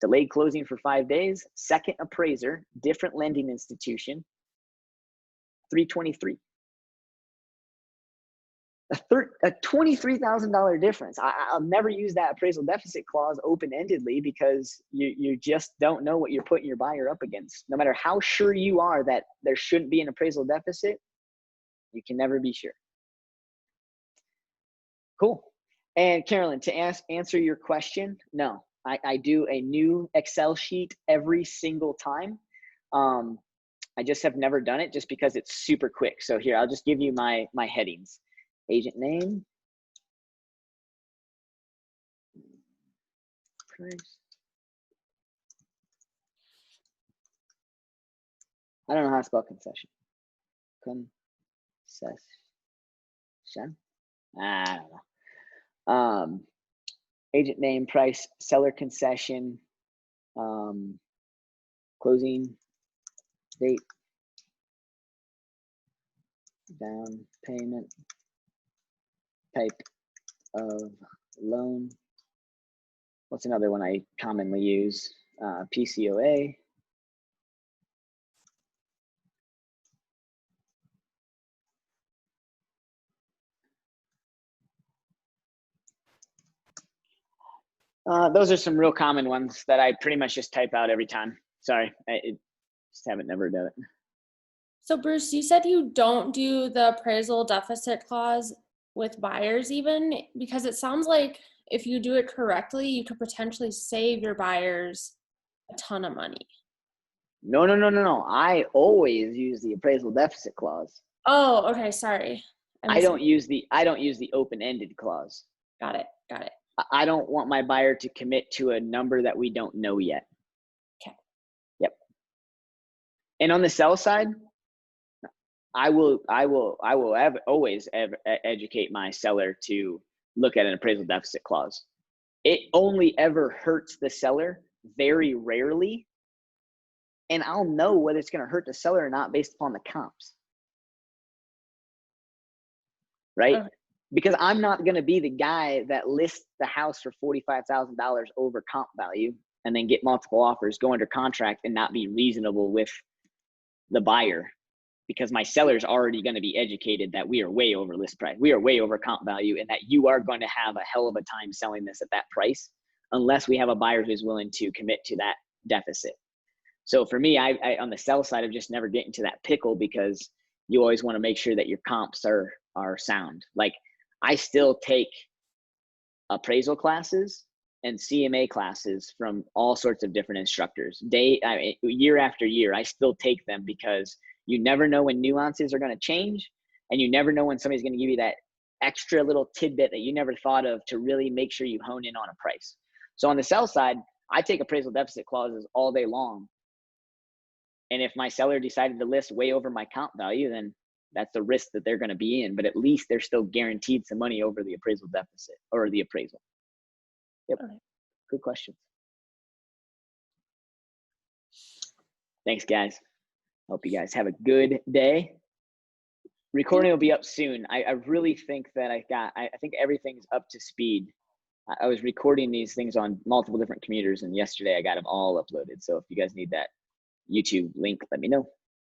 Speaker 1: Delayed closing for 5 days, second appraiser, different lending institution, 323. A $23,000 difference. I'll never use that appraisal deficit clause open-endedly because you just don't know what you're putting your buyer up against. No matter how sure you are that there shouldn't be an appraisal deficit, you can never be sure. Cool. And Carolyn, to answer your question, no, I do a new Excel sheet every single time. I just have never done it just because it's super quick. So here, I'll just give you my headings. Agent name, price. I don't know how to spell concession. Concession? I don't know. Agent name, price, seller concession, closing date, down payment, type of loan. What's another one I commonly use? PCOA. Those are some real common ones that I pretty much just type out every time. Sorry, I just haven't never done it.
Speaker 5: So Bruce, you said you don't do the appraisal deficit clause with buyers even, because it sounds like if you do it correctly, you could potentially save your buyers a ton of money.
Speaker 1: No. I always use the appraisal deficit clause.
Speaker 5: Oh, okay. Sorry.
Speaker 1: I don't use the open-ended clause.
Speaker 5: Got it.
Speaker 1: I don't want my buyer to commit to a number that we don't know yet.
Speaker 5: Okay.
Speaker 1: Yep. And on the sell side, I will always educate my seller to look at an appraisal deficit clause. It only ever hurts the seller very rarely. And I'll know whether it's going to hurt the seller or not based upon the comps. Right?
Speaker 5: Okay.
Speaker 1: Because I'm not going to be the guy that lists the house for $45,000 over comp value and then get multiple offers, go under contract, and not be reasonable with the buyer, because my seller's already going to be educated that we are way over list price. We are way over comp value, and that you are going to have a hell of a time selling this at that price unless we have a buyer who's willing to commit to that deficit. So for me, I on the sell side of just never getting to that pickle, because you always want to make sure that your comps are sound. Like, I still take appraisal classes and CMA classes from all sorts of different instructors. Year after year, I still take them because you never know when nuances are going to change, and you never know when somebody's going to give you that extra little tidbit that you never thought of to really make sure you hone in on a price. So on the sell side, I take appraisal deficit clauses all day long. And if my seller decided to list way over my comp value, then that's the risk that they're going to be in. But at least they're still guaranteed some money over the appraisal deficit or the appraisal. Yep.
Speaker 5: Okay.
Speaker 1: Good questions. Thanks, guys. Hope you guys have a good day. Recording will be up soon. I really think that I think everything's up to speed. I was recording these things on multiple different computers, and yesterday I got them all uploaded. So if you guys need that YouTube link, let me know.